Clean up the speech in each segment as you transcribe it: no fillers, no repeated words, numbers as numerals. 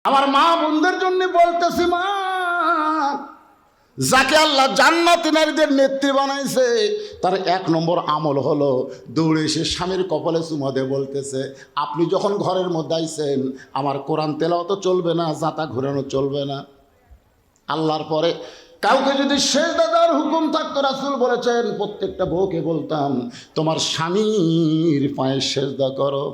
আমার মা বোনদের জন্য বলতেছি, মা, যাকে আল্লাহ জান্নাতি নারীদের নেত্রী বানাইছে তার 1 নম্বর আমল হলো দৌড়ে এসে স্বামীর কপালে চুমা দিয়ে বলতেছে, আপনি যখন ঘরের মধ্যে আইছেন আমার কোরআন তেলাওয়াত চলবে না, জাতা ঘুরানো চলবে না। আল্লাহর পরে কাউকে যদি সেজদা দেওয়ার হুকুম থাকতো, রাসূল বলেছেন প্রত্যেকটা বউকে বলতাম তোমার স্বামীর পায়ে সেজদা করো।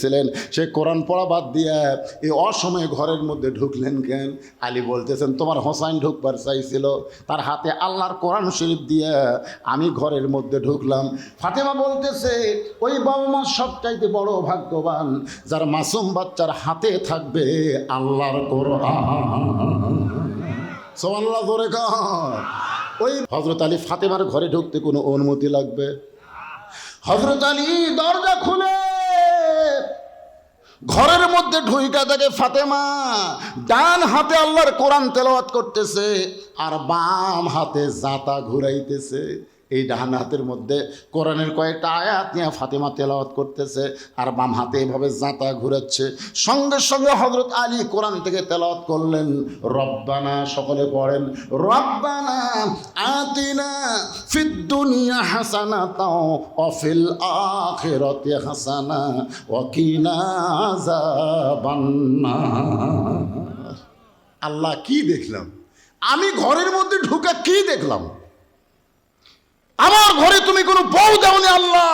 ছিলেন সে কোরআন পড়া বাদ দিয়া এই অসময়ে ঘরের মধ্যে ঢুকলেন কেন? আলী বলতেছেন তোমার হোসাইন ঢুকবার চাইছিল, তার হাতে আল্লাহর কোরআন শরীফ দিয়া আমি ঘরের মধ্যে ঢুকলাম। ফাতেমা বলতেছে ওই বাবা মা সবচাইতে বড় ভাগ্যবান যার মাসুম বাচ্চার হাতে থাকবে আল্লাহর কোরআন। সুবহানাল্লাহ জোরে কর। ওই হযরত আলী ফাতেমার ঘরে ঢুকতে কোনো অনুমতি লাগবে? হযরত আলী দরজা খুলে ঘরের মধ্যে ঢুইকা দেখে ফাতেমা ডান হাতে আল্লাহর কোরআন তেলাওয়াত করতেছে আর বাম হাতে জাতা ঘুরাইতেছে। এই ডান হাতের মধ্যে কোরআনের কয়েকটা আয়াত নিয়ে ফাতেমা তেলাওয়াত করতেছে আর বাম হাতে এইভাবে জাতা ঘুরাচ্ছে। সঙ্গে সঙ্গে হযরত আলী কোরআন থেকে তেলাওয়াত করলেন রব্বানা, সকলে পড়েন রব্বানা আতিনা ফিদ দুনিয়া হাসানাতাও ওয়া ফিল আখিরাতি হাসানা ওয়া কিনা আযাবান্নার। আল্লাহ, কি দেখলাম আমি ঘরের মধ্যে ঢুকে? কি দেখলাম? আমার ঘরে তুমি কোনো বউ দাওনি আল্লাহ,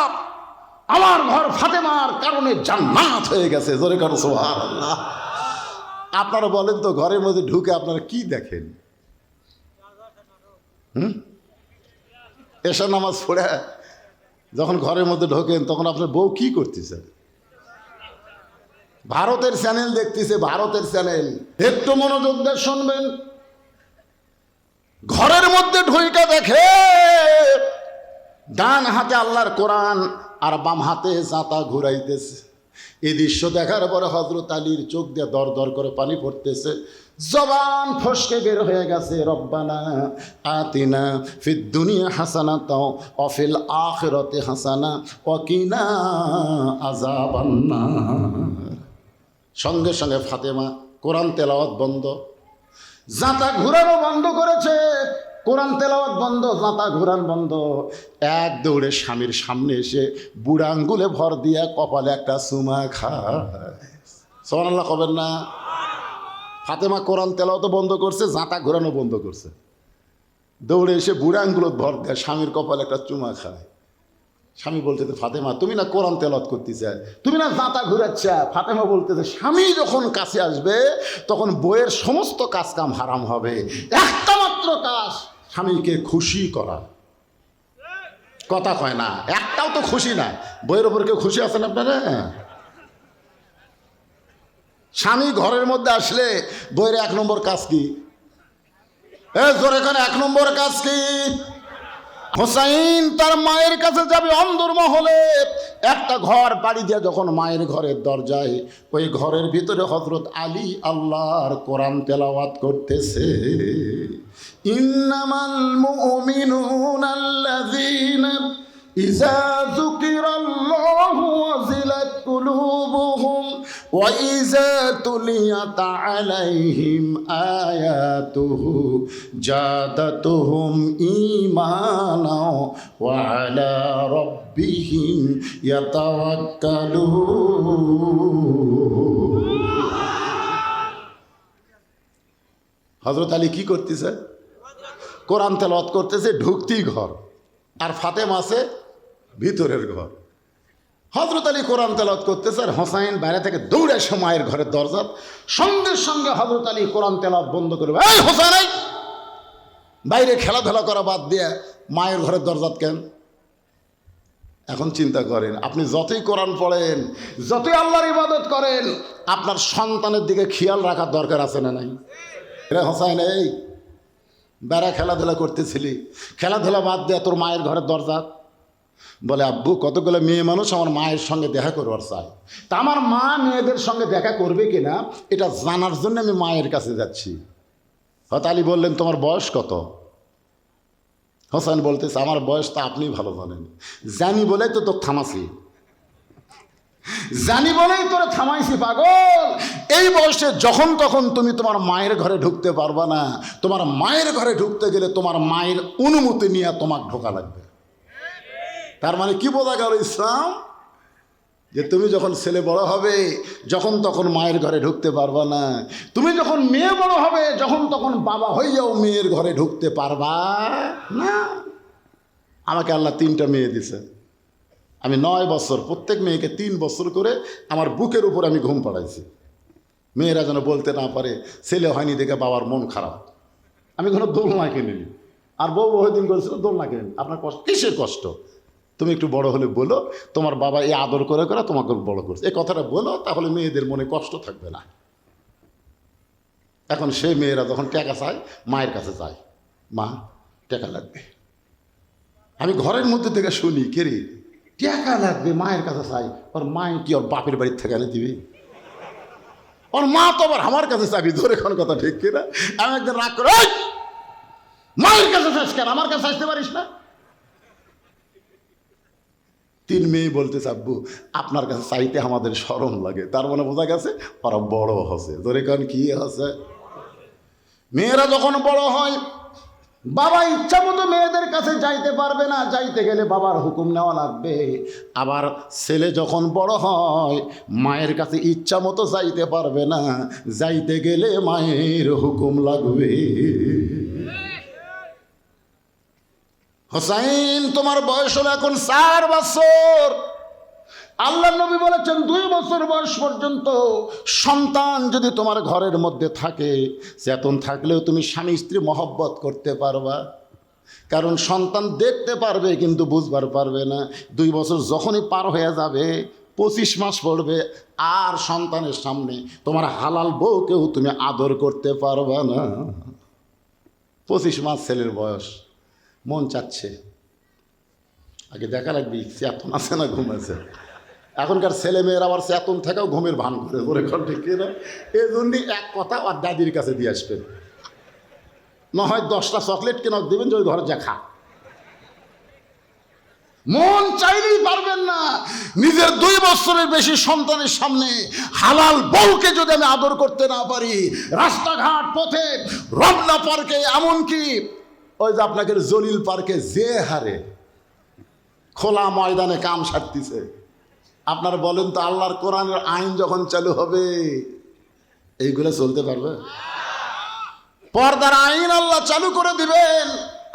আমার ঘর ফাতেমার কারণে জান্নাত হয়ে গেছে। জোরে কারো সুবহানাল্লাহ। আপনারা বলেন তো ঘরের মধ্যে ঢুকে আপনারা কি দেখেন? এশার নামাজ পড়ে যখন ঘরের মধ্যে ঢোকেন তখন আপনার বউ কি করতেছে? ভারতের চ্যানেল দেখতেছে, ভারতের চ্যানেল। একটু মনোযোগ দিয়ে শুনবেন। ঘরের মধ্যে ঢুইকা দেখে ডান হাতে আল্লাহর কোরআন আর বাম হাতে জাতা ঘুরাইতেছে। এই দৃশ্য দেখার পরে হযরত আলীর চোখ দিয়ে দর দর করে পানি পড়তেছে, জবান ফসকে বের হয়ে গেছে রব্বানা আতিনা ফিদ দুনিয়া হাসানাতাও ওয়া ফিল আখিরাতি হাসানা ওয়া কিনা আযাবান্নার। সঙ্গে সঙ্গে ফাতেমা কোরআন তেলাওয়াত বন্ধ, জাতা ঘুরানো বন্ধ করেছে। কোরআন তেলাওয়াত বন্ধ, জাতা ঘুরান বন্ধ। এক দৌড়ে স্বামীর সামনে এসে বুড়া আঙ্গুলে ভর দিয়া কপালে একটা চুমা খায়। সুবহানাল্লাহ কবেন না? ফাতেমা কোরআন তেলাওয়াত বন্ধ করছে, জাতা ঘুরানো বন্ধ করছে। দৌড়ে এসে বুড়া আঙ্গুলে ভর দেয় স্বামীর কপালে একটা চুমা খায়। স্বামী বলতেছে ফাতেমা তুমি না কোরআন তেলাওয়াত করতেছে, তুমি না জাতা ঘুরাচ্ছ। ফাতেমা বলতেছে স্বামী যখন কাছে আসবে তখন বইয়ের সমস্ত কাজ কাম হারাম হবে, একটা মাত্র কাজ স্বামীকে খুশি করা। কথা কয় না, একটাও তো খুশি না। বইয়ের ওপর কেউ খুশি আছেন আপনারা? স্বামী ঘরের মধ্যে আসলে বইয়ের 1 নম্বর কাজ কি? জোরে এখানে 1 নম্বর কাজ কি? হোসাইন তার মায়ের কাছে যাবে অন্দর মহলে। একটা ঘর বাড়ি দিয়ে যখন মায়ের ঘরের দরজায়, ওই ঘরের ভিতরে হযরত আলী আল্লাহর কোরআন তেলাওয়াত করতেছে। ইন্নামাল মুমিনুনা আল্লাযীনা ইযা যুকিরাল্লাহু ওয়াজিলাত কুলুবুহুম ওয়া ইযা তুলিয়াত আলাইহিম আয়াতুহু জাদাতুহুম ঈমানা ওয়া আলা রাব্বিহিম ইয়াতাওয়াক্কালুন। হযরত আলী কি করতেছে? কোরআন তেলাওয়াত করতেছে, ঢুকতেই ঘর, আর ফাতেমা আছে ভিতরের ঘর। হযরত আলী কোরআন তেলাওয়াত করতেছে আর হোসাইন বাইরে থেকে দৌড়ে এসে মায়ের ঘরের দরজা। সঙ্গে সঙ্গে হযরত আলী কোরআন তেলাওয়াত বন্ধ করে, এই হোসাইন, বাইরে খেলাধুলা করা বাদ দিয়ে মায়ের ঘরের দরজাত কেন? এখন চিন্তা করেন, আপনি যতই কোরআন পড়েন, যতই আল্লাহর ইবাদত করেন, আপনার সন্তানের দিকে খেয়াল রাখার দরকার আছে না নাই? রে হোসাইন, এই বেড়া খেলাধুলা করতেছিলি, খেলাধুলা বাদ দেয়া তোর মায়ের ঘরের দরজা। বলে আব্বু কতগুলো মেয়ে মানুষ আমার মায়ের সঙ্গে দেখা করবার চায়, তা আমার মা মেয়েদের সঙ্গে দেখা করবে কিনা এটা জানার জন্য আমি মায়ের কাছে যাচ্ছি। হযরত আলী বললেন তোমার বয়স কত? হোসেন বলতেছে আমার বয়স তো আপনি ভালো জানেন, জানি বলে তো থামাছি। জানি বলেই তোরে থামাইছি পাগল। এই বয়সে যখন তখন তুমি তোমার মায়ের ঘরে ঢুকতে পারবা না। তোমার মায়ের ঘরে ঢুকতে গেলে তোমার মায়ের অনুমতি নিয়ে তোমাকে ঢোকা লাগবে। তার মানে কি বোঝা গেল ইসলাম? যে তুমি যখন ছেলে বড় হবে যখন তখন মায়ের ঘরে ঢুকতে পারবা না। তুমি যখন মেয়ে বড় হবে যখন তখন বাবা হইয়াও মেয়ের ঘরে ঢুকতে পারবা না। আমাকে আল্লাহ 3টা মেয়ে দিছে। আমি 9 বছর প্রত্যেক মেয়েকে 3 বছর করে আমার বুকের উপর আমি ঘুম পাড়াইছি। মেয়েরা যেন বলতে না পারে ছেলে হয়নি দেখে বাবার মন খারাপ। আমি কোনো দোলনা কিনিনি। আর বউ দিন করেছিল দোলনা কিনিনি। আপনার কষ্ট কিসের কষ্ট? তুমি একটু বড় হলে বলো তোমার বাবা এই আদর করে করে তোমাকে বড় করছে, এই কথাটা বলো, তাহলে মেয়েদের মনে কষ্ট থাকবে না। এখন সে মেয়েরা যখন টাকা চায় মায়ের কাছে যায়, মা টাকা লাগবে। আমি ঘরের মধ্যে থেকে শুনি কে রে টাকা লাগবে মায়ের কাছে চাই। ওর মায় কি ওর বাপের বাড়ির থেকে এনে দিবে? ওর মা তো আবার আমার কাছে চাবি ধরে কোন কথা ঠিক কিনা। আমি একদিন রাগ করে মায়ের কাছে চাস কেন, আমার কাছে আসতে পারিস না? 3 মেয়ে বলতে চাব্বু আপনার কাছে চাইতে আমাদের শরম লাগে। তার মানে বোঝা গেছে ওরা বড় হচ্ছে। ধরে কারণ কি হচ্ছে, মেয়েরা যখন বড় হয় বাবা ইচ্ছা মতো মেয়েদের কাছে যাইতে পারবে না, যাইতে গেলে বাবার হুকুম নেওয়া লাগবে। আবার ছেলে যখন বড় হয় মায়ের কাছে ইচ্ছা মতো যাইতে পারবে না, যাইতে গেলে মায়ের হুকুম লাগবে। হোসাইন তোমার বয়স হলো এখন 4 বছর। আল্লাহ নবী বলেছেন 2 বছর বয়স পর্যন্ত সন্তান যদি তোমার ঘরের মধ্যে থাকে, চেতন থাকলেও তুমি স্বামী স্ত্রী মহব্বত করতে পারবা। কারণ সন্তান দেখতে পারবে কিন্তু বুঝবার পারবে না। 2 বছর যখনই পার হয়ে যাবে 25 মাস পড়বে আর সন্তানের সামনে তোমার হালাল বউকেও তুমি আদর করতে পারবা না। 25 মাস ছেলের বয়স, মন চাচ্ছে আগে দেখা লাগবে চেতন আছে না ঘুম আছে। এখনকার ছেলে মেয়েরা আবার চেতন থেকেও ঘুমের ভান করে বলে ঠিক না। এই জন্যই এক কথা আর দাদির কাছে দিয়ে আসবেন, না হয় 10টা চকলেট কেন দেবেন যে ওই ঘরে যা খা। মন চাইলেই পারবেন না। নিজের 2 বছরের বেশি সন্তানের সামনে হালাল বউকে যদি আমি আদর করতে না পারি, রাস্তাঘাট পথে রমনা পার্কে এমনকি ওই যে আপনাকে জলিল পার্কে যে হারে খোলা ময়দানে কাম সারতেছে, আপনারা বলেন তো আল্লাহর কোরআনের আইন যখন চালু হবে এইগুলো চলতে পারবে? পর্দার আইন আল্লাহ চালু করে দিবেন,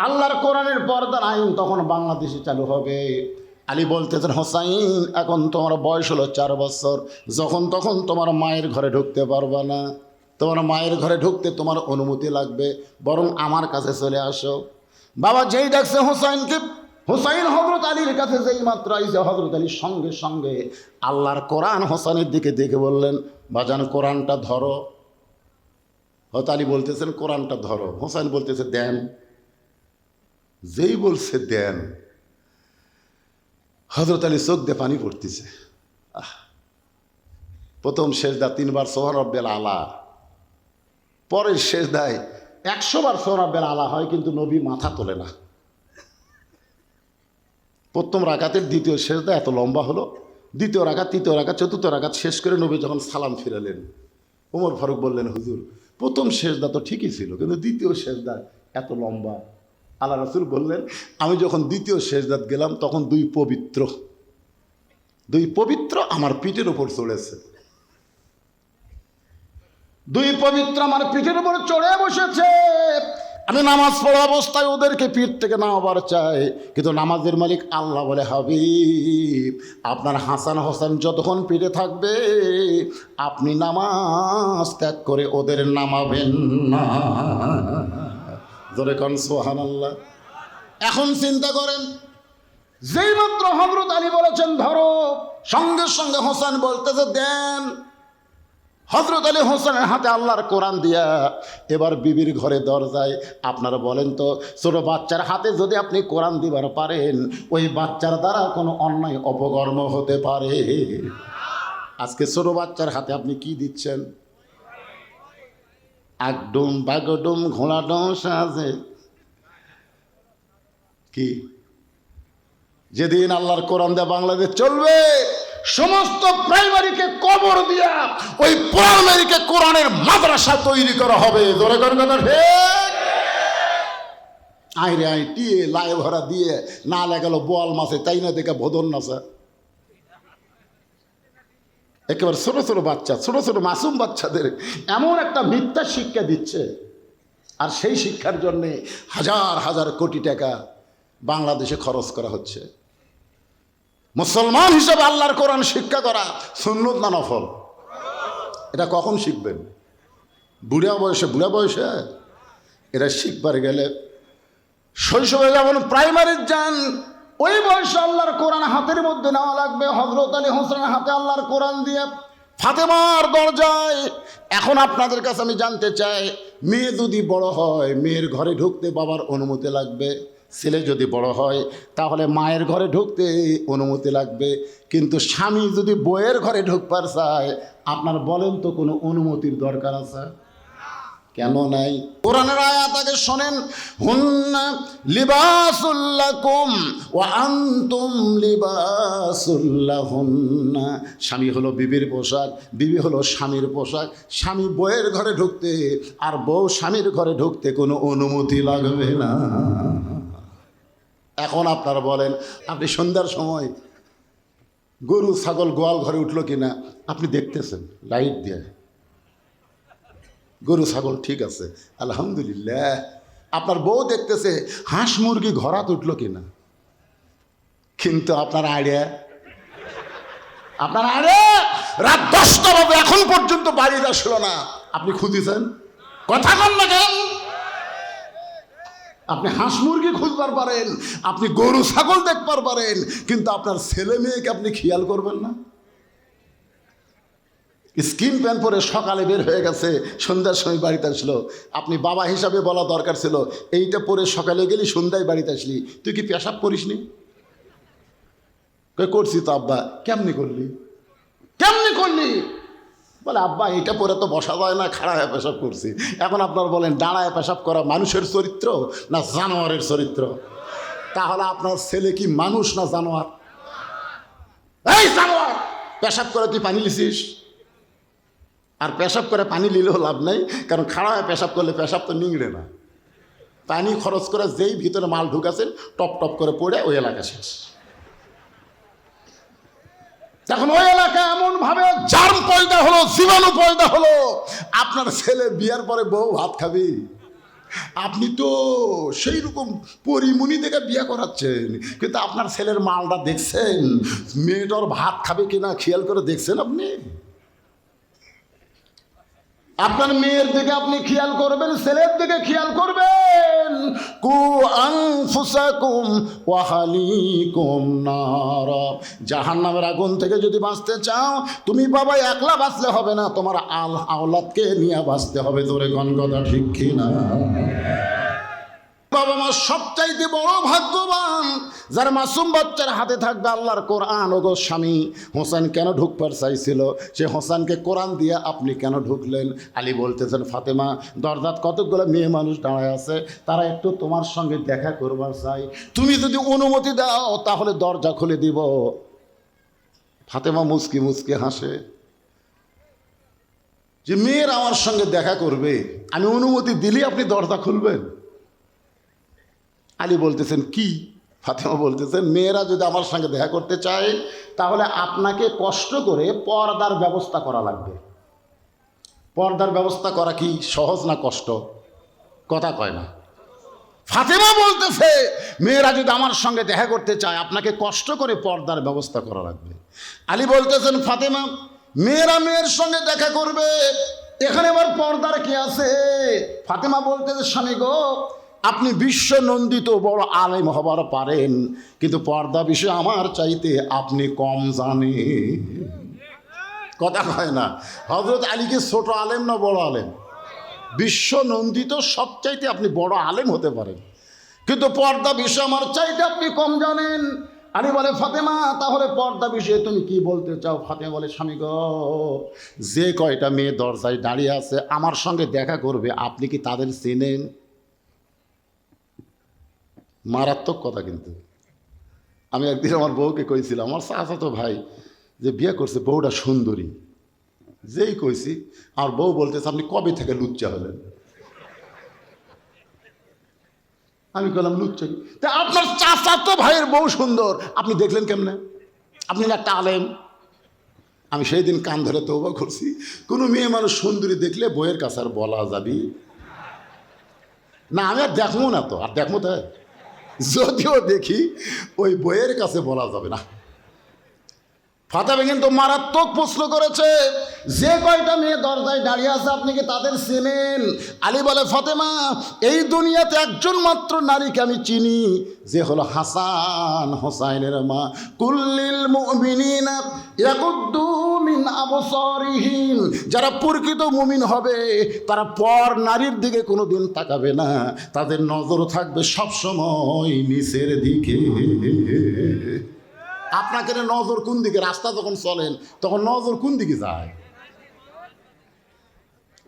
আল্লাহর কোরআনের পর্দার আইন তখন বাংলাদেশে চালু হবে। আলী বলতেছেন হোসাইন এখন তোমার বয়স হলো 4 বছর, যখন তখন তোমার মায়ের ঘরে ঢুকতে পারবা না। তোমার মায়ের ঘরে ঢুকতে তোমার অনুমতি লাগবে, বরং আমার কাছে চলে আসো। বাবা যেই ডাকছে হোসাইনকে, হোসাইন হযরত আলীর কাছে যেই মাত্র আইছে হযরত আলী সঙ্গে সঙ্গে আল্লাহর কোরআন হোসাইনের দিকে দেখে বললেন বাজান কোরআনটা ধরো। হযরত আলী বলতেছেন কোরআনটা ধরো, হোসাইন বলতেছে দেন। যেই বলছে দেন হযরত আলী চোখ দিয়ে পানি পড়তেছে। প্রথম সেজদা 3 বার সুবহান রাব্বিল আলা, পরের সেজদায় 100 বার সুবহান রাব্বিল আলা হয় কিন্তু নবী মাথা তোলে না। প্রথম রাকাতের দ্বিতীয় সেজদা এত লম্বা হলো, দ্বিতীয় রাকাত, তৃতীয় রাকাত, চতুর্থ রাকাত শেষ করে নবী যখন সালাম ফিরালেন ওমর ফারুক বললেন হুজুর প্রথম সেজদা তো ঠিকই ছিল কিন্তু দ্বিতীয় সেজদা এত লম্বা। আল্লাহ রাসূল বললেন আমি যখন দ্বিতীয় সেজদাত গেলাম তখন 2 পবিত্র আমার পিঠের উপর চড়েছে। 2 পবিত্র আমার পিঠের উপর চড়ে বসেছে। আমি নামাজ পড়া অবস্থায় ওদেরকে পিঠ থেকে নামাবার চাই, কিন্তু নামাজের মালিক আল্লাহ বলে হাবিব আপনার হাসান হোসেন যতক্ষণ পিঠে থাকবে আপনি নামাজ ত্যাগ করে ওদের নামাবেন না। জোরে কোন সুবহানাল্লাহ। এখন চিন্তা করেন যেই মাত্র হযরত আলী বলেছেন ধরো, সঙ্গে সঙ্গে হোসেন বলতেছে দেন। হযরত আলী হোসেনের হাতে আল্লাহর কোরআন দিয়া এবার বিবির ঘরে দরজায়। আপনারা বলেন তো ছোট বাচ্চার হাতে যদি আপনি কোরআন দিবার পারেন ওই বাচ্চার দ্বারা কোনো অন্যায় অপকর্ম হতে পারে? আজকে ছোট বাচ্চার হাতে আপনি কি দিচ্ছেন? আগডুম বাগডুম ঘোড়াডুম সাজে কি? যেদিন আল্লাহর কোরআন দেয়া বাংলাদেশ চলবে সমস্ত প্রাইমারিকে কবর দিয়া ওই প্রাইমারিকে কোরআনের মাদ্রাসা তৈরি করা হবে। জোরে করে কথা ঠিক। আইরে আই টিয়ে লাই ভরা দিয়ে না লাগাল বোয়াল মাছে তাই না দেখে ভোদন নাচা। একেবারে ছোট ছোট বাচ্চা, ছোট ছোট মাসুম বাচ্চাদের এমন একটা মিথ্যা শিক্ষা দিচ্ছে, আর সেই শিক্ষার জন্যে হাজার হাজার কোটি টাকা বাংলাদেশে খরচ করা হচ্ছে। মুসলমান হিসেবে আল্লাহর কোরআন শিক্ষা করা সুন্নত না নফল? এটা কখন শিখবেন? বুড়া বয়সে এটা শিখবার গেলে শৈশবে যেমন প্রাইমারি যান, ওই বয়সে আল্লাহর কোরআন হাতের মধ্যে নেওয়া লাগবে। হযরত আলী হোসেনের হাতে আল্লাহর কোরআন দিয়ে ফাতেমার দরজায়। এখন আপনাদের কাছে আমি জানতে চাই, মেয়ে যদি বড় হয় মেয়ের ঘরে ঢুকতে বাবার অনুমতি লাগবে, ছেলে যদি বড় হয় তাহলে মায়ের ঘরে ঢুকতে অনুমতি লাগবে। কিন্তু স্বামী যদি বউয়ের ঘরে ঢুকবার চায়, আপনার বলেন তো কোনো অনুমতির দরকার আছে? কেন নাই? কোরআনের আয়াত আগে শোনেন, হুন্না লিবাসুল লাকুম ওয়া আনতুম লিবাসুল লাহুন্না। স্বামী হলো বিবির পোশাক, বিবি হলো স্বামীর পোশাক। স্বামী বউয়ের ঘরে ঢুকতে আর বউ স্বামীর ঘরে ঢুকতে কোনো অনুমতি লাগবে না। এখন আপনারা বলেন, আপনি সন্ধ্যার সময় গরু ছাগল গোয়াল ঘরে উঠলো কিনা আপনি দেখতেছেন লাইট দিয়ে, গরু ছাগল ঠিক আছে আলহামদুলিল্লাহ। আপনার বউ দেখতেছে হাঁস মুরগি ঘরাত উঠলো কিনা, কিন্তু আপনার আইডিয়া রাত 10টা বাজে এখন পর্যন্ত বাড়িতে আসলো না। আপনি খুঁজেছেন? কথা কন না কেন? আপনি হাঁস মুরগি খুঁজবার পারেন, আপনি গরু ছাগল দেখবার পারেন, কিন্তু আপনার ছেলে মেয়েকে আপনি খেয়াল করবেন না। স্কিন প্যান্ট পরে সকালে বের হয়ে গেছে, সন্ধ্যার সময় বাড়িতে আসলো। আপনি বাবা হিসাবে বলা দরকার ছিল, এইটা পরে সকালে গেলি সন্ধ্যায় বাড়িতে আসলি, তুই কি পেশাব করিসনি? করছি তো আব্বা। কেমনি করলি? বলে আব্বা এইটা পরে তো বসা যায় না, খাড়া হয়ে পেশাব করছি। এখন আপনার বলেন, দাঁড়ায় পেশাব করা মানুষের চরিত্র না জানোয়ারের চরিত্র? তাহলে আপনার ছেলে কি মানুষ না জানোয়ার? এই জানোয়ার, পেশাব করে তুই পানি লিছিস? আর পেশাব করে পানি নিলেও লাভ নাই, কারণ খাড়া হয়ে পেশাব করলে পেশাব তো নিংড়ে না। পানি খরচ করে যেই ভিতরে মাল ঢুকাছেন টপ টপ করে পড়ে ওই এলাকা শেষ। এখন ওই এলাকায় এমনভাবে জার্ম পয়দা হলো, জীবাণু পয়দা হলো। আপনার ছেলে বিয়ার পরে বউ ভাত খাবি, আপনি তো সেই রকম পরিমণি থেকে বিয়ে করাচ্ছেন, কিন্তু আপনার ছেলের মালটা দেখছেন? মেয়েটার ভাত খাবে কিনা খেয়াল করে দেখছেন আপনি? আপনার মেয়ের দিকে আপনি খেয়াল করবেন, ছেলের দিকে খেয়াল করবেন। কু আনফুসাকুম ওয়া আহলিকুম নার। জাহান্নামের আগুন থেকে যদি বাঁচতে চাও, তুমি বাবা একলা বাঁচলে হবে না, তোমার আওলাদকে নিয়ে বাঁচতে হবে। জোরে কোন কথা ঠিক কি না? বাবা মা সবচাইতে বড় ভাগ্যবান যার মাসুম বাচ্চার হাতে থাকবে আল্লাহর কোরআন। ওগো স্বামী, হোসেন কেন ঢুকবার চাইছিল? সে হোসেনকে কোরআন দিয়ে আপনি কেন ঢুকলেন? আলী বলতেছেন, ফাতেমা দরজাত কতগুলো মেয়ে মানুষ দাঁড়ায় আছে, তারা একটু তোমার সঙ্গে দেখা করবার চাই, তুমি যদি অনুমতি দাও তাহলে দরজা খুলে দিব। ফাতেমা মুচকি মুচকি হাসে যে মেয়ের আমার সঙ্গে দেখা করবে, আমি অনুমতি দিলে আপনি দরজা খুলবেন? আলী বলতেছেন কি? ফাতেমা বলতেছেন, মেয়েরা যদি আমার সঙ্গে দেখা করতে চায় তাহলে আপনাকে কষ্ট করে পর্দার ব্যবস্থা করা লাগবে। পর্দার ব্যবস্থা করা কি সহজ না কষ্ট? কথা কয় না। ফাতেমা বলতেছে, মেয়েরা যদি আমার সঙ্গে দেখা করতে চায় আপনাকে কষ্ট করে পর্দার ব্যবস্থা করা লাগবে। আলী বলতেছেন, ফাতেমা মেয়েরা মেয়ের সঙ্গে দেখা করবে, এখানে আবার পর্দার কি আছে? ফাতেমা বলতেছে, স্বামী গো, আপনি বিশ্ব নন্দিত বড় আলেম হবার পারেন, কিন্তু পর্দা বিষয়ে আমার চাইতে আপনি কম জানেন। কথা কয় না। হযরত আলীকে ছোট আলেম না বড় আলেম? বিশ্ব নন্দিত, সব চাইতে আপনি বড় আলেম হতে পারেন, কিন্তু পর্দা বিষয়ে আমার চাইতে আপনি কম জানেন। আলী বলে, ফাতেমা তাহলে পর্দা বিষয়ে তুমি কি বলতে চাও? ফাতেমা বলে, স্বামী গো, যে কয়টা মেয়ে দরজায় দাঁড়িয়ে আছে আমার সঙ্গে দেখা করবে, আপনি কি তাদের চেনেন? মারাত্মক কথা। কিন্তু আমি একদিন আমার বউকে কইছিলাম, আমার চাচাতো ভাই যে বিয়ে করছে বউটা সুন্দরী, যেই কইছি আর বউ বলতেছে আপনি কবে থেকে লুচ্চা হলেন? আমি বললাম লুচ্চা কি? তা আপনার চাচাতো ভাইয়ের বউ সুন্দর, আপনি দেখলেন কেমনে? আপনি একটা আলেম। আমি সেই দিন কান ধরে তওবা করছি, কোনো মেয়ে মানুষ সুন্দরী দেখলে বইয়ের কাছে আর বলা যাবি না। আমি আর দেখবো না, তো আর দেখবো তো, যদিও দেখি ওই বইয়ের কাছে বলা যাবে না। ফাতেমা কিন্তু মারাত্মক প্রশ্ন করেছে, যে কয়টা মেয়ে দরজায় দাঁড়িয়ে আছে আপনি কি তাদের চেনেন? আলী বলে, ফাতেমা, এই দুনিয়াতে একজন মাত্র নারীকে আমি চিনি, যে হলো হাসান হোসাইনের মা। কুল্লিল মুমিনিনা ইয়াকুদ্দু মিন আবসারিহিম, যারা প্রকৃত মুমিন হবে তারা পর নারীর দিকে কোনোদিন তাকাবে না, তাদের নজর থাকবে সবসময় নিচের দিকে। আপনাকে নজর কোন দিকে? রাস্তা যখন চলেন তখন নজর কোন দিকে যায়?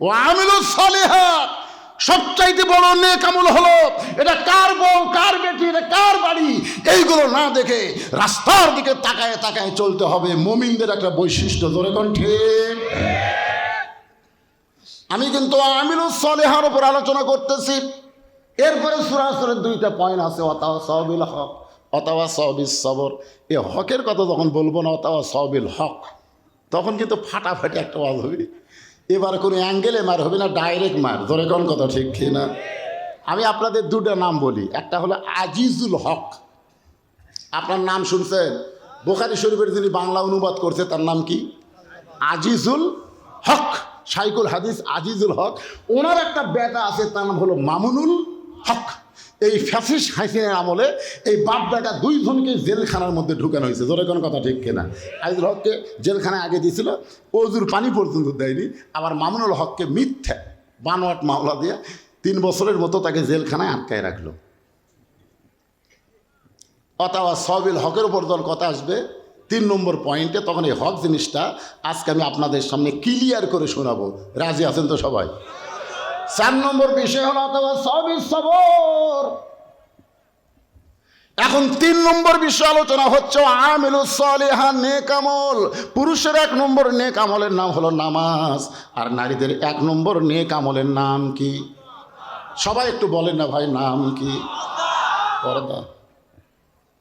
ও আমিলুস সালিহাত, সবচাইতে বড় নেক আমল হলো এটা কার বউ, কার বেটি, এটা কার বাড়ি, এইগুলো না দেখে রাস্তার দিকে তাকায় তাকায় চলতে হবে। মুমিনদের একটা বৈশিষ্ট্য, জোরে কোন ঠিক? আমি কিন্তু আমিলুস সালিহার উপর আলোচনা করতেছি। এরপরে সূরা আসরের 2টা পয়েন্ট আছে, ওয়াতাওয়াসাউ বিল হক, ওয়াতাওয়াসাউ বিস সবর। এই হকের কথা যখন বলবো না, ওয়াতাওয়াসাউ বিল হক, তখন কিন্তু ফাটাফাটি একটা ওয়াজ হবে। এবার কোনো অ্যাঙ্গেলে মার হবে না, ডাইরেক্ট মার, ধরে কোন কথা ঠিক কিনা? আমি আপনাদের 2টা নাম বলি, একটা হলো আজিজুল হক। আপনার নাম শুনছেন? বুখারী শরীফের যিনি বাংলা অনুবাদ করছে তার নাম কি? আজিজুল হক, শাইখুল হাদিস আজিজুল হক। ওনার একটা বেটা আছে, তার নাম হলো মামুনুল হক। এই ফ্যাসিস্ট হাসিনার আমলে এই বাপ বেটা 2 জনকে জেলখানার মধ্যে ঢুকানো হয়েছে, জোরে কোনো কথা ঠিক কিনা? আজিজুল হককে জেলখানায় আগে দিয়েছিল, অজুর পানি পর্যন্ত দেয়নি। আবার মামুনুল হককে মিথ্যা বানোয়াট মামলা দিয়ে 3 বছরের মতো তাকে জেলখানায় আটকায় রাখলো। ওয়াতাওয়াসাউ বিল হকের উপর যখন কথা আসবে 3 নম্বর পয়েন্টে, তখন এই হক জিনিসটা আজকে আমি আপনাদের সামনে ক্লিয়ার করে শোনাবো। রাজি আছেন তো সবাই? 4 নম্বর বিষয় হলো ওয়াতাওয়াসাউ বিস সবর। এখন 3 নম্বর বিষয় আলোচনা হচ্ছে আমিলুস সালিহাত, নেক আমল। পুরুষের 1 নম্বর নেক আমলের নাম হলো নামাজ, আর নারীদের 1 নম্বর নেক আমলের নাম কি? সবাই একটু বলেন না ভাই, নাম কি? পর্দা।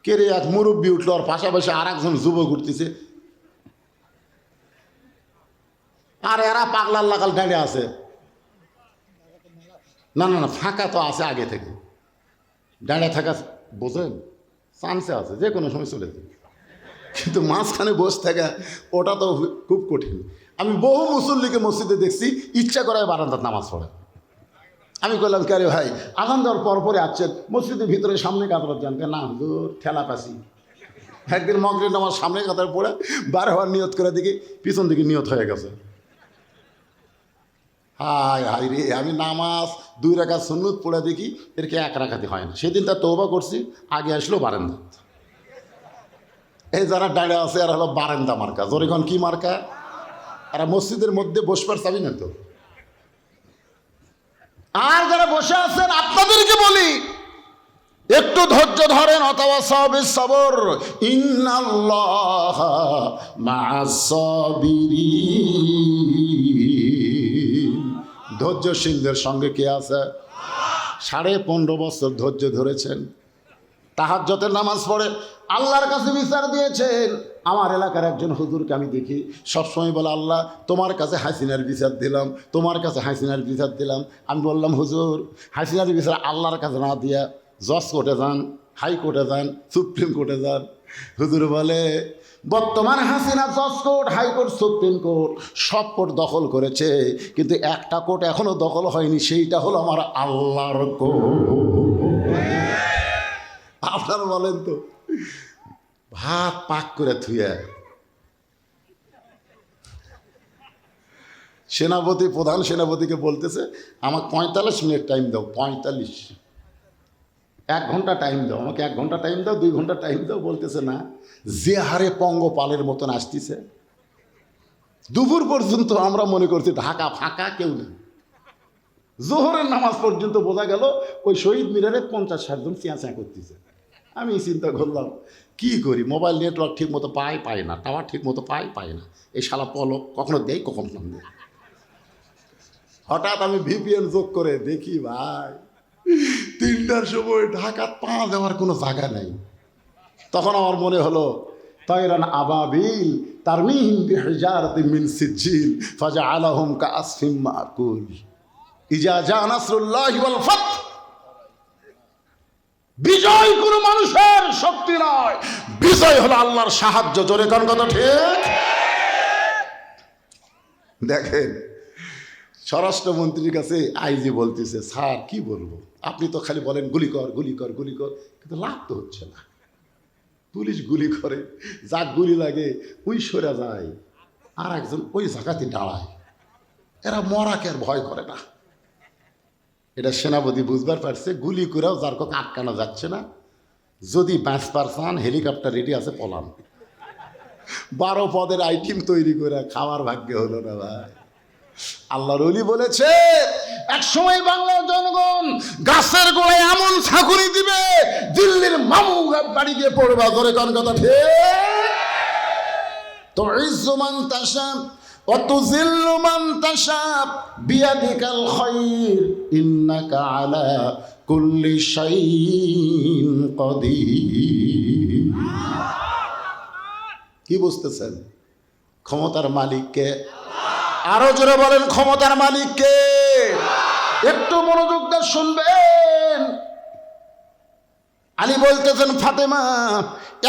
কে রে? এক মুরব্বী উঠলো, আর পাশাপাশি আর একজন যুবক উঠতেছে, আর এরা পাগলার লাগাল দাঁড়িয়ে আছে। না না না, ফাঁকা তো আছে আগে থেকে, দাঁড়িয়ে থাকা বোঝেন চান্সে আছে, যে কোনো সময় চলে যায়, কিন্তু মাঝখানে বসে থাকা ওটা তো খুব কঠিন। আমি বহু মুসল্লিকে মসজিদে দেখছি ইচ্ছা করে বারান্দার নামাজ পড়ে। আমি বললাম, কে রে ভাই, আজান দেওয়ার পরে আসছেন মসজিদের ভিতরে সামনে কাতার যান? না হুজুর, ঠেলা পাসি। একদিন মাগরিব নামাজ সামনে কাতার পড়ে বার হওয়ার নিয়ত করে দেখি পিছন দিকে নিয়ত হয়ে গেছে। হায় হায় রে, আমি নামাজ 2 রাকাত সুন্নত পড়ে দেখি এরকে 1 রাকাতে হয় না। সেদিন তার তওবা করছি, আগে আসলো বারান্দা। এই যারা দাঁড়িয়ে আছে এরা হলো বারান্দা মার্কা। জোরেখন কি মার্কা? এরা মসজিদের মধ্যে বসবার চাবি না তো। আর যারা বসে আছেন আপনাদেরকে বলি, একটু ধৈর্য ধরেন। ওয়াতাওয়াসাউ বিস সবর, ইন্নাল্লাহা মা'আস সাবিরিন। ধৈর্যশীলদের সঙ্গে কে আছে? 15.5 বছর ধৈর্য ধরেছেন, তাহাজ্জুদের নামাজ পড়ে আল্লাহর কাছে বিচার দিয়েছেন। আমার এলাকার একজন হুজুরকে আমি দেখি সবসময় বলে, আল্লাহ তোমার কাছে হাসিনার বিচার দিলাম, তোমার কাছে হাসিনার বিচার দিলাম। আমি বললাম, হুজুর হাসিনার বিচার আল্লাহর কাছে না দিয়া জজ কোর্টে যান, হাইকোর্টে যান, সুপ্রিম কোর্টে যান। হুজুর বলে, বর্তমান হাসিনা জজ কোর্ট, হাইকোর্ট, সুপ্রিম কোর্ট সব কোর্ট দখল করেছে, কিন্তু একটা কোর্ট এখনো দখল হয়নি, সেইটা হলো আমার আল্লাহর কোর্ট। আপনারা বলেন তো, ভাত পাক করে থুয়ে সেনাপতি, প্রধান সেনাপতিকে বলতেছে, আমাকে 45 মিনিট টাইম দাও। 45, 1 ঘন্টা টাইম দাও আমাকে, 1 ঘন্টা টাইম দাও, 2 ঘন্টা টাইম দাও। বলতেছে না, যে হারে পঙ্গপালের মতন আসতেছে। দুপুর পর্যন্ত আমরা মনে করছি ঢাকা ফাঁকা, কেউ নেই। জোহরের নামাজ পর্যন্ত বোঝা গেল ওই শহীদ মিনারে 50-60 জন চেঁচা করতেছে। আমি চিন্তা করলাম কি করি, মোবাইল নেটওয়ার্ক ঠিক মতো পাই না, টাওয়ার ঠিক মতো পাই না, এই শালা পলক কখনো দেয় কখনো না দেয়। হঠাৎ আমি ভিপিএন যোগ করে দেখি ভাই 3টার সময় ঢাকার পা দেওয়ার কোনো জায়গা নেই। তখন আমার মনে হলো তায়রান আবাবিল তারমিহিম বিহিজারাতিন মিন সিজ্জিল ফাজআলাহুম কাআসফিম মাকুল ইজা জা নাসরুল্লাহি ওয়াল ফাত। বিজয় কোনো মানুষের শক্তি নয়, বিজয় হলো আল্লাহর সাহায্য। জোরে কোন কথা ঠিক? দেখেন স্বরাষ্ট্রমন্ত্রীর কাছে আইজি বলতেছে, স্যার কি বলবো, আপনি তো খালি বলেন গুলি কর গুলি কর গুলি কর, কিন্তু লাভ তো হচ্ছে না। পুলিশ গুলি করে, যাক গুলি লাগে ওই সরে যায়, আর একজন ওই জায়গাতে দাঁড়ায়। এরা মরাকে আর ভয় করে না। এটা সেনাপতি বুঝবার পারছে, গুলি করেও যার কাছে আটকানো যাচ্ছে না, যদি 5% হেলিকপ্টার রেডি আছে পলান। 12 পদের আইটেম তৈরি করে খাওয়ার ভাগ্য হলো না ভাই। আল্লাহর ওলি বলেছে এক সময় বাংলার জনগণ গাছের গোড়ায় এমন ছাকুনি দিবে, দিল্লির মামু বাড়ি দিয়ে পড়বা। ধরে কোন কথা ঠিক? তো ইজ্জু মান তাশা ওয়া তুযিল্লু মান তাশা বিয়াদিকাল খায়র ইন্নাকা আলা কুল্লি শাইইন কাদির। কি বুঝতেছেন? ক্ষমতার মালিককে। আরো জোরে বলেন ক্ষমতার মালিককে। একটু মনোযোগ দিয়ে শুনবেন। আলী বলতেছেন ফাতেমা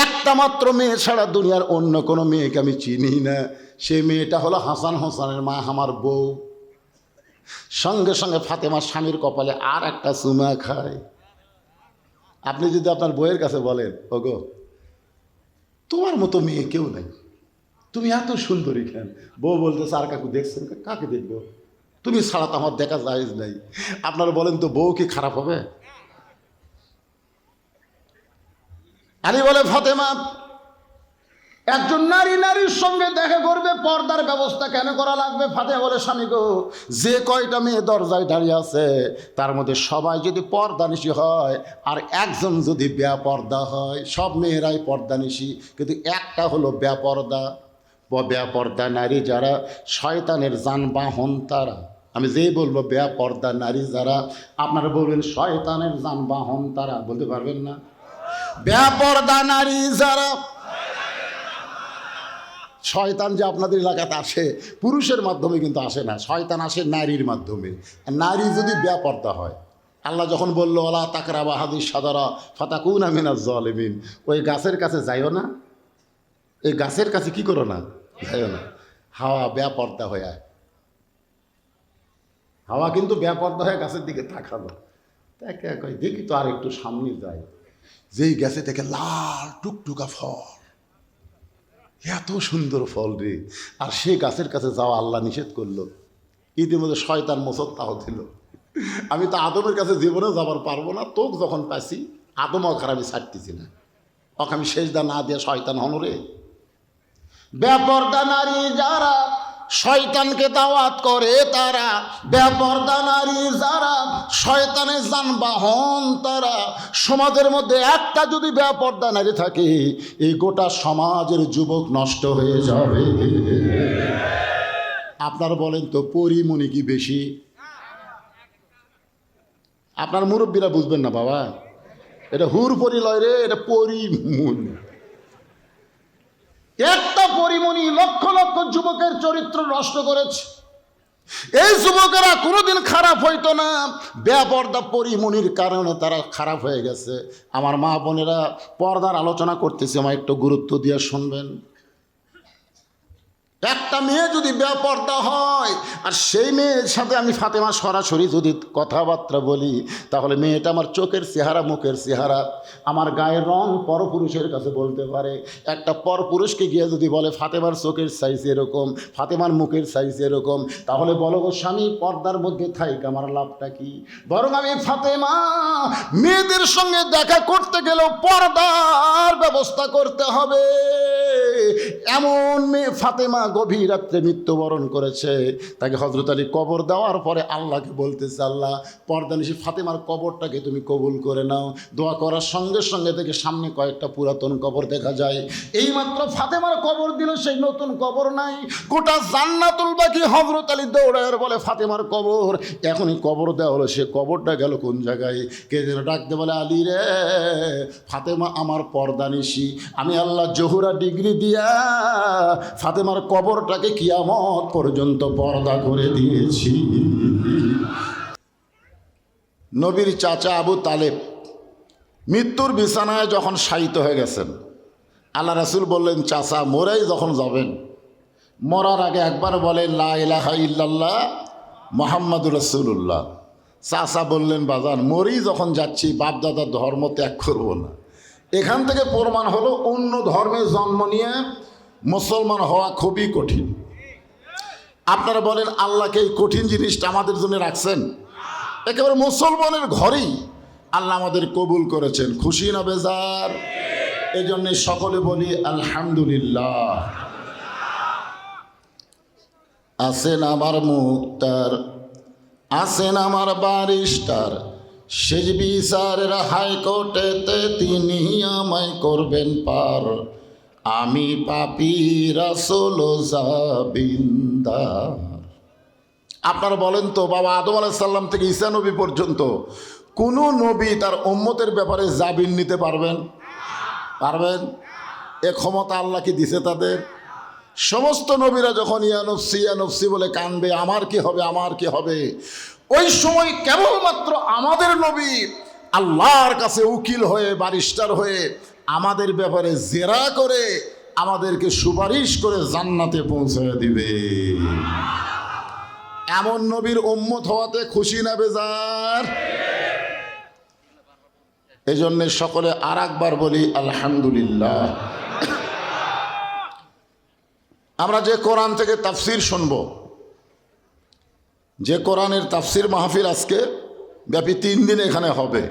একটা মাত্র মেয়ে ছাড়া দুনিয়ার অন্য কোনো মেয়েকে আমি চিনি না, সেই মেয়েটা হলো হাসান হোসেনের মা, আমার বউ। সঙ্গে সঙ্গে ফাতেমা স্বামীর কপালে আর একটা চুমা খায়। আপনি যদি আপনার বউয়ের কাছে বলেন, ওগো তোমার মতো মেয়ে কেউ নাই, তুমি এত সুন্দরী কেন? বউ বলতেছে আর কাকু দেখছেন? কাকে দেখবো, তুমি ছাড়া তো আমার দেখা জায়েজ নাই। আপনারা বলেন তো বউ কি খারাপ হবে? আলী বলে ফাতেমা একজন নারীর সঙ্গে দেখা করবে, পর্দার ব্যবস্থা কেন করা লাগবে? ফাতেমা বলে স্বামী গো, যে কয়টা মেয়ে দরজায় দাঁড়িয়ে আছে তার মধ্যে সবাই যদি পর্দানিশী হয় আর একজন যদি বেপর্দা হয়, সব মেয়েরাই পর্দানিশী, কিন্তু একটা হলো বেপর্দা। বেপর্দা নারী যারা শয়তানের যানবাহন তারা। আমি যেই বলবো বেপর্দা নারী যারা, আপনারা বলবেন শয়তানের যানবাহন তারা, বলতে পারবেন না? বেপর্দা নারী যারা, শয়তান যে আপনাদের এলাকাতে আসে পুরুষের মাধ্যমে কিন্তু আসে না, শয়তান আসে নারীর মাধ্যমে। নারী যদি বেপর্দা হয়, আল্লাহ যখন বললো ওয়ালা তাকরাবা হাদিস সাদারা ফাতাকুনা মিনাজ জালিমিন, ওই গাছের কাছে যাইও না, এই গাছের কাছে কি করো না, যাইও না। হাওয়া বেপর্দা হয়ে, হাওয়া কিন্তু বেপর্দা হয়ে গাছের দিকে তাকালো, তাকে কয় দেখি তো আর একটু সামনে যায়, যেই গাছে থেকে লাল টুকটুকা ফল, এত সুন্দর ফল রে, আর সেই গাছের কাছে যাওয়া আল্লাহ নিষেধ করলো। ইতিমধ্যে শয়তান মোসত্তাহ দিল, আমি তো আদমের কাছে জীবনেও যাবার পারবো না, তোকে যখন পাইছি আদম অখার আমি ছাড়তেছি না, ওকে আমি সেজদা না দিয়ে শয়তান হনরে। বেপর্দা নারী যারা শয়তানকে দাওয়াত করে তারা, বেপর্দা নারী যারা শয়তানের যানবাহন তারা। সমাজের মধ্যে একটা যদি বেপর্দা নারী থাকে, এই গোটা সমাজের যুবক নষ্ট হয়ে যাবে। আপনারা বলেন তো পরিমণি কি বেশি? আপনার মুরব্বীরা বুঝবেন না বাবা, এটা হুর পরি লয় রে, এটা পরিমণি। একটা পরিমণি লক্ষ লক্ষ যুবকের চরিত্র নষ্ট করেছে। এই যুবকেরা কোনোদিন খারাপ হইতো না, বেপর্দা পরিমণির কারণে তারা খারাপ হয়ে গেছে। আমার মা বোনেরা পর্দার আলোচনা করতেছে, আমার একটু গুরুত্ব দিয়ে শুনবেন। একটা মেয়ে যদি বেপর্দা হয় আর সেই মেয়ের সাথে আমি ফাতেমা সরাসরি যদি কথাবার্তা বলি, তাহলে মেয়েটা আমার চোখের চেহারা, মুখের চেহারা, আমার গায়ের রং পরপুরুষের কাছে বলতে পারে। একটা পরপুরুষকে গিয়ে যদি বলে ফাতেমার চোখের সাইজ এরকম, ফাতেমার মুখের সাইজ এরকম, তাহলে বলো গো স্বামী পর্দার মধ্যে থাইক আমার লাভটা কি? বরং আমি ফাতেমা মেয়েদের সঙ্গে দেখা করতে গেলেও পর্দার ব্যবস্থা করতে হবে। এমন মেয়ে ফাতেমা গভীর রাত্রে মৃত্যুবরণ করেছে, তাকে হযরত আলী কবর দেওয়ার পরে আল্লাহকে বলতেছে, আল্লাহ পর্দানিশী ফাতেমার কবরটাকে তুমি কবুল করে নাও। দোয়া করার সঙ্গে সঙ্গে থেকে সামনে কয়েকটা পুরাতন কবর দেখা যায়। এইমাত্র ফাতেমার কবর দিল, সেই নতুন কবর নাই, গোটা জান্নাতুল বাকি হযরত আলী দৌড়ায় বলে ফাতেমার কবর, এখনই কবর দেওয়া হলো, সে কবরটা গেল কোন জায়গায়? কে যেন ডাকতে বলে, আলী রে, ফাতেমা আমার পর্দানিশী, আমি আল্লাহ জহুরা ডিগ্রি দিয়া ফাতেমার কবরটাকে কিয়ামত পর্যন্ত পর্দা করে দিয়েছি। নবীর চাচা আবু তালেব মৃত্যুর বিছানায় যখন শায়িত হয়ে গেছেন, আল্লাহ রাসূল বললেন, চাচা মরেই যখন যাবেন, মরার আগে একবার বলেন লা ইলাহা ইল্লাল্লাহ মুহাম্মাদুর রাসূলুল্লাহ। চাচা বললেন, বাজান মরি যখন যাচ্ছি বাপদাদার ধর্ম ত্যাগ করব না। এখান থেকে প্রমাণ হলো অন্য ধর্মে জন্ম নিয়ে মুসলমান হওয়া খুবই কঠিন। আপনারা বলেন, আল্লাহকে এই কঠিন জিনিসটা আমাদের জন্য রাখছেন? একেবারে মুসলমানের ঘরেই আল্লাহ আমাদের কবুল করেছেন। খুশি না বেজার? এই জন্যে সকলে বলি আলহামদুলিল্লাহ। আছেন আমার মুক্তার, আছেন আমার বারিস্টার, শেষ বিচারের হাইকোর্টেতে তিনি আমায় করবেন পার, আমি পাপী রাসূল জাবিনদার। আপনারা বলেন তো, বাবা আদম আলাইহিস সালাম থেকে ঈসা নবী পর্যন্ত কোনো নবী তার উম্মতের ব্যাপারে জাবিন নিতে পারবেন? পারবেন? এ ক্ষমতা আল্লাহ কি দিছে তাদের? সমস্ত নবীরা যখন ইয়া নফসি বলে কানবে, আমার কি হবে, আমার কি হবে, ওই সময় কেবলমাত্র আমাদের নবী আল্লাহর কাছে উকিল হয়ে, বারিস্টার হয়ে আমাদের ব্যাপারে জেরা করে আমাদেরকে সুপারিশ করে জান্নাতে পৌঁছে দিবে। এমন নবীর উম্মত হওয়াতে খুশি না বেজার? এই জন্যে সকলে আর একবার বলি আলহামদুলিল্লাহ। আমরা যে কোরআন থেকে তাফসির শুনব, যে কোরআনের তাফসির মাহফিল আজকে ব্যাপী 3 দিন এখানে হবে,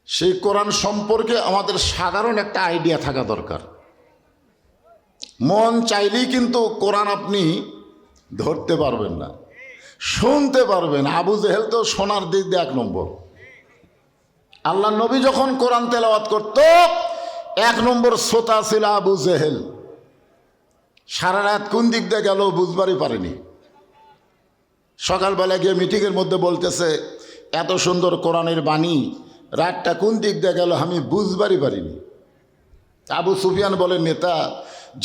সেই কোরআন সম্পর্কে আমাদের সাধারণ একটা আইডিয়া থাকা দরকার। মন চাইলেই কিন্তু কোরআন আপনি ধরতে পারবেন না, শুনতে পারবেন। আবু জেহেল তো শোনার দিক দিয়ে 1 নম্বর। আল্লাহ নবী যখন কোরআন তেলাওয়াত করত, 1 নম্বর শ্রোতা ছিল আবু জেহেল। সারা রাত কোন দিক দিয়ে গেল বুঝবারই পারেনি। সকালবেলা গিয়ে মিটিংয়ের মধ্যে বলতেছে, এত সুন্দর কোরআনের বাণী, রাতটা কোন দিক দিয়ে গেল আমি বুঝবারই পারিনি। আবু সুফিয়ান বলে, নেতা,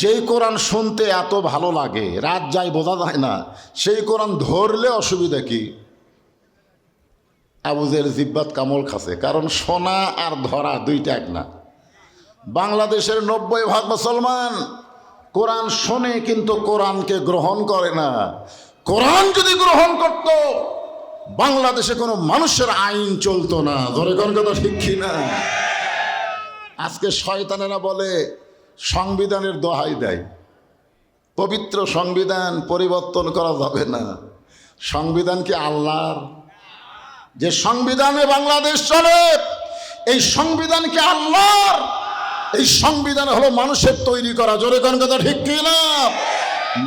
যেই কোরআন শুনতে এত ভালো লাগে, রাত যায় বোঝা যায় না, সেই কোরআন ধরলে অসুবিধা কি? আবু জেহেল জিব্বাত কামল খাসে, কারণ শোনা আর ধরা দুইটা এক না। বাংলাদেশের 90% মুসলমান কোরআন শোনে কিন্তু কোরআনকে গ্রহণ করে না। কোরআন যদি গ্রহণ করত, বাংলাদেশে কোনো মানুষের আইন চলতো না। ধরে কোন কথা ঠিক কি না? আজকে শয়তানেরা বলে সংবিধানের দোহাই দেয়, পবিত্র সংবিধান পরিবর্তন করা যাবে না। সংবিধান কি আল্লাহর? যে সংবিধানে বাংলাদেশ চলে, এই সংবিধান কি আল্লাহর? এই সংবিধান হলো মানুষের তৈরি করা। জোরে কোন কথা ঠিক কি না?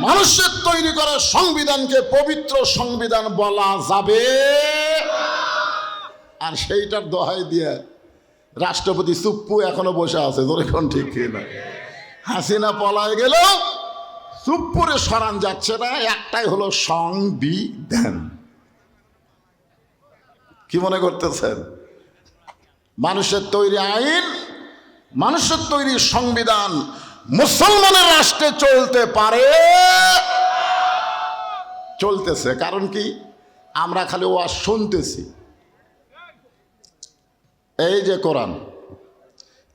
মানুষের তৈরি করা সংবিধানকে পবিত্র সংবিধান বলা যাবে? আর সেইটার দোহাই দিয়ে রাষ্ট্রপতি চুপ্পু এখনো বসে আছে। জোরে কোন ঠিক কি না? হাসিনা পলায় গেল, চুপ্পুরে সরান যাচ্ছে না। একটাই হলো সংবিধান। কি মনে করতেছেন? মানুষের তৈরি আইন, মানুষের তৈরি সংবিধান মুসলমানের রাষ্ট্রে চলতে পারে, চলতেছে। কারণ কি? আমরা খালি ওয়াজ শুনতেছি। এই যে কোরআন,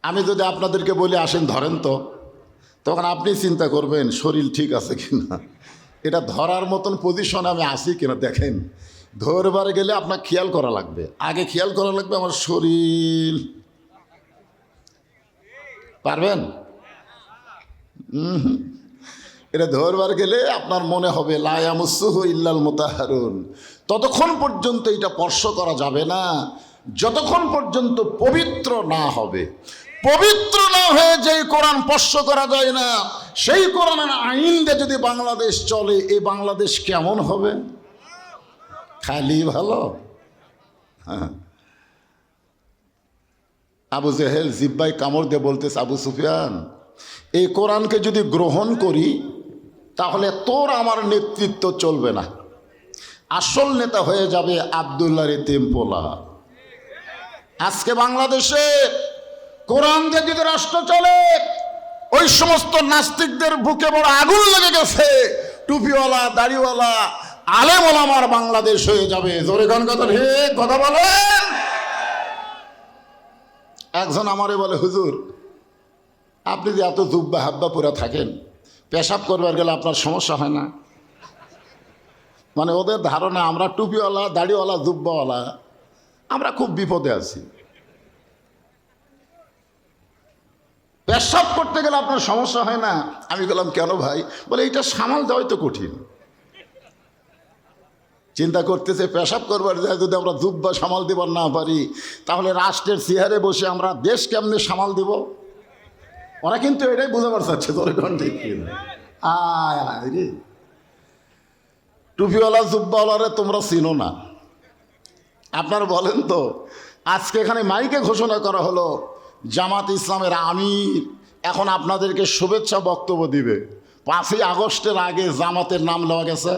আমি যদি আপনাদেরকে বলি আসেন ধরেন তো, তখন আপনি চিন্তা করবেন শরীর ঠিক আছে কিনা, এটা ধরার মতন পজিশনে আমি আছি কিনা। দেখেন, ধরবার গেলে আপনার খেয়াল করা লাগবে, আগে খেয়াল করা লাগবে আমার শরীর। পারবেন? এটা ধরবার গেলে আপনার মনে হবে লা ইয়ামাসসুহু ইল্লাল মুতাহহারুন। ততক্ষণ পর্যন্ত এটা স্পর্শ করা যাবে না যতক্ষণ পর্যন্ত পবিত্র না হবে। পবিত্র না হয়ে যেই কোরআন স্পর্শ করা যায় না, সেই কোরআনের আইন দিয়ে যদি বাংলাদেশ চলে, এই বাংলাদেশ কেমন হবে? খালি ভালো। হ্যাঁ, আবু জেহেল জিব্বাই কামড় দিয়ে বলতেছে, আবু সুফিয়ান, এই কোরআনকে যদি গ্রহণ করি তাহলে তোর আমার নেতৃত্ব চলবে না, আসল নেতা হয়ে যাবে আব্দুল্লাহ রেতেমপোলা। আজকে বাংলাদেশে কোরআন দিয়ে যদি রাষ্ট্র চলে, ওই সমস্ত নাস্তিকদের বুকে বড় আগুন লেগে গেছে, টুপিওয়ালা দাড়িওয়ালা আলেম ওলামার বাংলাদেশ হয়ে যাবে। জোরে গান কথা, হে কথা বলেন। একজন আমারে বলে, হুজুর আপনি যে এত জুব্বা হাব্বা পুরা থাকেন, পেশাব করবার গেলে আপনার সমস্যা হয় না? মানে ওদের ধারণা আমরা টুপিওয়ালা দাড়িওয়ালা জুব্বাওয়ালা আমরা খুব বিপদে আছি, পেশাব করতে গেলে আপনার সমস্যা হয় না। আমি বললাম কেন ভাই? বলে এইটা সামাল দেওয়াই তো কঠিন। চিন্তা করতেছে পেশাব করবার যায় যদি আমরা জুব্বা সামাল দিবার না পারি, তাহলে রাষ্ট্রের চেয়ারে বসে আমরা দেশ কেমনে সামাল দিব? ওরা কিন্তু এটাই বুঝাবার চাচ্ছে। তোর ঠিক রে, টুপিওয়ালা জুব্বাওয়ালারে তোমরা চিনো না। আপনার বলেন তো, আজকে এখানে মাইকে ঘোষণা করা হলো জামাত ইসলামের আমির এখন আপনাদেরকে শুভেচ্ছা বক্তব্য দিবে। 5ই আগস্টের আগে জামাতের নাম নেওয়া গেছে?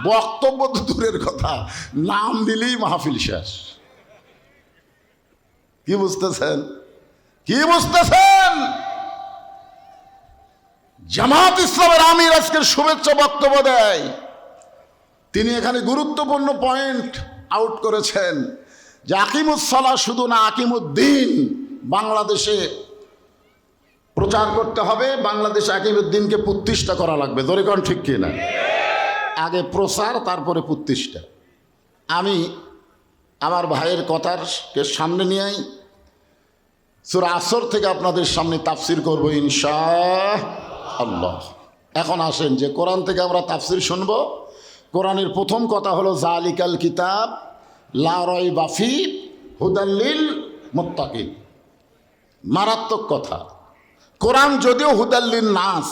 বক্তব্য তো দূরের কথা, নাম দিলেই মাহফিল শেষ। কি বুঝতেছেন? কি বুঝতেছেন? জামাত ইসলামের আমির আজকের শুভেচ্ছা বক্তব্য দেয়। তিনি এখানে গুরুত্বপূর্ণ পয়েন্ট আউট করেছেন যে আকিমুসসালাহ শুধু না, আকিমুদ্দিন বাংলাদেশে প্রচার করতে হবে, বাংলাদেশে আকিমুদ্দিনকে প্রতিষ্ঠা করা লাগবে। জোরে কোন ঠিক কিনা? আগে প্রচার, তারপরে প্রতিষ্ঠা। আমি আমার ভাইয়ের কথারকে সামনে নিয়েই সূরা আসর থেকে আপনাদের সামনে তাফসির করব ইনশাআল্লাহ। এখন আসেন যে কোরআন থেকে আমরা তাফসির শুনব। কোরআনের প্রথম কথা হলো জালিকাল কিতাব লা রাইবা ফীহি হুদাল লিল মুত্তাকিন। মারাত্মক কথা। কোরআন যদিও হুদাল লিন নাস,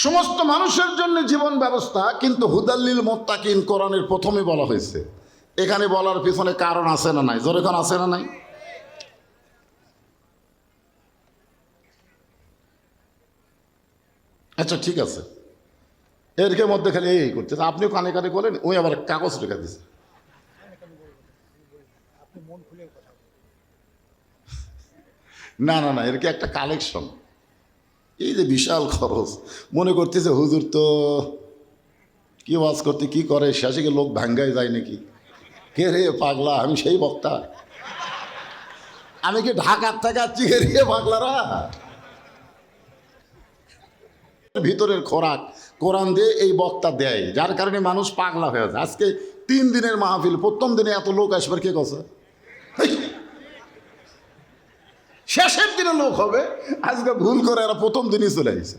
সমস্ত মানুষের জন্য জীবন ব্যবস্থা, কিন্তু হুদাল লিল মুত্তাকিন কোরআনের প্রথমে বলা হয়েছে। এখানে বলার পিছনে কারণ আছে না নাই? জোরে কোন আছে না নাই? আচ্ছা ঠিক আছে, এরকে মধ্যে খালি এই করতেছে, আপনিও কানে কানে বলেন, ওই আবার কাগজ রেখে দিছে। না না না, এরকে একটা কালেকশন। এই যে বিশাল খরচ, মনে করতেছে হুজুর তো কি ওয়াজ করতে কি করে, শেষে লোক ভাঙ্গায় যায় নাকি? কে রে পাগলা, আমি সেই বক্তা? আমি কি ঢাকার থেকে আসছি কে রে পাগলারা? ভিতরের খোরাক কোরআন দিয়ে এই বক্তা দেয়, যার কারণে মানুষ পাগলা হয়ে যায়। আজকে 3 দিনের মাহফিল, প্রথম দিনে এত লোক আসবার কে কথা, শেষের দিনে লোক হবে। আজকে ভুল করে এরা প্রথম দিনই চলে আসছে।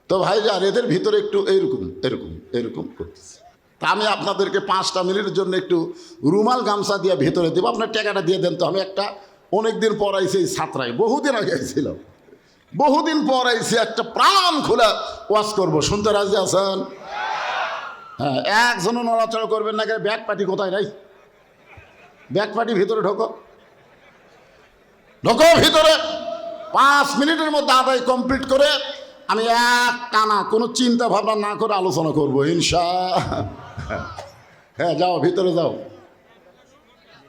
তো ভাই যার এদের ভিতরে একটু এরকম এরকম এরকম করতেছে। তা আমি আপনাদেরকে 5টা মিনিটের জন্য একটু রুমাল গামছা দিয়ে ভিতরে দেবো, আপনার টাকাটা দিয়ে দেন তো। আমি একটা অনেকদিন পর আইছি এই ছাত্রায়, বহুদিন আগে আইছিলাম, বহুদিন পর আইছি, একটা প্রাণ খোলা ওয়াজ করবো। শুনতে রাজি আছেন? হ্যাঁ, একজনও নড়াচড়া করবেন না। ব্যাগ পার্টি কোথায় নাই? ব্যাগ পার্টি ভিতরে ঢোকো, ঢোকো ভিতরে। 5 মিনিটের মধ্যে আদায় কমপ্লিট করে আমি এক টানা কোনো চিন্তা ভাবনা না করে আলোচনা করবো ইনশাআল্লাহ। হ্যাঁ যাও ভিতরে যাও।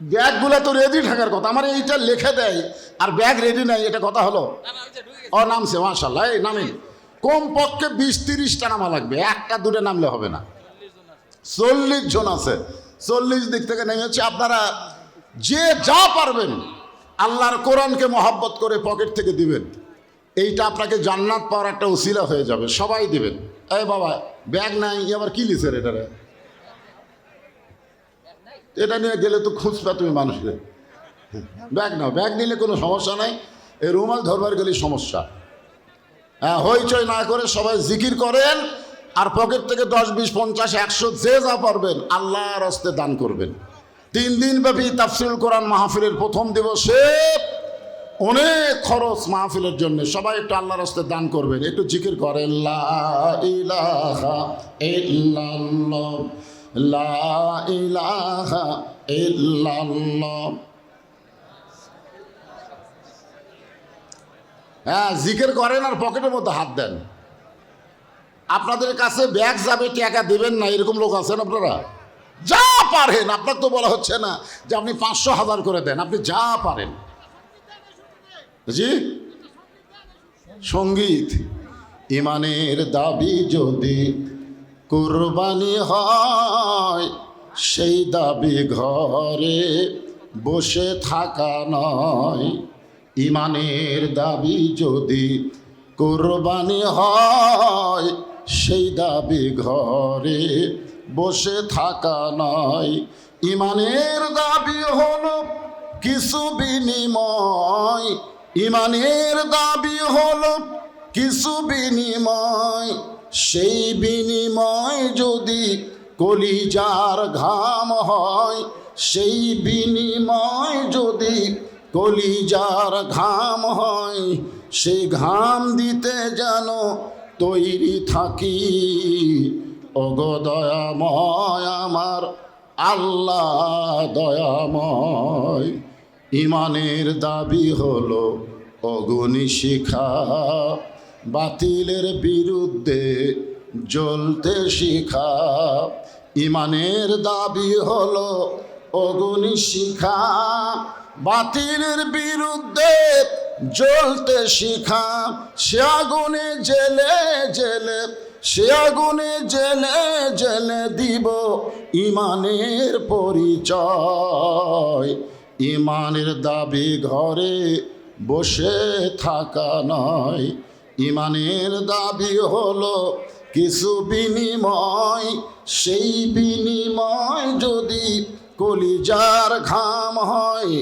ব্যাগগুলো তো রেডি থাকার কথা, আমার এইটা লিখে দেয় আর ব্যাগ রেডি নাই, এটা কথা হলো? ও নামছে মাশাআল্লাহ, এই নামিন। কমপক্ষে 20-30টা নামা লাগবে, 1টা-2টা নামলে হবে না। 40 জন আছে, 40 দিক থেকে নেমেছে। আপনারা যে যা পারবেন আল্লাহর কোরআনকে মহাব্বত করে পকেট থেকে দিবেন, এইটা আপনাকে জান্নাত পাওয়ার একটা উসিলা হয়ে যাবে। সবাই দিবেন। এই বাবা ব্যাগ নাই, আবার কি লিখেন এটারে? এটা নিয়ে গেলে তো খুঁজবে তুমি মানুষকে। ব্যাগ নাও, ব্যাগ নিলে কোনো সমস্যা নাই, এই রুমাল ধরবার গেলেই সমস্যা। হ্যাঁ, হইচই না করে সবাই জিকির করেন আর পকেট থেকে 10, 20, 50, 100 যে যা পারবেন আল্লাহর হস্তে দান করবেন। 3 দিন ব্যাপী তাফসীরুল কোরআন মাহফিলের প্রথম দিবসে অনেক খরচ মাহফিলের জন্য। সবাই একটু আল্লাহর রাস্তায় দান করবেন, একটু জিকির করেন লা ইলাহা ইল্লাল্লাহ, লা ইলাহা ইল্লাল্লাহ। হ্যাঁ, জিকির করেন আর পকেটের মধ্যে হাত দেন। আপনাদের কাছে ব্যাগ যাবে, টাকা দেবেন না, এরকম লোক আছেন আপনারা? যা পারেন, আপনার তো বলা হচ্ছে না যে আপনি 500,000 করে দেন, আপনি যা পারেন। জি, সঙ্গীত ইমানের দাবি যদি কুরবানি হয়, সেই দাবি ঘরে বসে থাকা নয়। ইমানের দাবি যদি কুরবানি হয়, সেই দাবি ঘরে বসে থাকা নয়। ইমানের দাবি হলো কিছু বিনিময়, ইমানের দাবি হলো কিছু বিনিময়। সেই বিনিময় যদি কলিজার ঘাম হয়, সেই বিনিময় যদি কলিজার ঘাম হয়, সেই ঘাম দিতে যেন তৈরি থাকি। ওগো দয়াময় আমার আল্লাহ দয়াময়। ইমানের দাবি হলো অগ্নি শিখা, বাতিলের বিরুদ্ধে জ্বলতে শিখা। ইমানের দাবি হলো অগ্নি শিখা, বাতিলের বিরুদ্ধে জ্বলতে শিখা। সে আগুনে জেলে জেলে, সে আগুনে জেলে জেলে দিব ইমানের পরিচয়। ইমানের দাবি ঘরে বসে থাকা নয়। ইমানের দাবি হলো কিছু বিনিময়, সেই বিনিময় যদি কলিজার ঘাম হয়,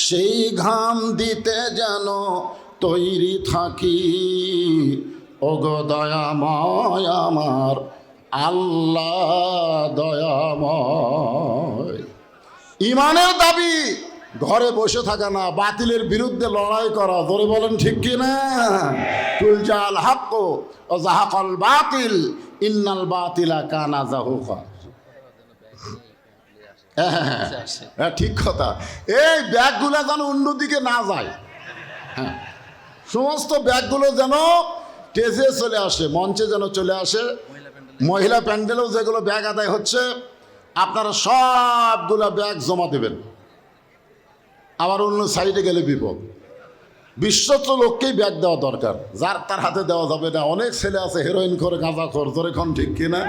সেই ঘাম দিতে যেন তৈরি থাকি। ওগো দয়াময় আমার আল্লাহ দয়াময়। ইমানের দাবি ঘরে বসে থাকা না, বাতিলের বিরুদ্ধে লড়াই করা। ধরে বলেন ঠিক কিনা? কুল জাল হাক্ক ও জাহাকাল বাতিল ইন্নাল বাতিলা কানা জাহুকা। হ্যাঁ, ঠিক কথা। এই ব্যাগগুলো যেন অন্যদিকে না যায়। হ্যাঁ, সমস্ত ব্যাগগুলো যেন স্টেজে চলে আসে, মঞ্চে যেন চলে আসে। মহিলা প্যান্ডেলেও যেগুলো ব্যাগ আদায় হচ্ছে, আপনারা সবগুলো ব্যাগ জমা দেবেন। আবার অন্য সাইডে গেলে বিপদ। বিশ্বস্ত লোককেই ব্যাগ দেওয়া দরকার, যার তার হাতে দেওয়া যাবে না। অনেক ছেলে আছে হেরোইন করে, গাঁজা খোর, ধরে এখন ঠিক কিনা?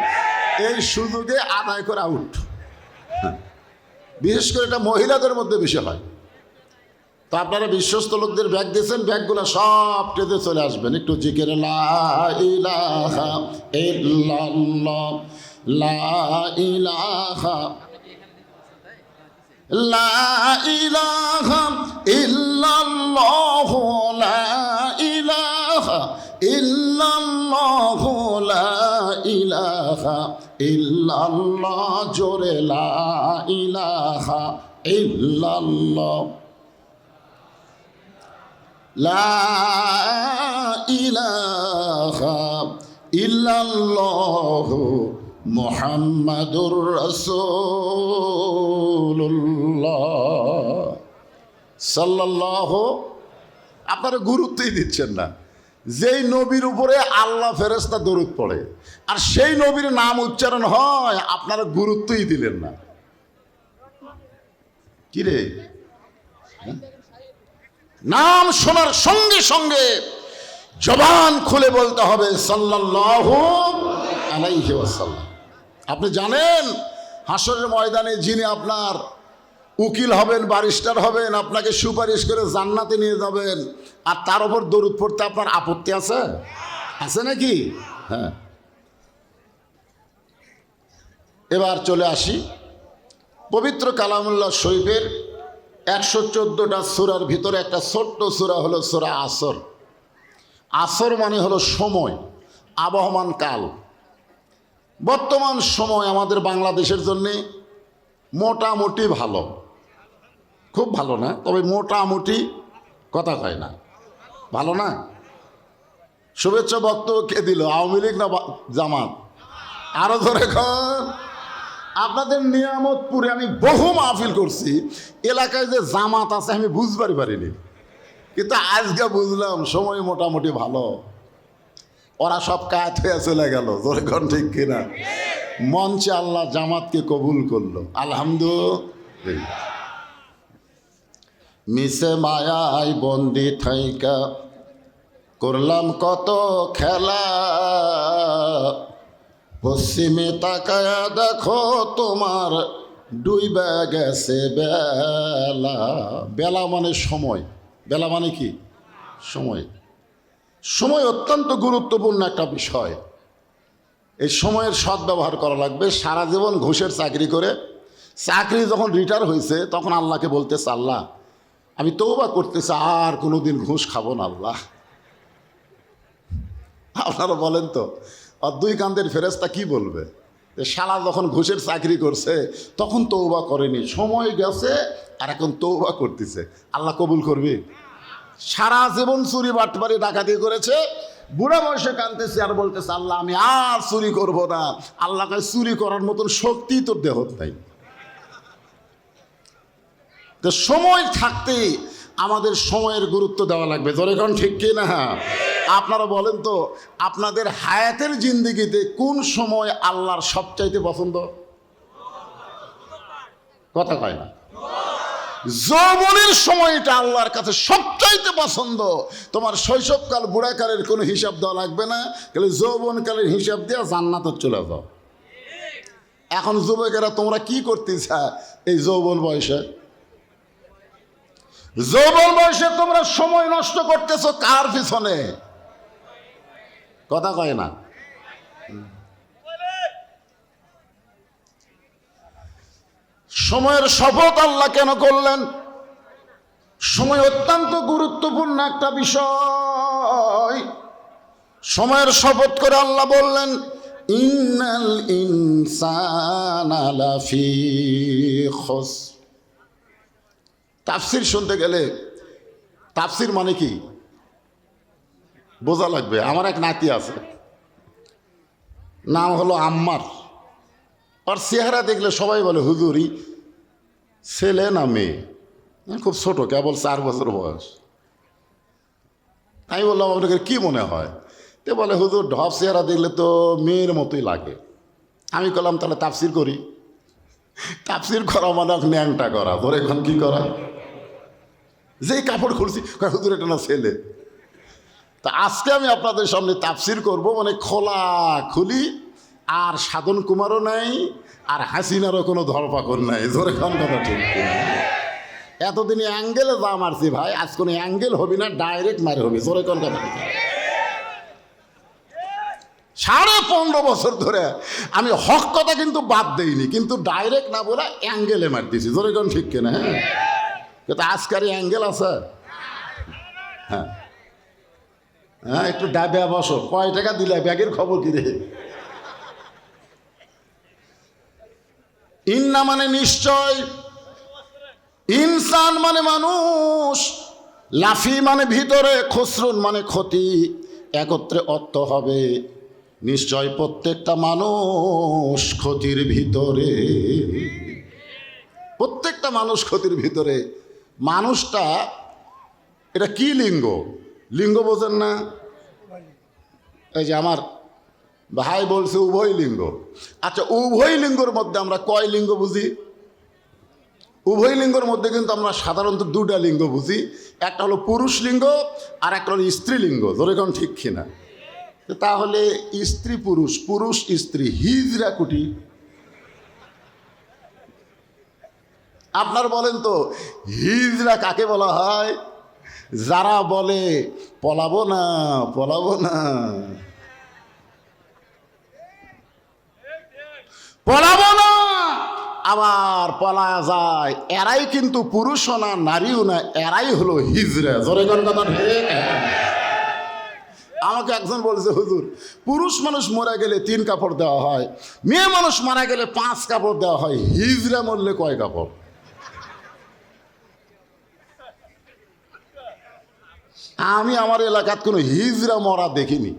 এই সুযোগে আদায় করে আউট। বিশেষ করে এটা মহিলাদের মধ্যে বেশি হয়। তো আপনারা বিশ্বস্ত লোকদের ব্যাগ দিয়েছেন, ব্যাগগুলো সব টেতে চলে আসবেন। একটু জিকির লা ইলাহা ইল্লাল্লাহ, লা ইলাহা, লা ইলাহা ইল্লাল্লাহ, লা ইলাহা ইল্লাল্লাহ, লা ইলাহা ইল্লাল্লাহ। জোরে লা ইলাহা ইল্লাল্লাহ, লা ইলাহা ইল্লাল্লাহ মুহাম্মাদুর রাসূলুল্লাহ সাল্লাল্লাহু। আপনারা গুরুত্বই দিচ্ছেন না। যেই নবীর উপরে আল্লাহ ফেরেশতা দরুদ পড়ে আর সেই নবীর নাম উচ্চারণ হয়, আপনারা গুরুত্বই দিলেন না। কি রে? নাম শোনার সঙ্গে সঙ্গে জবান খুলে বলতে হবে সাল্লাল্লাহু আলাইহি ওয়াসাল্লাম। আপনি জানেন হাসরের ময়দানে যিনি আপনার উকিল হবেন, ব্যারিস্টার হবেন, আপনাকে সুপারিশ করে জান্নাতে নিয়ে যাবেন, আর তার উপর দরুদ পড়তে আপনার আপত্তি আছে? আছে নাকি? হ্যাঁ। এবার চলে আসি পবিত্র কালামুল্লাহ শরীফের 114টা সূরার ভিতরে একটা ছোট্ট সূরা হলো সূরা আসর। আসর মানে হলো সময়, আবহমান কাল। বর্তমান সময় আমাদের বাংলাদেশের জন্যে মোটামুটি ভালো, খুব ভালো না, তবে মোটামুটি কথা কয় না, ভালো না? শুভেচ্ছা বক্তব্য কে দিল, আওয়ামী লীগ না জামাত? আরো ধরে কর। আপনাদের নিয়ামতপুরে আমি বহু মাহফিল করছি, এলাকায় যে জামাত আছে আমি বুঝবারই পারিনি, কিন্তু আজকে বুঝলাম সময় মোটামুটি ভালো। ওরা সব কায়াত হয়ে চলে গেল, যখন ঠিক কিনা? মঞ্চে আল্লাহ জামাতকে কবুল করলো, আলহামদুলিল্লাহ। মিশে মায়াই বন্দি থাইকা করলাম কত খেলা, পশ্চিমে তাকায়া দেখো তোমার ডুইবা গেছে বেলা। বেলা মানে সময়, বেলা মানে কি? সময়। সময় অত্যন্ত গুরুত্বপূর্ণ একটা বিষয়। এই সময়ের সদ্ব্যবহার করা লাগবে। সারা জীবন ঘুষের চাকরি করে, চাকরি যখন রিটায়ার হয়েছে তখন আল্লাহকে বলতেছে, আল্লাহ আমি তওবা করতেছি, আর কোনোদিন ঘুষ খাবো না আল্লাহ। আপনারা বলেন তো, আর দুই কান্দের ফেরেশতা কি বলবে? শালা যখন ঘুষের চাকরি করছে তখন তওবা করেনি, সময় গেছে আর এখন তওবা করতেছে, আল্লাহ কবুল করবে? সারা জীবন চুরি বাটপারি ডাকাতি করেছে, বুড়া বয়সে কাঁদতেছে আর বলতেছে আল্লাহ আমি আর চুরি করব না। আল্লাহকে চুরি করার মতন শক্তি তোর দেহত নাই। তো সময় থাকতে আমাদের সময়ের গুরুত্ব দেওয়া লাগবে, জোরে কোন ঠিক কি না? আপনারা বলেন তো, আপনাদের হায়াতের জিন্দেগিতে কোন সময় আল্লাহর সবচাইতে পছন্দ? কথা কয় না? যৌবনের সময়টা আল্লাহর কাছে সবচাইতে পছন্দ। তোমার শৈশবকাল বুড়াকালের কোনো হিসাব দেওয়া লাগবে না, খালি যৌবনকালের হিসাব দিয়ে জান্নাতে চলে যাও। এখন যুবকেরা তোমরা কি করতেছ এই যৌবন বয়সে? যৌবন বয়সে তোমরা সময় নষ্ট করতেছো কার পিছনে? কথা কয় না? সময়ের শপথ আল্লাহ কেন করলেন? সময় অত্যন্ত গুরুত্বপূর্ণ একটা বিষয়। সময়ের শপথ করে আল্লাহ বললেন, ইন্নাল ইনসানা লাফি খুসর। তাফসির শুনতে গেলে তাফসির মানে কি বোঝা লাগবে। আমার এক নাতি আছে, নাম হলো আম্মার। আর চেহারা দেখলে সবাই বলে হুজুরি ছেলে না মেয়ে? খুব ছোট, কেবল 4 বছর বয়স। আমি বললাম আপনাকে কি মনে হয়? তে বলে হুজুর ঢপ চেহারা দেখলে তো মেয়ের মতোই লাগে। আমি বললাম তাহলে তাফসির করি। তাফসির করা মানে ন্যাংটা করা, ধরে এখন কি করা? যেই কাপড় খুলছি হুজুর এটা না ছেলে। তা আজকে আমি আপনাদের সামনে তাফসির করব, মানে খোলা খুলি, আর সাধন কুমারও নাই আর হাসিনারও কোনো ধরপাকড় নাই, জোরে খান কথা ঠিক। এতদিনে অ্যাঙ্গেলে যা মারছি ভাই, আজ কোনো অ্যাঙ্গেল হবি না, ডাইরেক্ট মারে হবি, জোরে কোন কথা ঠিক। 15.5 বছর ধরে আমি হক কথা কিন্তু বাদ দেইনি, কিন্তু ডাইরেক্ট না বলে অ্যাঙ্গেলে মার দিছি, জোরে কোন ঠিক কিনা? হ্যাঁ, কিন্তু আজকার অ্যাঙ্গেল আছে। হ্যাঁ হ্যাঁ, একটু ডাবে বসো। কয় টাকা দিলে? ব্যাগের খবর কি রে? ইন্না মানে নিশ্চয়, ইনসান মানে মানুষ, লাফি মানে ভিতরে, খুসরুন মানে ক্ষতি, একত্রে অর্থ হবে নিশ্চয় প্রত্যেকটা মানুষ ক্ষতির ভিতরে। প্রত্যেকটা মানুষ ক্ষতির ভিতরে। মানুষটা এটা কি লিঙ্গ? লিঙ্গ বোঝেন না? এই যে আমার ভাই বলছে উভয় লিঙ্গ। আচ্ছা, উভয় লিঙ্গর মধ্যে আমরা কয় লিঙ্গ বুঝি? উভয় লিঙ্গর মধ্যে কিন্তু আমরা সাধারণত 2টা লিঙ্গ বুঝি, একটা হলো পুরুষ লিঙ্গ আর একটা হলো স্ত্রীলিঙ্গ, যেরকম ঠিক কিনা? তাহলে স্ত্রী পুরুষ, পুরুষ স্ত্রী, হিজরা কুটি। আপনার বলেন তো হিজরা কাকে বলা হয়? যারা বলে পলাবো না পলাবো না পলাবো না, আবার পলা যায়, এরাই কিন্তু পুরুষও না নারীও না, এরাই হলো হিজরা, জোরে কোন কথা ঠিক? আমাকে একজন বলছে হুজুর পুরুষ মানুষ মারা গেলে 3 কাপড় দেওয়া হয়, মেয়ে মানুষ মারা গেলে 5 কাপড় দেওয়া হয়, হিজরা মরলে কয় কাপড়? আমি আমার এলাকাত কোনো হিজড়া মরা দেখিনি।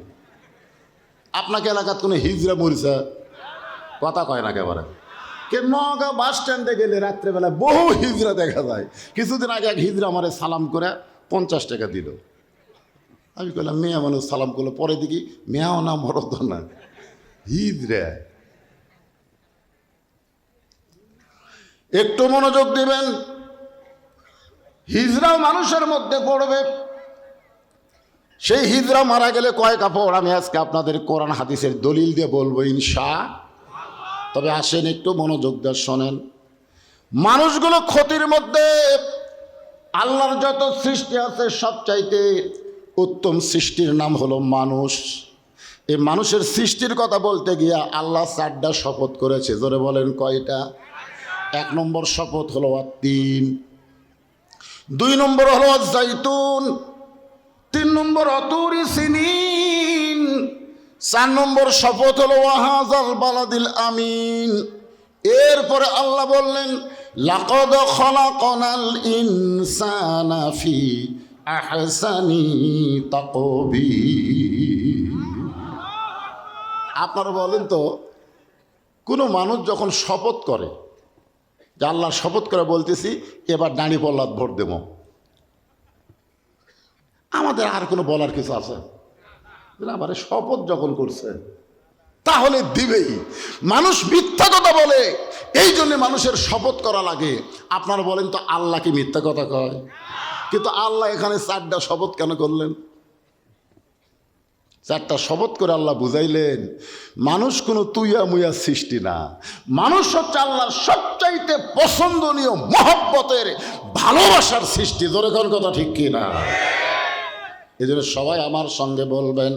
আপনাকে এলাকাত কোনো হিজড়া মরিছে? কথা কয় না একেবারে। কে নওগাঁ বাস স্ট্যান্ডে গেলে রাত্রেবেলা বহু হিজড়া দেখা যায়। কিছুদিন আগে এক হিজড়া আমারে সালাম করে 50 টাকা দিল। আমি কইলাম মেয়ে মানুষ সালাম করলো, পরে দেখি মেয়াও না মরদ না, হিজড়া। একটু মনোযোগ দিবেন, হিজড়াও মানুষের মধ্যে পড়বে। সেই হিজড়া মারা গেলে কয় কাপড়, আমি আজকে আপনাদের কোরআন হাদিসের দলিল দিয়ে বলবো ইনশাআল্লাহ। তবে আসেন একটু মনোযোগ দিয়ে শোনেন। মানুষগুলো ক্ষতির মধ্যে। আল্লাহর যত সৃষ্টি আছে সবচাইতে উত্তম সৃষ্টির নাম হলো মানুষ। এই মানুষের সৃষ্টির কথা বলতে গিয়া আল্লাহ 4টা শপথ করেছে। জোরে বলেন কয়টা? 1 নম্বর শপথ হলো তিন, 2 নম্বর হলো জাইতুন, 3 নম্বর অতুরি সিনিন, 4 নম্বর শপথ হলো ওয়াহাজাল বালাদিল আমিন। এরপরে আল্লাহ বললেন লাকাদ খলাকনাল ইনসানা ফি আহসানি তাকবীর। আপনারা বলেন তো, কোনো মানুষ যখন শপথ করে যে আল্লাহ শপথ করে বলতেছি এবার দাঁড়ি পল্লাদ ভোট দেব, আমাদের আর কোনো বলার কিছু আছে? আবার শপথ যখন করছে তাহলে দিবেই। মানুষ মিথ্যা কথা বলে, এই জন্য মানুষের শপথ করা লাগে। আপনারা বলেন তো আল্লাহ কি মিথ্যা কথা কয়? কিন্তু আল্লাহ এখানে 4টা শপথ কেন করলেন? 4টা শপথ করে আল্লাহ বুঝাইলেন মানুষ কোনো তুইয়া মুইয়া সৃষ্টি না। মানুষ হচ্ছে আল্লাহর সবচাইতে পছন্দনীয় মহব্বতের ভালোবাসার সৃষ্টি। জোরে কোন কথা ঠিক কি না? এই জন্য সবাই আমার সঙ্গে বলবেন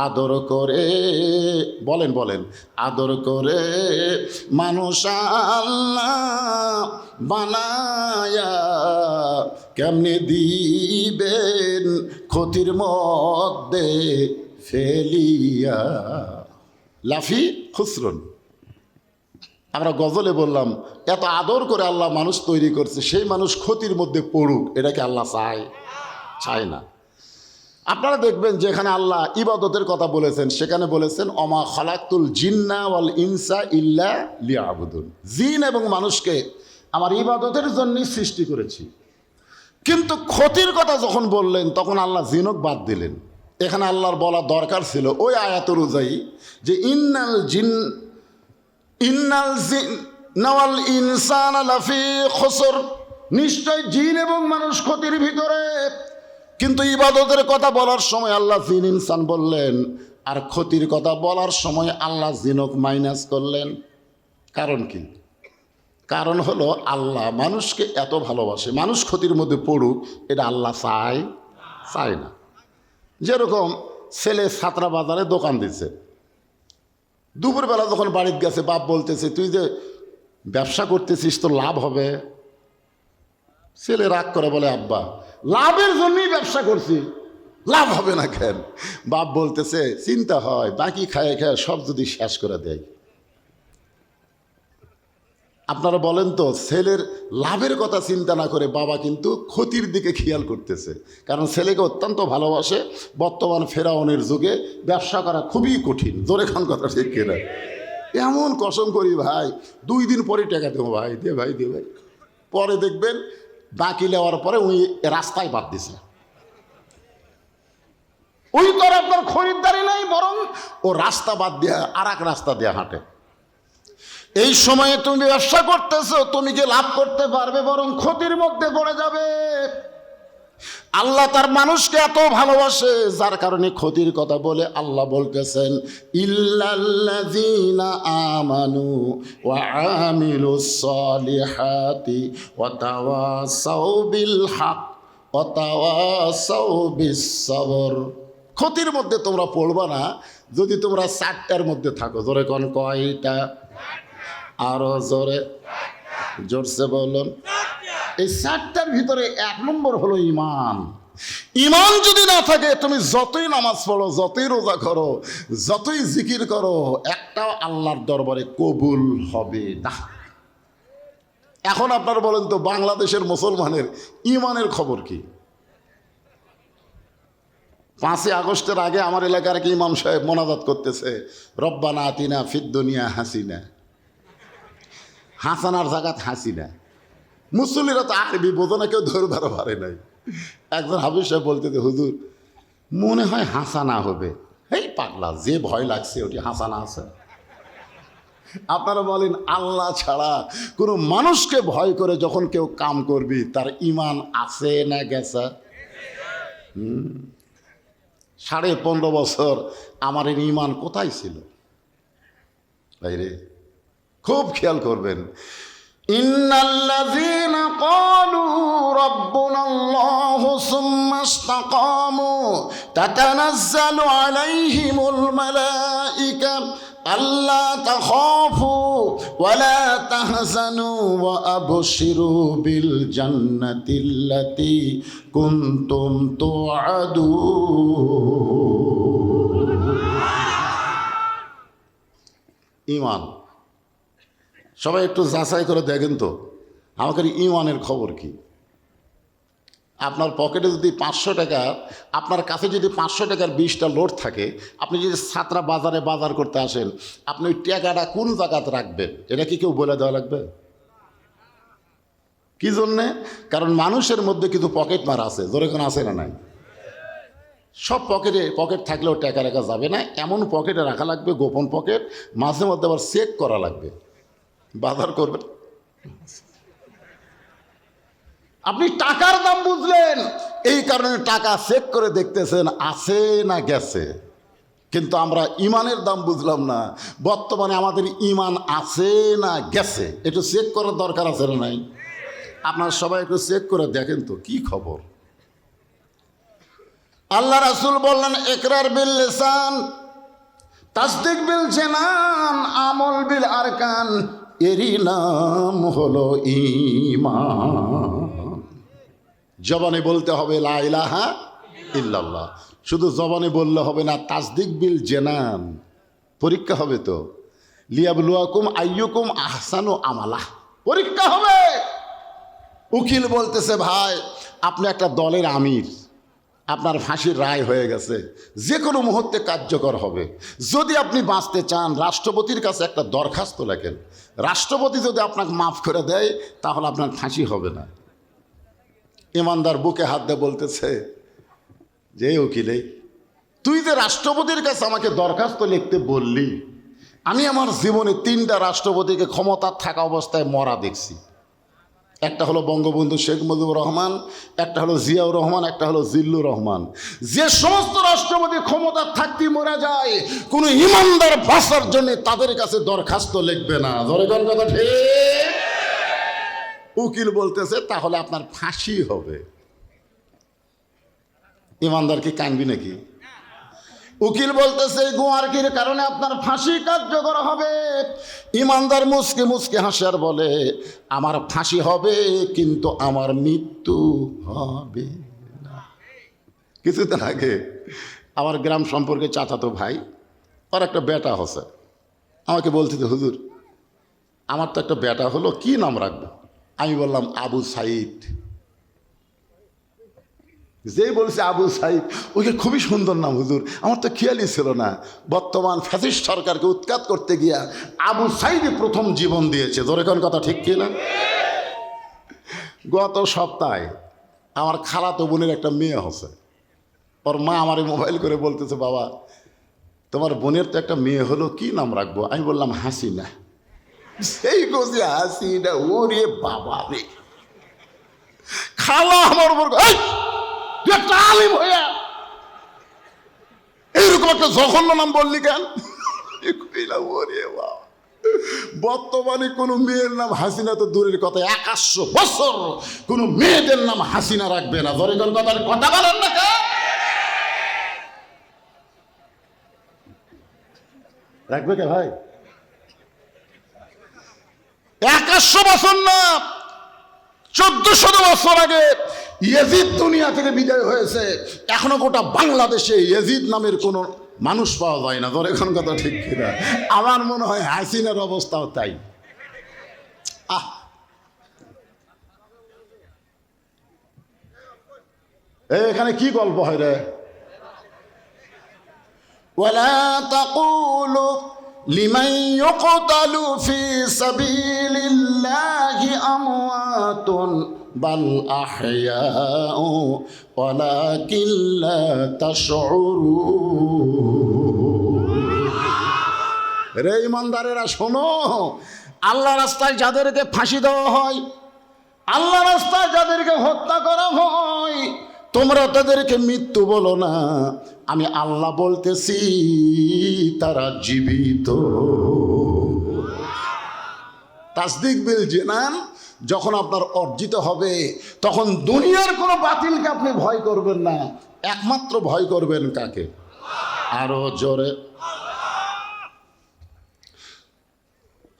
আদর করে, বলেন বলেন, আদর করে মানুষ আল্লাহ বানায়া কেমনে দিবেন ক্ষতির মধ্যে ফেলিয়া। লাফি খুসরুন। আমরা গজলে বললাম এত আদর করে আল্লাহ মানুষ তৈরি করছে, সেই মানুষ ক্ষতির মধ্যে পড়ুক, এটাকে আল্লাহ চায়? চায় না। আপনারা দেখবেন যেখানে আল্লাহ ইবাদতের কথা বলেছেন সেখানে বলেছেন অমা খালাকতুল জিন্না ওয়াল ইনসা ইল্লা লিয়াবুদুন। জিন এবং মানুষকে আমার ইবাদতের জন্যই সৃষ্টি করেছি। কিন্তু ক্ষতির কথা যখন বললেন তখন আল্লাহ জিনক বাদ দিলেন। এখানে আল্লাহর বলা দরকার ছিল ওই আয়াত অনুযায়ী যে ইন্নাল জিন্না ওয়াল ইনসানা লাফি খুসর, নিশ্চয় জিন এবং মানুষ ক্ষতির ভিতরে। কিন্তু ইবাদতের কথা বলার সময় আল্লাহ জিন ইনসান বললেন, আর ক্ষতির কথা বলার সময় আল্লাহ জিনক মাইনাস করলেন। কারণ কি? কারণ হলো আল্লাহ মানুষকে এত ভালোবাসে, মানুষ ক্ষতির মধ্যে পড়ুক এটা আল্লাহ চায় না। যেরকম ছেলে ছাত্রা বাজারে দোকান দিচ্ছে, দুপুরবেলা যখন বাড়িতে গেছে বাপ বলতেছে তুই যে ব্যবসা করতেছিস তো লাভ হবে। ছেলে রাগ করে বলে আব্বা লাভের জন্যই ব্যবসা করছি, লাভ হবে না কেন? বাপ বলতেছে চিন্তা হয় বাকি খায় খায় সব যদি শেষ করে দেয়। আপনারা বলেন তো ছেলের লাভের কথা চিন্তা না করে বাবা কিন্তু ক্ষতির দিকে খেয়াল করতেছে, কারণ ছেলেকে অত্যন্ত ভালোবাসে। বর্তমান ফেরাউনের যুগে ব্যবসা করা খুবই কঠিন। জোরে খান কথা ঠিক কিনা? এমন কসম করি ভাই 2 দিন পরে টাকা দেবো ভাই, দে ভাই দে ভাই। পরে দেখবেন বাকি নেওয়ার পরে ওই রাস্তায় বাদ দিছে, ওই তো আপনার খরিদ্দারি নাই, বরং ও রাস্তা বাদ দিয়ে আর এক রাস্তা দিয়ে হাঁটে। এই সময়ে তুমি ব্যবসা করতেছো, তুমি যে লাভ করতে পারবে বরং ক্ষতির মধ্যে পড়ে যাবে। আল্লাহ তার মানুষকে এত ভালোবাসে যার কারণে ক্ষতির কথা বলে আল্লাহ বলতেছেন ইল্লাল্লাযীনা আমানু ওয়া আমিলুস সালিহাতি ওয়া তাওয়াসাউ বিল হক ওয়া তাওয়াসাউ বিস সবর। ক্ষতির মধ্যে তোমরা পড়বা না যদি তোমরা 4টার মধ্যে থাকো। জোরে কোন কয়টা? আরো জোরে, জোরসে বলুন। এই 4টার ভিতরে 1 নম্বর হলো ঈমান। ঈমান যদি না থাকে তুমি যতই নামাজ পড়ো, যতই রোজা করো, যতই জিকির করো, একটাও আল্লাহর দরবারে কবুল হবে না। এখন আপনারা বলেন তো বাংলাদেশের মুসলমানের ঈমানের খবর কি? 5ই আগস্টের আগে আমার এলাকার কি ইমাম সাহেব মোনাজাত করতেছে, রব্বানা আতিনা ফিদ দুনিয়া হাসিনা, হাসানার জাগাত হাসিনা। মুসল্লিরা তো আরবি বোঝে না, কেউ ধরবারও পারে নাই। একজন হাফিজ সাহেব বলতেছে, হুজুর মনে হয় হাসানা হবে। এই পাগলা, যে ভয় লাগছে ওটি হাসানা আছে? আপনারা বলেন আল্লাহ ছাড়া কোনো মানুষকে ভয় করে যখন কেউ কাম করবি, তার ইমান আছে না গেছে? 15.5 বছর আমার এই ইমান কোথায় ছিল? ভাইরে খুব খেয়াল করবেন। ইন্নাল্লাযীনা ক্বালু রাব্বুনাল্লাহু সুম্মা ইসতাকামু তাতানাজ্জালু আলাইহিমুল মালায়েকা আল্লা তাখাফু ওয়ালা তাহজানু ওয়া আবশিরু বিল জান্নাতিল্লাতী কুনতুম তুআদুন। ঈমান সবাই একটু যাচাই করে দেখেন তো, আমাদের ঈমানের খবর কি? আপনার পকেটে যদি 500 টাকা, আপনার কাছে যদি 500 টাকার 20টা নোট থাকে, আপনি যদি ছাত্রা বাজারে বাজার করতে আসেন, আপনি ওই টাকাটা কোন জায়গাতে রাখবেন এটা কি কেউ বলে দেওয়া লাগবে? কি জন্যে? কারণ মানুষের মধ্যে কিন্তু পকেট মারা আছে, জোরে কোন আছে না নাই? সব পকেট থাকলেও টাকা রাখা যাবে না, এমন পকেটে রাখা লাগবে, গোপন পকেট, মাঝে মধ্যে আবার চেক করা লাগবে। বাজার করবেন, আপনি টাকার দাম বুঝলেন, এই কারণে টাকা চেক করে দেখতেছেন আছে না গেছে। কিন্তু আমরা ইমানের দাম বুঝলাম না, বর্তমানে আমাদের ইমান আছে না গেছে একটু চেক করার দরকার আছে না নাই? আপনারা সবাই একটু চেক করে দেখেন তো কি খবর। আল্লাহ রাসূল বললেন, ইকরার বিল লিসান, তাসদিক বিল জানান, আমল বিল আরকান, এরই নাম হলো ঈমান। জবানে বলতে হবে লা ইলাহা ইল্লাল্লাহ, শুধু জবানে বললে হবে না, তাসদিক বিল জানান। পরীক্ষা হবে তো, লিয়াবলুয়াকুম আইয়ুকুম আহসানু আমালা, পরীক্ষা হবে। উকিল বলতেছে, ভাই আপনি একটা দলের আমির, আপনার ফাঁসির রায় হয়ে গেছে, যে কোনো মুহূর্তে কার্যকর হবে। যদি আপনি বাঁচতে চান, রাষ্ট্রপতির কাছে একটা দরখাস্ত লেখেন, রাষ্ট্রপতি যদি আপনাকে মাফ করে দেয় তাহলে আপনার ফাঁসি হবে না। ইমানদার বুকে হাত দিয়ে বলতেছে, যে উকিলে তুই যে রাষ্ট্রপতির কাছে আমাকে দরখাস্ত লিখতে বললি, আমি আমার জীবনে 3টা রাষ্ট্রপতিকে ক্ষমতা থাকা অবস্থায় মরা দেখছি। একটা হলো বঙ্গবন্ধু শেখ মুজিবুর রহমান, একটা হলো জিয়াউর রহমান, একটা হলো জিল্লুর রহমান। যে সমস্ত রাষ্ট্রপতি ক্ষমতা থাকতে মরে যায়, কোনো ইমানদার বাঁচার জন্য তাদের কাছে দরখাস্ত লিখবে না। ধরে কোন কথা ঠিক? উকিল বলতেছে তাহলে আপনার ফাঁসি হবে। ইমানদার কি কানবি নাকি? উকিল বলতেছে গোয়ারকির কারণে আপনার ফাঁসি কার্যকর হবে। ইমানদার মুসকে মুসকে হাসে আর বলে, আমার ফাঁসি হবে কিন্তু আমার মৃত্যু হবে না। কিছুদিন আগে আমার গ্রাম সম্পর্কে চাচাতো ভাই, ওর একটা বেটা হচ্ছে, আমাকে বলতে, হুজুর আমার তো একটা বেটা হলো, কি নাম রাখবো? আমি বললাম আবু সাইদ। যেই বলছে আবু সাইদ, ওকে খুবই সুন্দর নাম হুজুর, আমার তো খেয়ালই ছিল না। বর্তমান ফ্যাসিস্ট সরকারকে উৎখাত করতে গিয়া আবু সাইদই প্রথম জীবন দিয়েছে। ধরে কোন কথা ঠিক কিনা? গত সপ্তাহে আমার খালাতো বোনের একটা মেয়ে হচ্ছে, ওর মা আমারে মোবাইল করে বলতেছে, বাবা তোমার বোনের তো একটা মেয়ে হলো, কি নাম রাখবো? আমি বললাম হাসিনা। সেই গোছে হাসিনা, ওরে বাবা রে। খালা আমার উপর একটা আলিম হইয়া এইরকম একটা জঘন্য নাম বললি কেন? বর্তমানে কোন মেয়ের নাম হাসিনা তো দূরের কথা, 100 বছর কোন মেয়েদের নাম হাসিনা রাখবে না। ধরে কোন কথা বলেন না, রাখবে কে ভাই? 100 বছর না, 1400 বছর আগে ইয়াজিদ দুনিয়া থেকে বিদায় হয়েছে, এখনো গোটা বাংলাদেশে ইয়াজিদ নামের কোনো মানুষ পাওয়া যায় না। ধরে কোন কথা ঠিক কিনা? আমার মনে হয় হাসিনার অবস্থাও তাই। এখানে কি গল্প হয় রে? ওয়ালা তাকুলু লিমান ইউকতালু ফি সাবিলিল্লাহি আমওয়াতুন বাল আহইয়াউ ওয়ালাকিন লা তাশউরুন। রে ইমানদারেরা শোনো, আল্লাহ রাস্তায় যাদেরকে ফাঁসি দেওয়া হয়, আল্লাহ রাস্তায় যাদেরকে হত্যা করা হয়, তোমরা তাদেরকে মৃত্যু বলো না, আমি আল্লাহ বলতেছি তারা জীবিত। তাসদিক বিল জিনান, যখন আপনার অর্জিত হবে তখন দুনিয়ার কোনো বাতিলকে আপনি ভয় করবেন না, একমাত্র ভয় করবেন কাকে? আরো জোরে।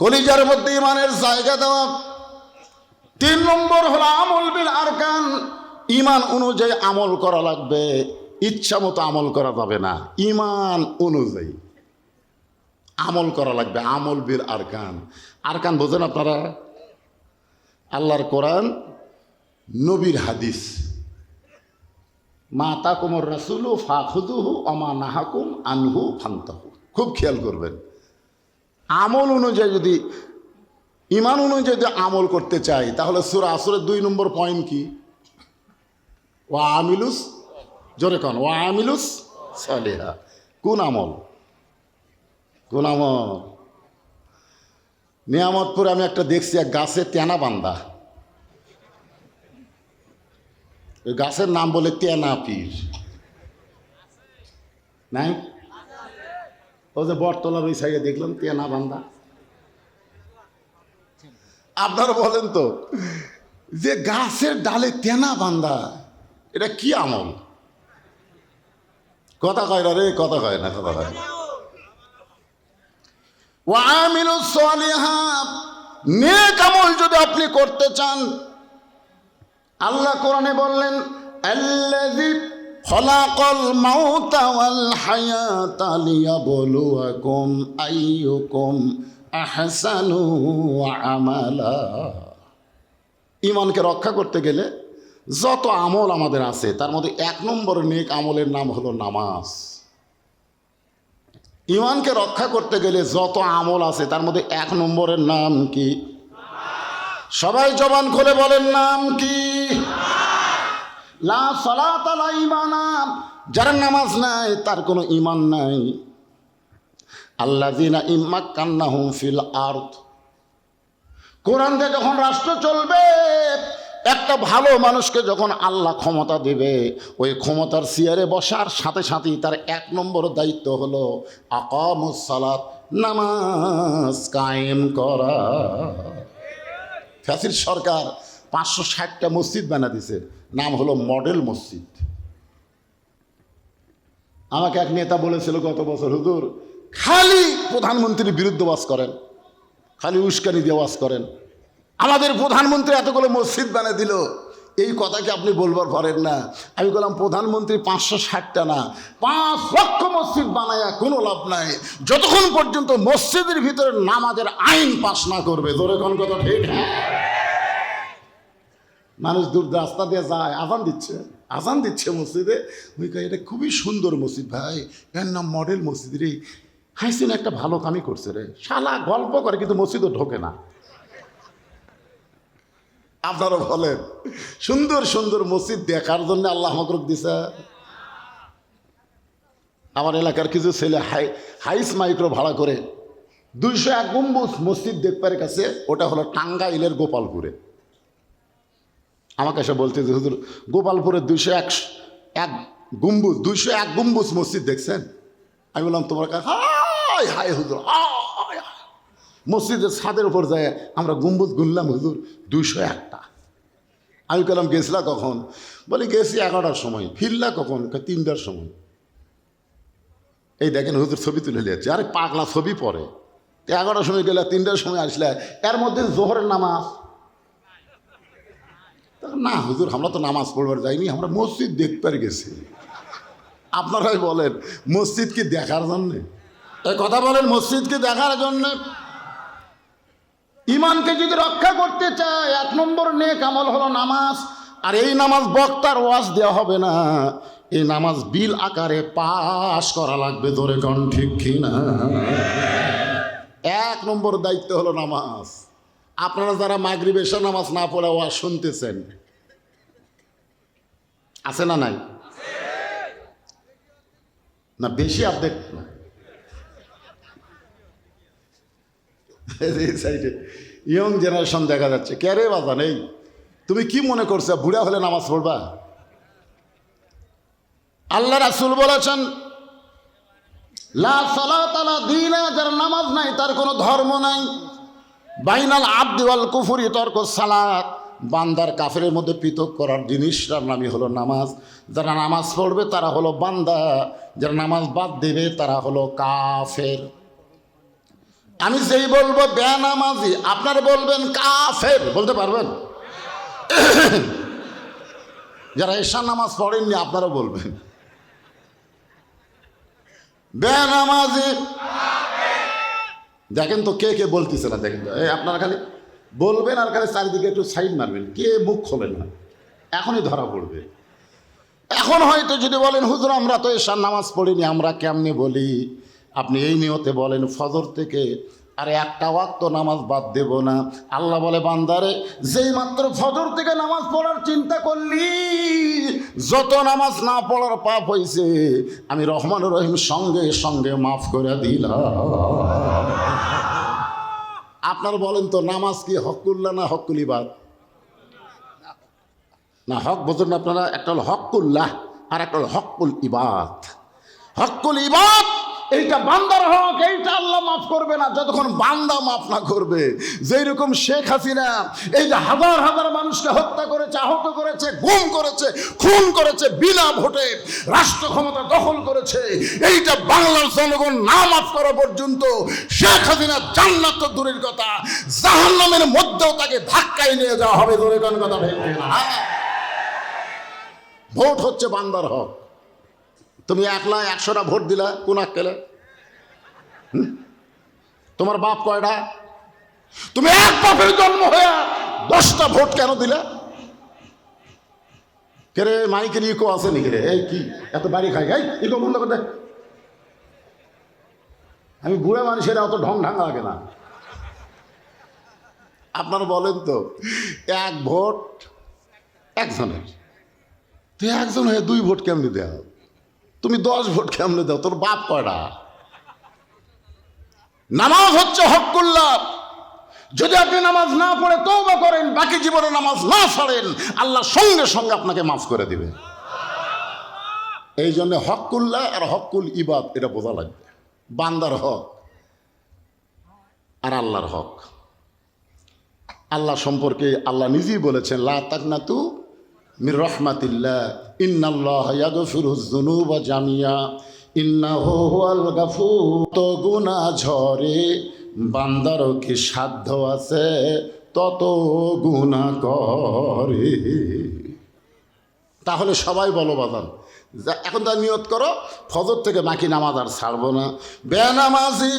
কলিজার মধ্যে ইমানের জায়গা দেওয়া। 3 নম্বর হলো আমল বিল আরকান। ইমান অনুযায়ী আমল করা লাগবে, ইচ্ছা মতো আমল করা যাবে না, ইমান অনুযায়ী আমল করা লাগবে। আমল বিল আরকান। আরকান বোঝেন আপনারা? আল্লাহর কোরআন, নবীর হাদিস। মা তাকুমুর রাসূলু ফাখুযুহু ওয়া মা নাহাকুম আনহু ফান্তাহু। খুব খেয়াল করবেন, আমল অনুযায়ী যদি, ইমান অনুযায়ী যদি আমল করতে চাই তাহলে সূরা আসরের 2 নম্বর পয়েন্ট কি? ওয়া আমিলুস, জোরে কন, ওয়া আমিলুস সালিহা। কোন আমল? কোন আমল? নিয়ামতপুরে আমি একটা দেখছি, এক গাছে তেনা বান্দা, ওই গাছের নাম বলে তেনা পীর। নাই? ও যে বটতলার ওই সাইডে দেখলাম তেনা বান্দা। আপনারা বলেন তো, যে গাছের ডালে তেনা বান্দা, এটা কি আমল? কথা কয় না রে, কথা কয় না, কথা কয় না। ওয়া আমিলুস সালিহাত, নেক আমল যদি আপনি করতে চান, আল্লাহ কোরআনে বললেন আল্লাযী খলাকাল মাউতা ওয়াল হায়াতা লিয়াবলুয়াকুম আইয়ুকুম আহসানু আমালা। ঈমানকে রক্ষা করতে গেলে যত আমল আমাদের আছে তার মধ্যে 1 নম্বর নেক আমলের নাম হলো নামাজ। ঈমানকে রক্ষা করতে গেলে যত আমল আছে তার মধ্যে 1 নম্বরের নাম কি? সবাই জবান খুলে বলেন, নাম কি? লা সালাতা লা ঈমানা, যার নামাজ নাই তার কোনো ঈমান নাই। আল্লাযীনা ইম্মাক্কান্নাহুম ফিল আরদ, কোরআন দিয়ে যখন রাষ্ট্র চলবে, একটা ভালো মানুষকে যখন আল্লাহ ক্ষমতা দেবে, ওই ক্ষমতার চেয়ারে বসার সাথে সাথেই তার 1 নম্বর দায়িত্ব হলো আকামুস সালাত, নামাজ কায়েম করা। ফ্যাসিস্ট সরকার 560টা মসজিদ বানা দিছে, নাম হলো মডেল মসজিদ। আমাকে এক নেতা বলেছিল গত বছর, হুজুর খালি প্রধানমন্ত্রীর বিরুদ্ধে ওয়াজ করেন, খালি উস্কানি দিয়ে ওয়াজ করেন, আমাদের প্রধানমন্ত্রী এতগুলো মসজিদ বানিয়ে দিল, এই কথা কি আপনি বলবার পারেন না? আমি বললাম, প্রধানমন্ত্রী 560টা না, 5 লক্ষ মসজিদ বানায়া কোনো লাভ নাই, যতক্ষণ পর্যন্ত মসজিদের ভিতরে নামাজের আইন পাস না করবে। জোরে কোন কথা ঠিক? মানুষ দূর রাস্তা দিয়ে যায়, আজান দিচ্ছে মসজিদে, ওই কয় এটা খুবই সুন্দর মসজিদ ভাই, এর নাম মডেল মসজিদ রে। হাইসিন একটা ভালো কামই করছে রে, শালা গল্প করে কিন্তু মসজিদও ঢোকে না। আপনারা বলেন, সুন্দর সুন্দর মসজিদ দেখার জন্য আল্লাহ আমাকে দিছে। আমার এলাকার কিছু ছেলে হাইস মাইক্রো ভাড়া করে 201 গম্বুজ মসজিদ দেখবার কাছে, ওটা হলো টাঙ্গাইলের গোপালপুরে। আমাকে এসে বলতে যে হুজুর গোপালপুরের 201 গম্বুজ, 201 গম্বুজ মসজিদ দেখছেন? আমি বললাম, তোমার কাছে হাই হাই হুজুর, মসজিদের ছাদের উপর যায় আমরা গম্বুজ গুনলাম হুজুর 201টা। আমি বললাম, গেছিলা কখন? বলি গেছি 11টার সময়। ফিরলা কখন? 3টার সময়। এই দেখেন হুজুর ছবি তুলে নিয়েছে। আরে পাগলা, ছবি পরে 11টার সময় গেলে, 3টার সময় আসলে, এর মধ্যে জোহরের নামাজ। না হুজুর, আমরা তো নামাজ পড়বার যাইনি, আমরা মসজিদ দেখতে গেছি। আপনারাই বলেন, মসজিদ কি দেখার জন্যে? এই কথা বলেন, মসজিদ কি দেখার জন্যে? ঈমানকে যদি রক্ষা করতে চায় 1 নম্বর নেক আমল হলো নামাজ। আর এই নামাজ বক্তার ওয়াজ দেওয়া হবে না, এই নামাজ বিল আকারে পাশ করা লাগবে, ধরে কোন ঠিক কিনা? 1 নম্বর দায়িত্ব হলো নামাজ। আপনারা যারা মাগরিব এশা নামাজ না পড়ে ওয়াজ শুনতেছেন, আছে না নাই? না বেশি আপডেট না, এই সাইডে ইয়ং জেনারেশন দেখা যাচ্ছে। কে রে বাজান, এই তুমি কি মনে করছো বুড়া হলে নামাজ পড়বা? আল্লাহ রাসূল বলেছেন, লা সালাতা লা দীনা, যার নামাজ নাই তার কোনো ধর্ম নাই। বাইনাল আবদি ওয়াল কুফরি তরকুস সালাত, বান্দার কাফেরের মধ্যে পৃথক করার জিনিসটার নামই হলো নামাজ। যারা নামাজ পড়বে তারা হলো বান্দা, যারা নামাজ বাদ দেবে তারা হলো কাফের। আমি যেই বলবো বেনামাজি, আপনারা বলবেন কাফের, বলতে পারবেন? যারা এশার নামাজ পড়েননি আপনারা বলবেন বেনামাজি। দেখেন তো কে কে বলতেছে না, দেখেন তো। এই আপনারা খালি বলবেন আর খালি চারিদিকে একটু সাইড মারবেন, কে মুখ খোলেন না, এখনই ধরা পড়বে। এখন হয়তো যদি বলেন হুজুর আমরা তো এশার নামাজ পড়িনি, আমরা কেমনে বলি? আপনি এই নিয়তে বলেন ফজর থেকে আর একটা ওয়াক্ত নামাজ বাদ দেব না। আল্লাহ বলে বান্দারে, যেই মাত্র ফজর থেকে নামাজ পড়ার চিন্তা করলি, যত নামাজ না পড়ার পাপ হয়েছে আমি রহমান রহিম সঙ্গে সঙ্গে মাফ করে দিলাম। আপনারা বলেন তো নামাজ কি হকুল্লাহ না হকুল ইবাদ? না হক বোঝেন না আপনারা। একটা হলো হকুল্লাহ আর একটা হলো হকুল ইবাদ। হকুল ইবাদ এইটা বান্দার হক, এইটা আল্লাহ মাফ করবে না যতক্ষণ বান্দা মাফ না করবে। যেই রকম শেখ হাসিনা এই যে হাজার হাজার মানুষকে হত্যা করেছে, আহত করেছে, গুম করেছে, খুন করেছে, বিনা ভোটে রাষ্ট্র ক্ষমতা দখল করেছে, এইটা বাংলার জনগণ না মাফ করা পর্যন্ত শেখ হাসিনা জান্নাত তো দূরের কথা, জাহান্নামের মধ্যেও তাকে ধাক্কায় নিয়ে যাওয়া হবে। ধরে কোন কথা ভেবে না। ভোট হচ্ছে বান্দার হক। তুমি 1,00,000-100টা ভোট দিলা কোন আক্কেলে? তোমার বাপ কয়টা? তুমি এক বাপের জন্ম হয়ে 10টা ভোট কেন দিলা? কে রে মাইকের ইকো আছে নাকি রে? এই কি এত বাড়ি খাই? এই ইকো বন্ধ করে দে। আমি বুড়া মানুষেরা অত ঢং ঢাঙ্গা লাগে না। আপনারা বলেন তো, এক ভোট একজনের, তুই একজন হয়ে 2 ভোট কেমনি দেওয়া? তুমি 10 ভোট কেমনে দাও? তোর বাপ কয়টা? নামাজ হচ্ছে হকুল্লাহ। যদি আপনি নামাজ না পড়ে তওবা করেন, বাকি জীবনে নামাজ না ছাড়েন, আল্লাহ সঙ্গে সঙ্গে আপনাকে মাফ করে দিবে। এই জন্য হকুল্লাহ আর হকুল ইবাদ এটা বোঝা লাগবে। বান্দার হক আর আল্লাহর হক। আল্লাহ সম্পর্কে আল্লাহ নিজেই বলেছেন, লা তাকনাতু মির রাহমাতিল্লাহ ইন্নাল্লাহা ইয়াগফিরুয যুনুবা জামিয়া ইন্নাহু হুয়াল গাফুর। তো গুনাহ ঝরে বান্দারও কি সাধ্য আছে তত গুনাহ করে। তাহলে সবাই বলো বাজান, এখন তার নিয়ত করো ফজর থেকে বাকি নামাজ আর ছাড়বো না। বেনামাজি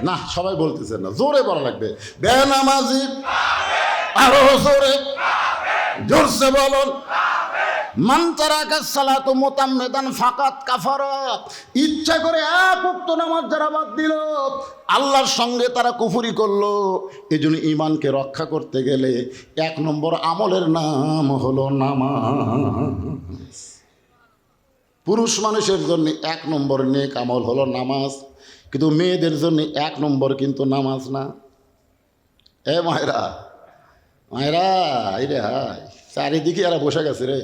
না, সবাই বলতেছেন না, জোরে বলা লাগবে বেনামাজি। আরো জোরে, জোরসে বলুন। মান তারাকা সালাতু মুতাম্মিদান ফাকাত কাফারা। ইচ্ছা করে এক ওয়াক্ত নামাজ যারা বাদ দিল, আল্লাহর সঙ্গে তারা কুফরি করলো। এজন্য ঈমানকে রক্ষা করতে গেলে 1 নম্বর আমলের নাম হলো নামাজ। পুরুষ মানুষের জন্য 1 নম্বর নেক আমল হলো নামাজ, কিন্তু মেয়েদের জন্য 1 নম্বর কিন্তু নামাজ না। এ মায়েরা, মায়েরা রে হাই, চারিদিকে এরা বসে গেছে রে।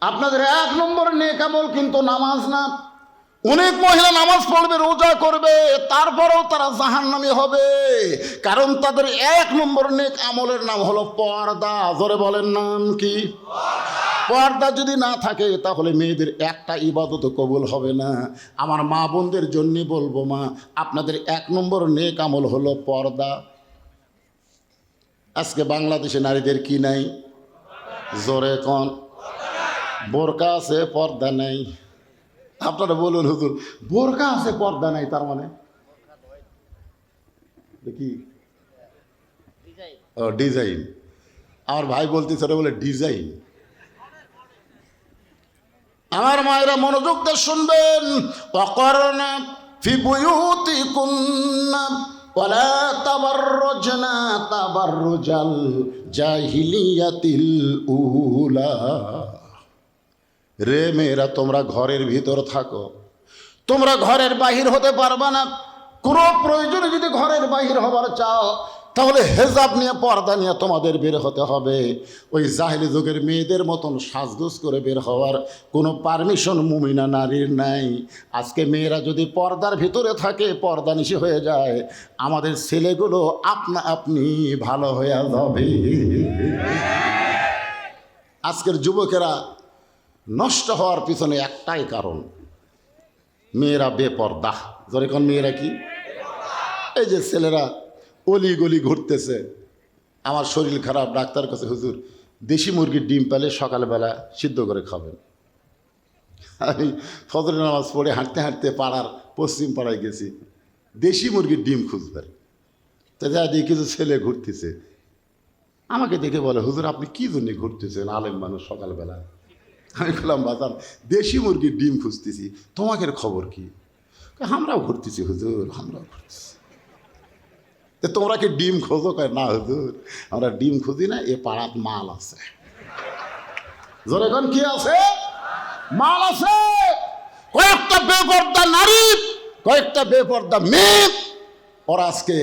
আপনাদের 1 নম্বর নেক আমল কিন্তু নামাজ না। অনেক মহিলা নামাজ পড়বে, রোজা করবে, তারপরেও তারা জাহান্নামী হবে, কারণ তাদের 1 নম্বর নেক আমলের নাম হলো পর্দা। জোরে বলেন, নাম কি? পর্দা যদি না থাকে তাহলে মেয়েদের একটা ইবাদত কবুল হবে না। আমার মা বোনদের জন্য বলবো, মা আপনাদের 1 নম্বর নেক আমল হলো পর্দা। আজকে বাংলাদেশে নারীদের কি নাই? জোরে কোন? বোরকা আছে, পর্দা নাই। আপনারা বলুন হুজুর, বোরকা আছে পর্দা নাই, তার মানে কি? ও ডিজাইন। আমার ভাই বলতেছে, বলে ডিজাইন। আমার মায়েরা মনোযোগ দিয়ে শুনবেন। ওয়াকারনা ফি বুয়ুতিকুন্না ওয়ালা তাবাররুজনা তাবাররুজাল জাহিলিয়াতিল উলা। রে মেয়েরা, তোমরা ঘরের ভিতর থাকো, তোমরা ঘরের বাহির হতে পারবে না। কোনো প্রয়োজনে যদি ঘরের বাহির হবার চাও, তাহলে হেজাব নিয়ে, পর্দা নিয়ে তোমাদের বের হতে হবে। ওই জাহেলি যুগের মেয়েদের মতন সাজগোজ করে বের হওয়ার কোনো পারমিশন মুমিনা নারীর নাই। আজকে মেয়েরা যদি পর্দার ভিতরে থাকে, পর্দা নিশি হয়ে যায়, আমাদের ছেলেগুলো আপনা আপনি ভালো হয়ে যাবে। আজকের যুবকেরা নষ্ট হওয়ার পিছনে একটাই কারণ, মেয়েরা বেপর্দা। যখন মেয়েরা কি, এই যে ছেলেরা অলি গলি ঘুরতেছে, আমার শরীর খারাপ, ডাক্তার কাছে, হুজুর দেশি মুরগির ডিম পেলে সকালবেলা সিদ্ধ করে খাবেন। আমি ফজরের নামাজ পড়ে হাঁটতে হাঁটতে পাড়ার পশ্চিম পাড়ায় গেছি, দেশি মুরগির ডিম খুঁজবেন। তা যা দেখি কিছু ছেলে ঘুরতেছে, আমাকে দেখে বলে, হুজুর আপনি কী জন্য ঘুরতেছেন, আলেম মানুষ সকালবেলা? আমি বললাম, বাজান দেশি মুরগির ডিম খুঁজতেছি, তোমাকে খবর কি? আমরাও ঘুরতেছি হুজুর, আমরাও ঘুরতেছি। তোমরা কি ডিম খোঁজো? কয় না হুজুর, আমরা ডিম খুঁজি না, এ পাড়াত মাল আছে। জোরে কোন কি আছে? মাল আছে। কয়েকটা বেপর্দা নারী, কয়েকটা বেপর্দা মেয়ে, ওরা আজকে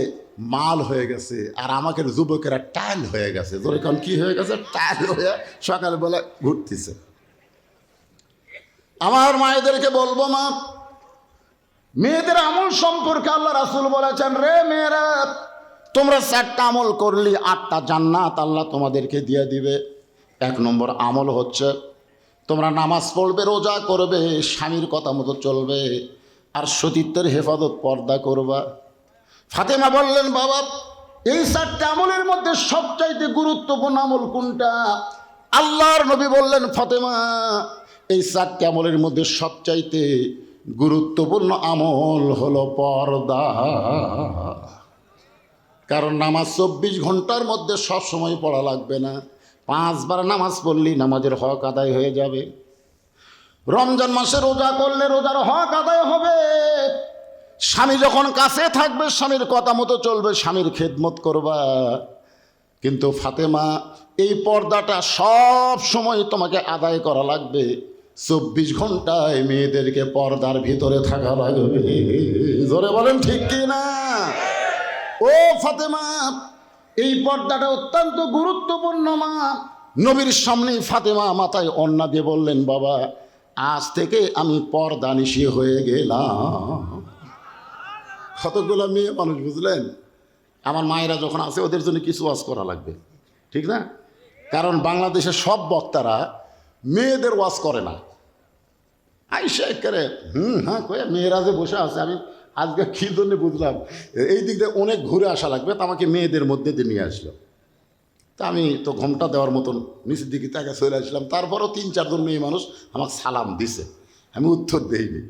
মাল হয়ে গেছে, আর আমাকে যুবকেরা টাইল হয়ে গেছে। জোরে কোন কি হয়ে গেছে? টাইল হয়ে সকালবেলা ঘুরতেছে। আমার মায়েদেরকে বলবো, মা, মেয়েদের আমল সম্পর্কে আল্লাহ রাসূল বলেছেন, রে মেয়েরা, তোমরা 4টা আমল করলে 8টা জান্নাত আল্লাহ তোমাদেরকে দিয়ে দিবে। 1 নম্বর আমল হচ্ছে তোমরা নামাজ পড়বে, রোজা করবে, স্বামীর কথা মতো চলবে, আর সতীত্বের হেফাজত, পর্দা করবা। ফাতেমা বললেন, বাবা এই 4টা আমলের মধ্যে সবচাইতে গুরুত্বপূর্ণ আমল কোনটা? আল্লাহর নবী বললেন, ফাতেমা এই 4টা আমলের মধ্যে সবচাইতে গুরুত্বপূর্ণ আমল হলো পর্দা। কারণ নামাজ 24 ঘন্টার মধ্যে সব সময় পড়া লাগবে না। 5 বার নামাজ পড়লেই নামাজের হক আদায় হয়ে যাবে। রমজান মাসে রোজা করলে রোজার হক আদায় হবে। স্বামী যখন কাছে থাকবে, স্বামীর কথা মতো চলবে, স্বামীর খেদমত করবা। কিন্তু ফাতেমা, এই পর্দাটা সব সময় তোমাকে আদায় করা লাগবে। 24 ঘন্টায় মেয়েদেরকে পর্দার ভিতরে থাকা লাগবে। জোরে বলেন ঠিক কি না? ও ফাতেমা, এই পর্দাটা অত্যন্ত গুরুত্বপূর্ণ। মা, নবীর সামনে ফাতেমা মাথায় ওড়না দিয়ে বললেন, বাবা আজ থেকে আমি পর্দা নিশি হয়ে গেলাম। কতগুলো মেয়ে মানুষ, বুঝলেন? আমার মায়েরা যখন আছে, ওদের জন্য কিছু ওয়াজ করা লাগবে, ঠিক না? কারণ বাংলাদেশের সব বক্তারা মেয়েদের ওয়াজ করে না। আইসা করে হ্যাঁ কয়ে মেয়েরা যে বসে আছে, আমি আজকে কী জন্য বুঝলাম, এই দিক দিয়ে অনেক ঘুরে আসা লাগবে, তা আমাকে মেয়েদের মধ্যে দিয়ে নিয়ে আসলো। তা আমি তো ঘোমটা দেওয়ার মতন নিচের দিকে তাকে চলে আসলাম। তারপরও 3-4 জন মেয়ে মানুষ আমাকে সালাম দিছে, আমি উত্তর দেইনি।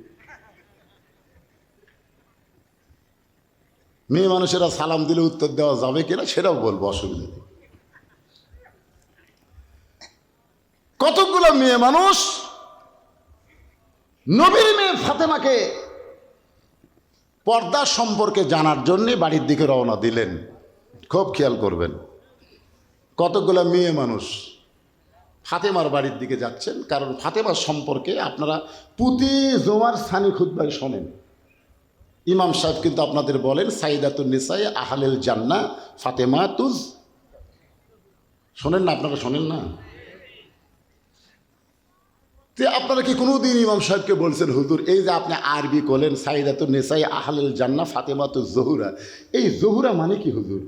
মেয়ে মানুষেরা সালাম দিলে উত্তর দেওয়া যাবে কিনা সেটাও বলবো, অসুবিধা নেই। কতগুলো মেয়ে মানুষ নবীর মেয়ে ফাতেমাকে পর্দা সম্পর্কে জানার জন্যে বাড়ির দিকে রওনা দিলেন। খুব খেয়াল করবেন, কতগুলো মেয়ে মানুষ ফাতেমার বাড়ির দিকে যাচ্ছেন। কারণ ফাতেমার সম্পর্কে আপনারা প্রতি জুমার সানি খুতবায় শোনেন। ইমাম সাহেব কিন্তু আপনাদের বলেন, সাইদাতুন নিসায়ে আহলিল জান্নাহ ফাতেমাতুজ। শোনেন না? আপনারা শোনেন না? আপনারা কি কোনোদিন ইমাম সাহেবকে বলছেন, হুজুর এই যে আপনি আরবি করলেন সাইদাতুন নিসায়ে আহলিল জান্নাহ ফাতেমাতুজ জহুরা, এই জহুরা মানে কি হুজুর?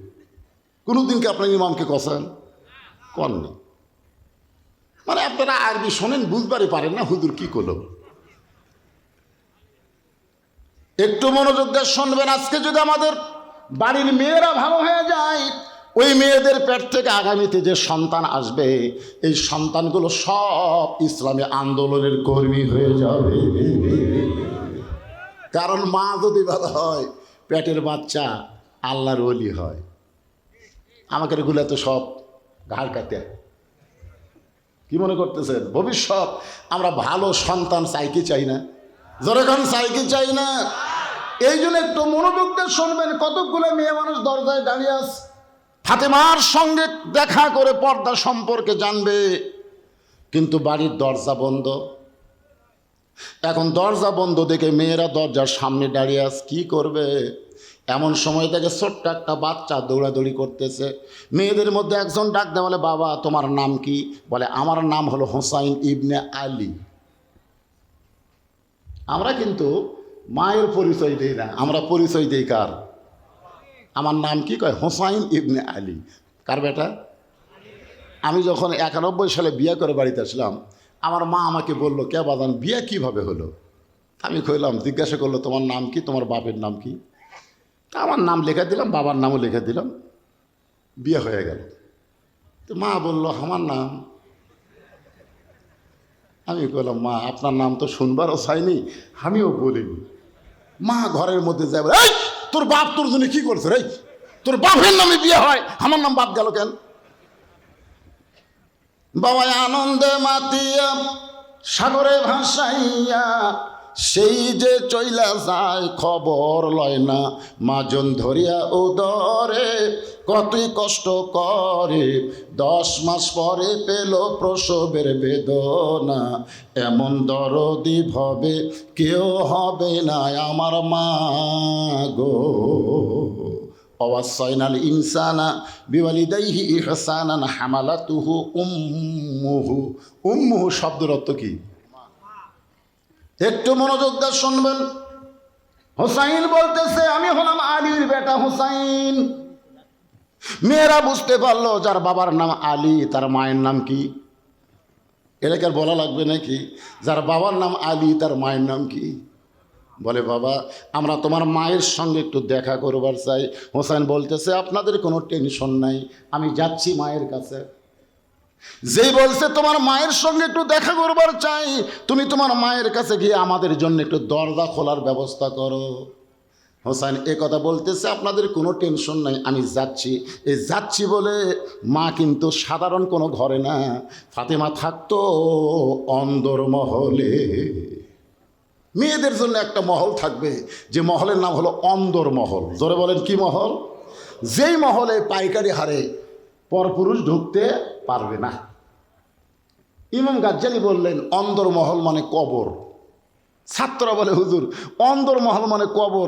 কোনোদিন কি আপনার ইমামকে কষান? কননি। মানে আপনারা আরবি শোনেন, বুঝবারই পারেন না হুজুর কি করল। একটু মনোযোগ দিয়ে শুনবেন। আজকে যদি আমাদের বাড়ির মেয়েরা ভালো হয়ে যায়, ওই মেয়েদের পেট থেকে আগামীতে যে সন্তান আসবে, এই সন্তানগুলো সব ইসলামী আন্দোলনের কর্মী হয়ে যাবে। কারণ মা যদি ভালো হয়, পেটের বাচ্চা আল্লাহর ওলি হয়। আমাকে এগুলো তো সব ঘাড় কাটে, কি মনে করতেছেন? ভবিষ্যৎ আমরা ভালো সন্তান চাই কি চাই না? যখন চাই কি চাই না? এই জন্য একটু মনোযোগ দিয়ে শুনবেন। কতগুলো মেয়ে মানুষ দরজায় দাঁড়িয়ে আছে, ফাতেমার সঙ্গে দেখা করে পর্দা সম্পর্কে জানবে, কিন্তু বাড়ির দরজা বন্ধ। এখন দরজা বন্ধ দেখে মেয়েরা দরজার সামনে দাঁড়িয়ে আছে, কি করবে? এমন সময় থেকে ছোট্ট একটা বাচ্চা দৌড়াদৌড়ি করতেছে। মেয়েদের মধ্যে একজন ডাক দেয়, বলে বাবা তোমার নাম কি? বলে আমার নাম হলো হুসাইন ইবনে আলী। আমরা কিন্তু মায়ের পরিচয় দিই না, আমরা পরিচয় দিই কার? আমার নাম কি? কয় হুসাইন ইবনে আলী। কার বেটা? আমি যখন 91 সালে বিয়ে করে বাড়িতে আসলাম, আমার মা আমাকে বললো, কে বাদান বিয়ে কিভাবে হলো? আমি কইলাম, জিজ্ঞাসা করলো তোমার নাম কি, তোমার বাপের নাম কি? তা আমার নাম লেখা দিলাম, বাবার নামও লেখা দিলাম, বিয়ে হয়ে গেল। তো মা বলল আমার নাম। আমি বললাম, মা আপনার নাম তো শুনবারও চাইনি, আমিও বলিনি। মা ঘরের মধ্যে যায়, এই তোর বাপ তোর জন্য কি করছে রে? তোর বাপের নামে বিয়ে হয়, আমার নাম বাদ গেল কেন? বাবা আনন্দে মাতিয়া সাগরে ভাসাইয়া সেই যে চইলা যায় খবর লয় না, মাজন ধরিয়া উদরে কতই কষ্ট করে, 10 মাস পরে পেল প্রসবের বেদনা, এমন দরদি ভবে কেউ হবে না আমার মা গো। ওয়াসাইনাল ইনসানা বিওয়ালিদাইহি ইহসানান হামালাতুহু উম্মুহু। উম্মুহু শব্দের অর্থ কি? একটু মনোযোগ দিয়ে শুনবেন। হুসাইন বলতেছে আমি হলাম আলীর বেটা হুসাইন। মেয়েরা বুঝতে পারলো যার বাবার নাম আলী তার মায়ের নাম কি? এলাকার বলা লাগবে নাকি? যার বাবার নাম আলী তার মায়ের নাম কি? বলে বাবা আমরা তোমার মায়ের সঙ্গে একটু দেখা করবার চাই। হোসেন বলতেছে আপনাদের কোনো টেনশন নাই, আমি যাচ্ছি মায়ের কাছে। যেই বলছে তোমার মায়ের সঙ্গে একটু দেখা করবার চাই, তুমি তোমার মায়ের কাছে গিয়ে আমাদের জন্য একটু দরজা খোলার ব্যবস্থা করো। হোসেন এ কথা বলতেছে আপনাদের কোনো টেনশন নাই, আমি যাচ্ছি। এই যাচ্ছি বলে মা কিন্তু সাধারণ কোনো ঘরে না, ফাতেমা থাকতো অন্দরমহলে। মেয়েদের জন্য একটা মহল থাকবে, যে মহলের নাম হলো অন্দরমহল। জোরে বলেন কি মহল? যেই মহলে পাইকারি হারে পরপুরুষ ঢুকতে পারবে না। ইমাম গাজ্জালি বললেন অন্দরমহল মানে কবর। ছাত্ররা বলে হুজুর অন্দরমহল মানে কবর,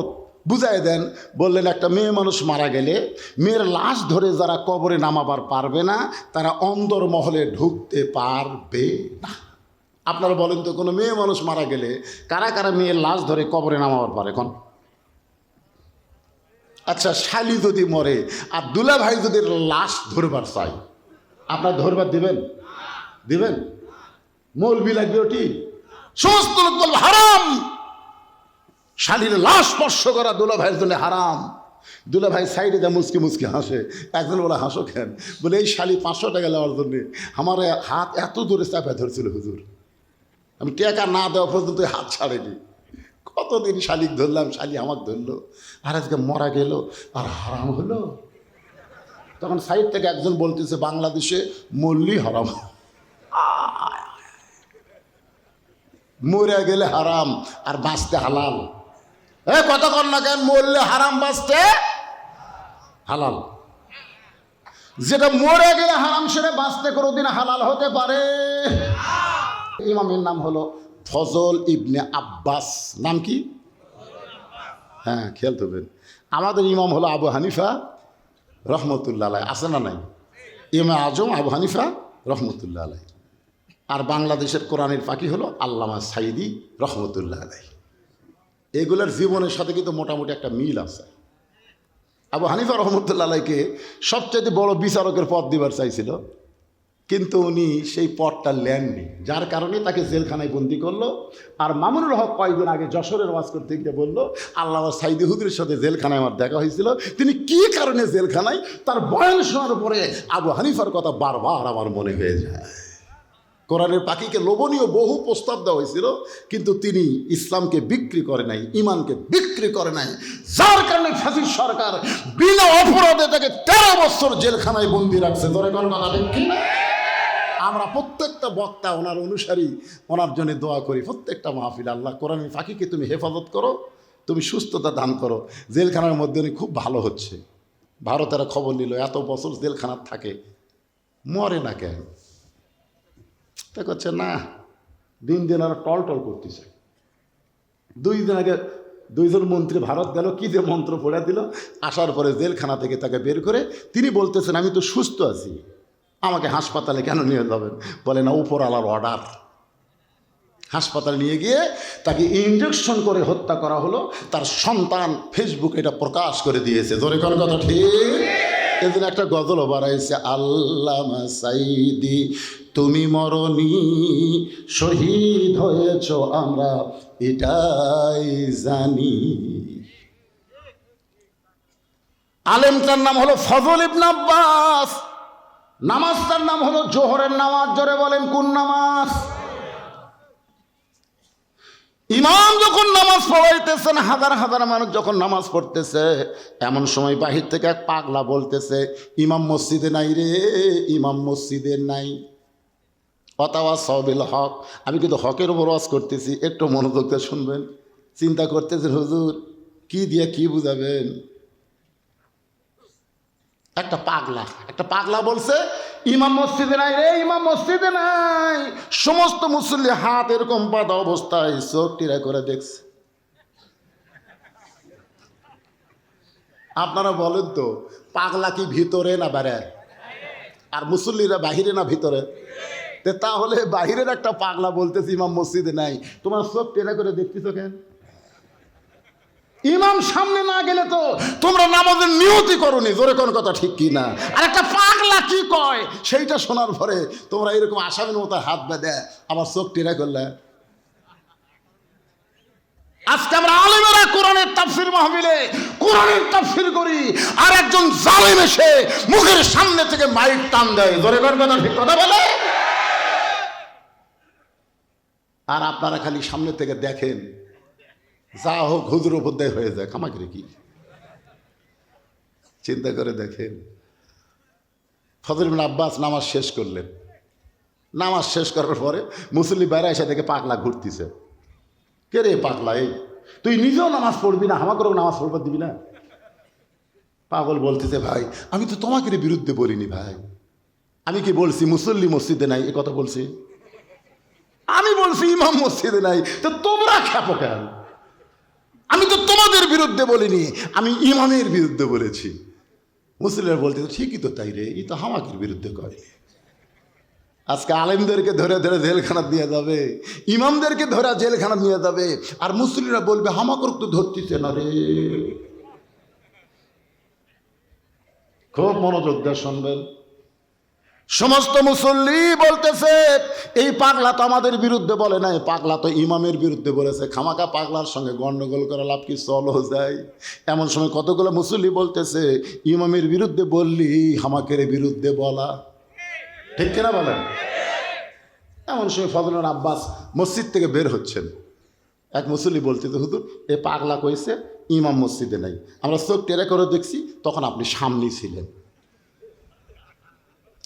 বুঝাই দেন। বললেন একটা মেয়ে মানুষ মারা গেলে মেয়ের লাশ ধরে যারা কবরে নামাবার পারবে না তারা অন্দরমহলে ঢুকতে পারবে না। আপনারা বলেন তো কোনো মেয়ে মানুষ মারা গেলে কারা কারা মেয়ের লাশ ধরে কবরে নামাবার পারে? কোন? আচ্ছা শালি যদি মরে আর দুলা ভাই যদি লাশ ধরবার চাই, আপনার ধরবার দিবেন? দিবেন? মৌলবি লাগবে ওটি, সমস্ত লোক বলবে হারাম। শালির লাশ স্পর্শ করা দুলা ভাইয়ের জন্য হারাম। দুলা ভাই সাইডে যা মুচকি মুচকি হাসে। একজন বলে হাসো কেন? বলে এই শালি 500 টাকা নেওয়ার জন্যে আমার হাত এত দূরে চাপা ধরছিল হুজুর, আমি টাকা না দেওয়া পর্যন্ত হাত ছাড়েনি। কতদিন শালিক ধরলাম, শালি আমাকে ধরলো, আর আজকে মরা গেল আর হারাম হলো। তখন সাইড থেকে একজন বলতেছে বাংলাদেশে মরলি হারাম, মরে গেলে হারাম আর বাঁচতে হালাল। কথা কর না কেন? মরলে হারাম, বাঁচতে হালাল। যেটা মরে গেলে হারাম সেটা বাঁচতে কোনোদিন হালাল হতে পারে? ইমামের নাম হলো ফজল ইবনে আব্বাস। নাম কি? হ্যাঁ খেয়াল করবেন। আমাদের ইমাম হলো আবু হানিফা রহমতুল্লাহ আলাই। আছে না নাই? ইমাম আজম আবু হানিফা রহমতুল্লাহ আলাই। আর বাংলাদেশের কোরআনের পাখি হলো আল্লামা সাইদি রহমতুল্লাহ আলাই। এগুলোর জীবনের সাথে কিন্তু মোটামুটি একটা মিল আছে। আবু হানিফা রহমতুল্লাহ আলাইকে সবচেয়ে বড় বিচারকের পদ দিবার চাইছিল, কিন্তু উনি সেই পদটা নেননি, যার কারণে তাকে জেলখানায় বন্দি করলো। আর মামুনুল হক কয়েকদিন আগে যশোরের ওয়াজ করতে গিয়ে বলল আল্লামা সাইদি হুজুরের সাথে জেলখানায় আমার দেখা হয়েছিল, তিনি কি কারণে জেলখানায়, তার বয়ান শোনার পরে আবু হানিফার কথা বারবার আমার মনে হয়ে যায়। কোরআনের পাখিকে লোভনীয় বহু প্রস্তাব দেওয়া হয়েছিল, কিন্তু তিনি ইসলামকে বিক্রি করে নাই, ইমানকে বিক্রি করে নাই, যার কারণে ফ্যাসিস্ট সরকার বিনা অপরাধে তাকে 13 বছর জেলখানায় বন্দি রাখছে। ধরে কোন কথা দেখি আমরা প্রত্যেকটা বক্তা ওনার অনুসারী, ওনার জন্য দোয়া করি। প্রত্যেকটা মাহফিল আল্লাহ কোরআনের ফাঁকিকে তুমি হেফাজত করো, তুমি সুস্থতা দান করো। জেলখানার মধ্যে উনি খুব ভালো হচ্ছে। ভারতের খবর নিল এত বছর জেলখানার থাকে, মরে না কেন? তা করছে না, দিন দিন আর টল টল করতেছে। 2 দিন আগে 2 জন মন্ত্রী ভারত গেল, কি যে মন্ত্র পড়ে দিল। আসার পরে জেলখানা থেকে তাকে বের করে তিনি বলতেছেন আমি তো সুস্থ আছি, আমাকে হাসপাতালে কেন নিয়ে যাবেন? বলে না, উপরওয়ালার অর্ডার। হাসপাতালে নিয়ে গিয়ে তাকে ইঞ্জেকশন করে হত্যা করা হলো। তার সন্তান ফেসবুকে এটা প্রকাশ করে দিয়েছে। জোরে কোন কথা ঠিক? এদিন একটা গজলও বাড়াইছে, আল্লামা সাইদি তুমি মরনি, শহীদ হয়েছ আমরা এটাই জানি। আলেমটার নাম হলো ফজল ইবনে আব্বাস, নামাজটার নাম হলো জোহরের নামাজ। জোরে বলেন কোন নামাজ? ইমাম যখন নামাজ পড়াইতেছেন, হাজার হাজার মানুষ যখন নামাজ পড়তেছে, এমন সময় বাহির থেকে এক পাগলা বলতেছে ইমাম মসজিদে নাই রে, ইমাম মসজিদে নাই। অতাওয়া সবিল হক, আমি কিন্তু হকের উপর ওয়াজ করতেছি, একটু মনোযোগ দিয়ে শুনবেন। চিন্তা করতেছেন হুজুর কি দিয়ে কি বুঝাবেন? একটা পাগলা বলছে ইমাম মসজিদে নাই রে, ইমাম মসজিদে নাই। সমস্ত মুসল্লি হাত এরকম বাঁধা অবস্থায় চোখ টিরা করে দেখছে। আপনারা বলেন তো, পাগলা কি ভিতরে না বাইরে? আর মুসল্লিরা বাহিরে না ভিতরে? তাহলে বাহিরের একটা পাগলা বলতেছে ইমাম মসজিদে নাই, তোমার চোখ টেরা করে দেখতেছ কেন? ইমাম সামনে না গেলে তো তোমরা নামাজের নিয়তি করোনি। জোরে কোন কথা ঠিক কি না? আর একটা পাগলা কি কয় সেইটা শোনার পরে তোমরা এরকম আসামের মতো হাত বেঁধে আবার চোখ টেরা করলে। আজকে আমরা আলেমেরা কোরআনের তাফসীর মাহফিলে কোরআনের তাফসীর করি, আর একজন জালেম এসে মুখের সামনে থেকে মাইক টান দেয়। জোরে কোন কথা ঠিক কথা বলে। আর আপনারা খালি সামনে থেকে দেখেন, যা হোক হুজুর উপদেয় হয়ে যায়। খামাকে কি চিন্তা করে দেখেন। ফজল ইবনে আব্বাস নামাজ শেষ করলেন। নামাজ শেষ করার পরে মুসল্লি বাইরে এসে থেকে পাগলা ঘুরতেছে। কে রে পাগলা, এই তুই নিজেও নামাজ পড়বি না, আমাকেও নামাজ পড়বার দিবি না? পাগল বলতেছে ভাই আমি তো তোমাকে বিরুদ্ধে বলিনি ভাই, আমি কি বলছি মুসল্লি মসজিদে নাই? এ কথা বলছি আমি, বলছি ইমাম মসজিদে নাই। তো তোমরা খেপো কেন? আমি তো তোমাদের বিরুদ্ধে বলিনি, আমি ইমামের বিরুদ্ধে বলেছি। মুসলিমরা বলতে ঠিকই তো তাই রে, এই তো হামাকের বিরুদ্ধে করেনি। আজকে আলেমদেরকে ধরে ধরে জেলখানা দিয়ে যাবে, ইমামদেরকে ধরে জেলখানা নিয়ে যাবে, আর মুসলিমরা বলবে হামাকর তো ধরতেছে না রে। খুব মনোযোগ দিয়ে শুনবেন। সমস্ত মুসল্লি বলতেছে এই পাগলা তো আমাদের বিরুদ্ধে বলে নাই, পাগলা তো ইমামের বিরুদ্ধে বলেছে। খামাকা পাগলার সঙ্গে গন্ডগোল করা লাভ কি? চলো যায়। এমন সময় কতগুলো মুসল্লি বলতেছে ইমামের বিরুদ্ধে বললি হামাকের বিরুদ্ধে বলা, ঠিক কিনা বলেন? এমন সময় ফজল ইবনে আব্বাস মসজিদ থেকে বের হচ্ছেন। এক মুসল্লি বলতেছে হুজুর এ পাগলা কইছে ইমাম মসজিদে নাই, আমরা চোখ টেরা করে দেখছি, তখন আপনি সামনেই ছিলেন।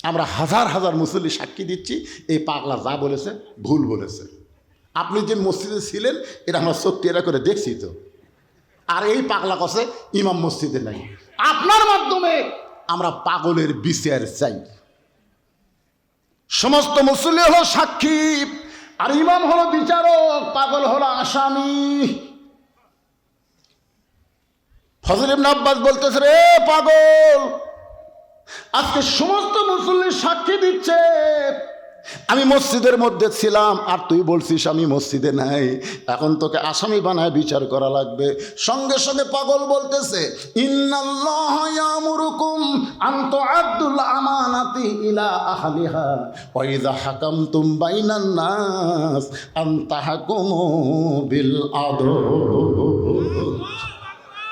আমরা হাজার হাজার মুসল্লি সাক্ষী দিচ্ছি এই পাগলা যা বলেছে ভুল বলেছে। আপনি যে মসজিদে ছিলেন এটা আমরা চোখ টেরা করে দেখছি তো। আর এই পাগলা কছে ইমাম মসজিদে নাই। আপনার মাধ্যমে আমরা পাগলের বিচার চাই। সমস্ত মুসল্লি হলো সাক্ষী, আর ইমাম হলো বিচারক, পাগল হলো আসামি। ফজল ইবনে আব্বাস বলতেছে রে পাগল, আজকে সমস্ত মুসল্লি সাক্ষী দিচ্ছে আমি মসজিদের মধ্যে ছিলাম, আর তুই বলছিস আমি মসজিদে নাই। এখন তোকে আসামি বানায় বিচার করা লাগবে। সঙ্গে সঙ্গে পাগল বলতেছে ইন্নাল্লাহা ইয়ামুরুকুম আন তুআদ্দুল আমানাতি ইলা আহলিহা ওয়া ইযা হাকামতুম বাইনান নাস আন তাহকুমু বিল আদল।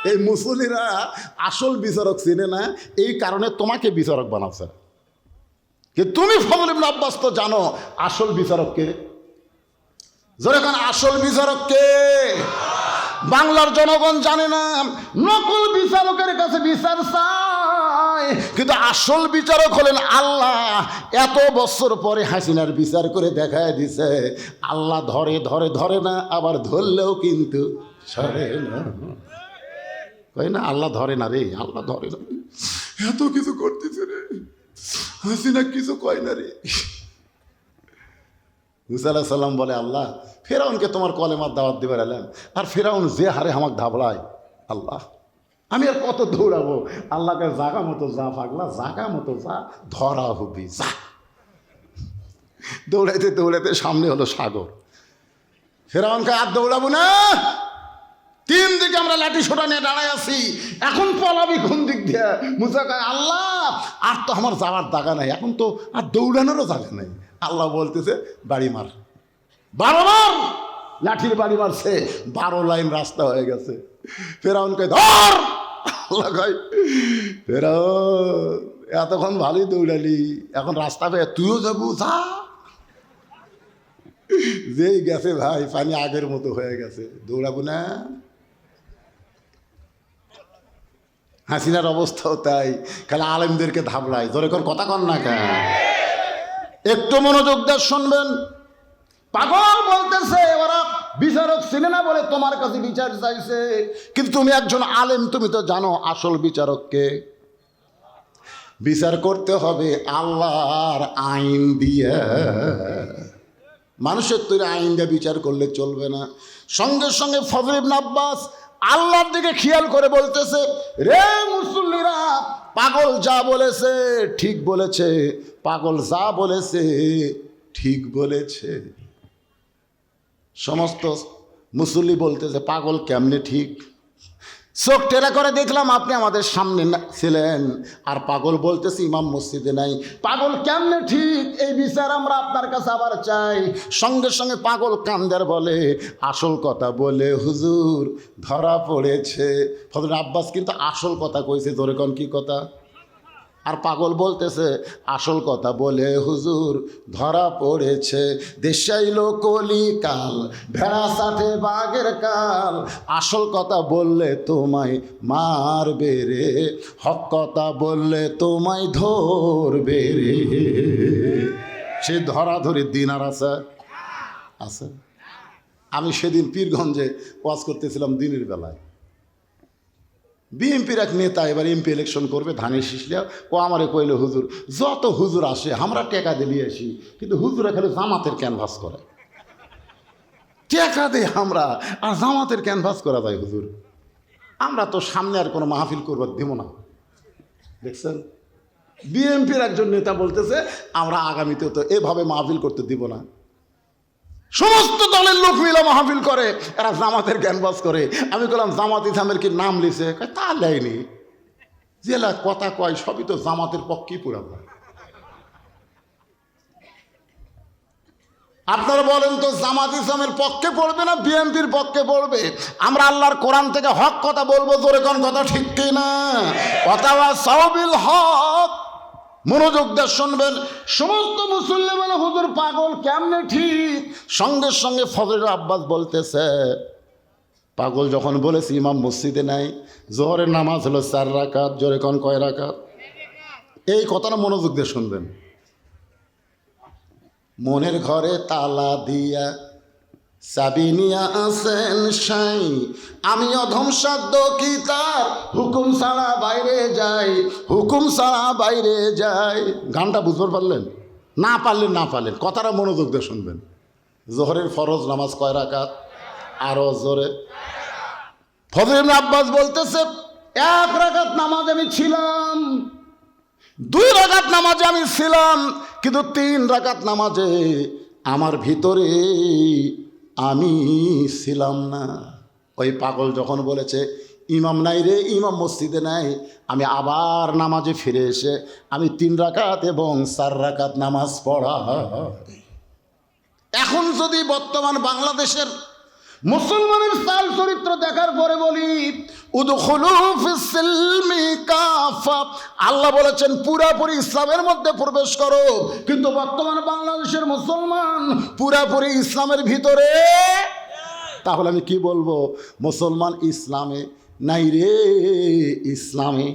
এই মুসল্লিরা আসল বিচারক চিনে না, এই কারণে তোমাকে বিচারক বানাচ্ছে। তুমি ফজল ইবনে আব্বাস তো জানো আসল বিচারক কে? জোরে কোন আসল বিচারক কে? বাংলার জনগণ জানে না, নকল বিচারকের কাছে বিচার চায়। নয়, কিন্তু আসল বিচারক হলেন আল্লাহ। এত বছর পরে হাসিনার বিচার করে দেখায় দিছে আল্লাহ ধরে ধরে ধরে না, আবার ধরলেও কিন্তু সরে না। কই না আল্লাহ ধরে না রে, আল্লাহ ধরে না, এত কিছু করতেছে রে, হাসিনা কিছু কয় না রে। মুসা আলাইহিস সালাম বলে আল্লাহ ফেরাউনকে তোমার কলেমার দাওয়াত দিবার এলাম, আর ফেরাউন যে হারে আমাকে ধাবলায়, আল্লাহ আমি আর কত দৌড়াবো। আল্লাহকে জাগা মতো যা পাগলা, জাগা মতো যা, ধরা হবি যা। দৌড়াইতে দৌড়াইতে সামনে হলো সাগর। ফেরাউনকে আর দৌড়াবো না, তিন দিকে আমরা লাঠি সোটা নিয়ে দাঁড়ায় আছি, এখন পলাবি কোন দিক দিয়ে? মুসা কয় আল্লাহ আর তো আমার যাওয়ার জায়গা নাই, এখন তো আর দৌড়ানোরও জায়গা নাই। আল্লাহ বলতেছে বাড়ি মার, 12 বার লাঠির বাড়ি মারছে, 12 লাইন রাস্তা হয়ে গেছে। ফেরাউন কয় ধর, আল্লাহ কয় ফেরাউন এতক্ষণ ভালোই দৌড়ালি, এখন রাস্তা পেয়ে তুইও যাবো, যা। যেই গেছে ভাই পানি আগের মতো হয়ে গেছে, দৌড়াবো না। হাসিনার অবস্থাও তাই, খালি আলেমদেরকে ধাবলাই, জোরে কর কথা কন না কেন? একটু মনোযোগ দিয়ে শুনবেন। পাগল বলতেছে ওরা বিচারক চিনে না বলে তোমার কাছে বিচার চাইছে, কিন্তু তুমি একজন আলেম, তুমি তো জানো আসল বিচারককে। বিচার করতে হবে আল্লাহর আইন দিয়ে, মানুষের তৈরি আইন দিয়ে বিচার করলে চলবে না। সঙ্গে সঙ্গে ফজল ইবনে আব্বাস আল্লাহর দিকে খেয়াল করে বলতেছে, রে মুসল্লিরা, পাগল যা বলেছে ঠিক বলেছে, পাগল যা বলেছে ঠিক বলেছে। সমস্ত মুসল্লি বলতেছে পাগল কেমনে ঠিক? চোখ টেরা করে দেখলাম আপনি আমাদের সামনে ছিলেন, আর পাগল বলতেছে ইমাম মসজিদে নাই, পাগল কেমনে ঠিক? এই বিচার আমরা আপনার কাছে আবার চাই। সঙ্গে সঙ্গে পাগল কান্দার বলে আসল কথা বলে হুজুর ধরা পড়েছে। ফজল আব্বাস কিন্তু আসল কথা কইছে, জোরে কোন কি কথা? আর পাগল বলতেছে আসল কথা বলে হুজুর ধরা পড়েছে, দেশাইল কলিকাল ভেড়া সাথে বাঘের কাল, আসল কথা বললে তোমায় মারবে রে, হক কথা বললে তোমায় ধরবে রে। সে ধরাধরি দিন আর আছে আছে। আমি সেদিন পীরগঞ্জে ওয়াজ করতেছিলাম দিনের বেলায়, বিএনপির এক নেতা এবার এমপি ইলেকশন করবে, ধানের শীষলিয়া, ও আমারে কইল হুজুর যত হুজুর আসে আমরা টেকা দিলি আসি, কিন্তু হুজুরা খালি জামাতের ক্যানভাস করে, টেকা দিই আমরা আর জামাতের ক্যানভাস করা যায়। হুজুর আমরা তো সামনে আর কোনো মাহফিল করবার দিব না। দেখছেন বিএনপির একজন নেতা বলতেছে আমরা আগামীতে তো এভাবে মাহফিল করতে দিব না। সমস্ত দলের লোক মিলে মাহফিল করে, এরা জামাতের ক্যানভাস করে। আমি বললাম জামাত ইসলামের কি নাম লিছে? তা লেয়নি, জেলা কথা কয় সবই তো জামাতের পক্ষেই পুরা হয়। আপনারা বলেন তো জামাত ইসলামের পক্ষে পড়বে না বিএনপির পক্ষে পড়বে? আমরা আল্লাহর কোরআন থেকে হক কথা বলবো, জোরে কোন কথা ঠিক কিনা? কথা সাওবিল হক, মনোযোগ দিয়ে শুনবেন। সমস্ত মুসল্লি বলে হুজুর পাগল কেমনে ঠিক? সঙ্গে সঙ্গে ফজল আব্বাস বলতেছে পাগল যখন বলেছি ইমাম মসজিদে নাই, জোহরের নামাজ হলো 4 রাকাত, জোরে কোন কয় রাকাত? এই কথাটা মনোযোগ দিয়ে শুনবেন। মনের ঘরে তালা দিয়া চাবি নিয়া আসেন সাই, আমি অধম সাধ্য কি তার হুকুম ছাড়া বাইরে যাই, হুকুম ছাড়া বাইরে যাই। গানটা বুঝতে পারলেন? না পারলেন কথাটা মনোযোগ দিয়ে শুনবেন। জোহরের ফরজ নামাজ কয় রাকাত? আরো জোরে। ফজল ইবনে আব্বাস বলতেছে 1 রাকাত নামাজ আমি ছিলাম, 2 রাকাত নামাজে আমি ছিলাম, কিন্তু 3 রাকাত নামাজে আমার ভিতরে আমি ছিলাম না। ওই পাগল যখন বলেছে ইমাম নাই রে, ইমাম মসজিদে নাই, আমি আবার নামাজে ফিরে এসে আমি 3 রাকাত এবং 4 রাকাত নামাজ পড়া। এখন যদি বর্তমান বাংলাদেশের মুসলমানের চাল চরিত্র দেখার পরে বলি উদখুলু ফিস-সিলমি কাফা, আল্লাহ বলেছেন পুরাপুরি ইসলামের মধ্যে প্রবেশ করো, কিন্তু বর্তমান বাংলাদেশের মুসলমান পুরাপুরি ইসলামের ভিতরে। তাহলে আমি কি বলবো? মুসলমান ইসলামে নাই রে, ইসলামে।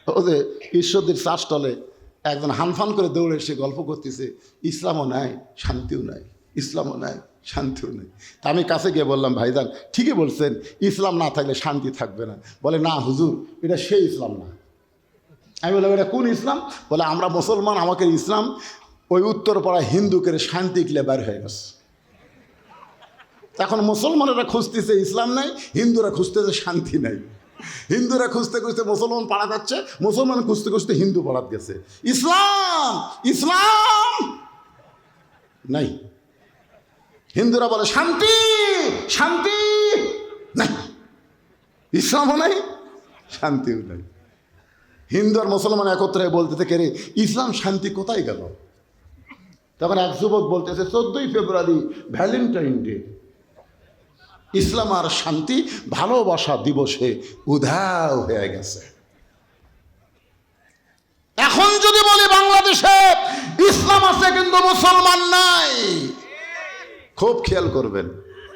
ও যে ঈশ্বরদের চাষটলে একজন হানফান করে দৌড়ে এসে গল্প করতেছে, ইসলামও নাই শান্তিও নাই, ইসলামও নাই শান্তিও নেই। তা আমি কাছে গিয়ে বললাম, ভাইজান ঠিকই বলছেন, ইসলাম না থাকলে শান্তি থাকবে না। বলে না হুজুর, এটা সেই ইসলাম না। আমি বললাম এটা কোন ইসলাম? বলে আমরা মুসলমান, আমাকে ইসলাম ওই উত্তরপাড়া হিন্দুকে শান্তি গিলে বের হয়ে গেছে। এখন মুসলমানেরা খুঁজতেছে ইসলাম নাই, হিন্দুরা খুঁজতেছে শান্তি নাই। হিন্দুরা খুঁজতে খুঁজতে মুসলমান পাড়া যাচ্ছে, মুসলমান খুঁজতে খুঁজতে হিন্দু পাড়াত গেছে। ইসলাম ইসলাম নাই। হিন্দুরা বলে শান্তি শান্তি নাই, ইসলামও নাই শান্তিও নাই। হিন্দু আর মুসলমান একত্রে বলতেছে, কে রে ইসলাম শান্তি কোথায় গেল? তখন এক যুবক বলতেছে 14ই ফেব্রুয়ারি ভ্যালেন্টাইন ডে, ইসলাম আর শান্তি ভালোবাসা দিবসে উধাও হয়ে গেছে। এখন যদি বলি বাংলাদেশে ইসলাম আছে কিন্তু মুসলমান নাই, খুব খেয়াল করবেন,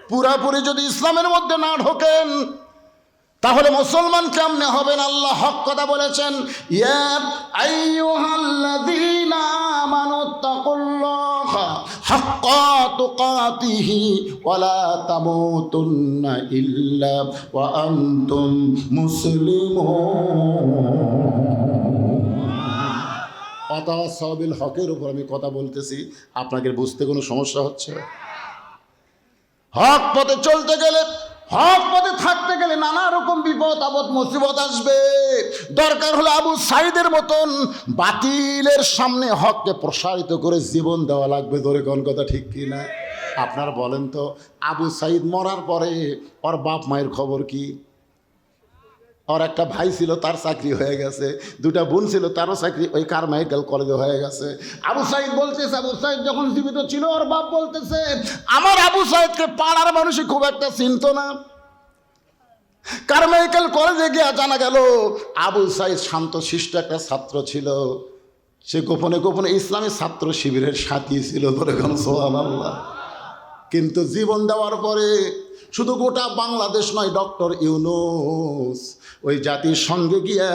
পুরাপুরি যদি ইসলামের মধ্যে না ঢোকেন তাহলে মুসলমান কেমনে হবেন? আল্লাহ হক কথা বলেছেন, ইয়া আইয়ুহাল্লাযীনা আমানুত্তাকুল্লাহা হাক্কা তুকাতিহি ওয়া লা তামুতুন্না ইল্লা ওয়া আনতুম মুসলিমুন। অতাওয়াসাবিল হকের উপর আমি কথা বলতেছি, আপনাকে বুঝতে কোনো সমস্যা হচ্ছে? হক পথে চলতে গেলে, হক পথে থাকতে গেলে নানা রকম বিপদ আপদ মুসিবত আসবে। দরকার হলে আবু সাইদের মতন বাতিলের সামনে হককে প্রসারিত করে জীবন দেওয়া লাগবে। ধরে কোন কথা ঠিক কি না? আপনারা বলেন তো, আবু সাইদ মরার পরে ওর বাপ মায়ের খবর কি? ওর একটা ভাই ছিল, তার চাকরি হয়ে গেছে, দুটা বোন ছিল, তারও চাকরি ওই কারমাইকেল কলেজে হয়ে গেছে। আবু সাইদ বলতেছে, আবু সাইদ যখন জীবিত ছিল ওর বাপ বলতেছে, আমার আবু সাইদকে পাড়ার মানুষই খুব একটা চিনত না। কারমাইকেল কলেজে গিয়ে জানা গেল আবু সাইদ শান্ত শিষ্ট একটা ছাত্র ছিল, সে গোপনে গোপনে ইসলামী ছাত্র শিবিরের সাথী ছিল। ধরে কোন সুবহানাল্লাহ। কিন্তু জীবন দেওয়ার পরে শুধু গোটা বাংলাদেশ নয়, ডক্টর ইউনূস ওই জাতির সঙ্গে গিয়ে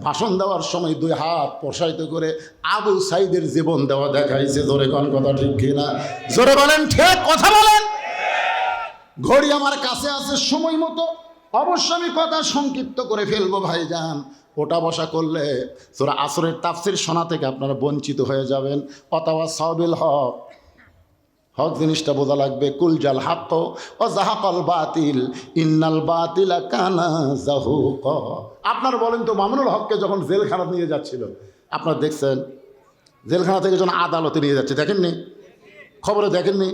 ভাষণ দেওয়ার সময় 2 হাত প্রসারিত করে আবু সাইদের জীবন দেওয়া দেখাইছে। জোরে কোন কথা ঠিক কিনা? জোরে বলেন, ঠিক কথা বলেন। ঘড়ি আমার কাছে আছে সময় মতো, অবশ্য আমি কথা সংক্ষিপ্ত করে ফেলবো ভাইজান। ওটা বসা করলে সূরা আসরের তাফসীর শোনা থেকে আপনারা বঞ্চিত হয়ে যাবেন। অতাওয়াসাবিল হক, হক জিনিসটা বোঝা লাগবে। কুল জাল হাক্ক ও জাহাকাল বাতিল ইন্নাল বাতিলা কানা জাহুকা। আপনারা বলেন তো, মামুনুল হককে যখন জেলখানা নিয়ে যাচ্ছিল, আপনারা দেখছেন? জেলখানা থেকে যখন আদালতে নিয়ে যাচ্ছে, দেখেননি? খবরে দেখেননি?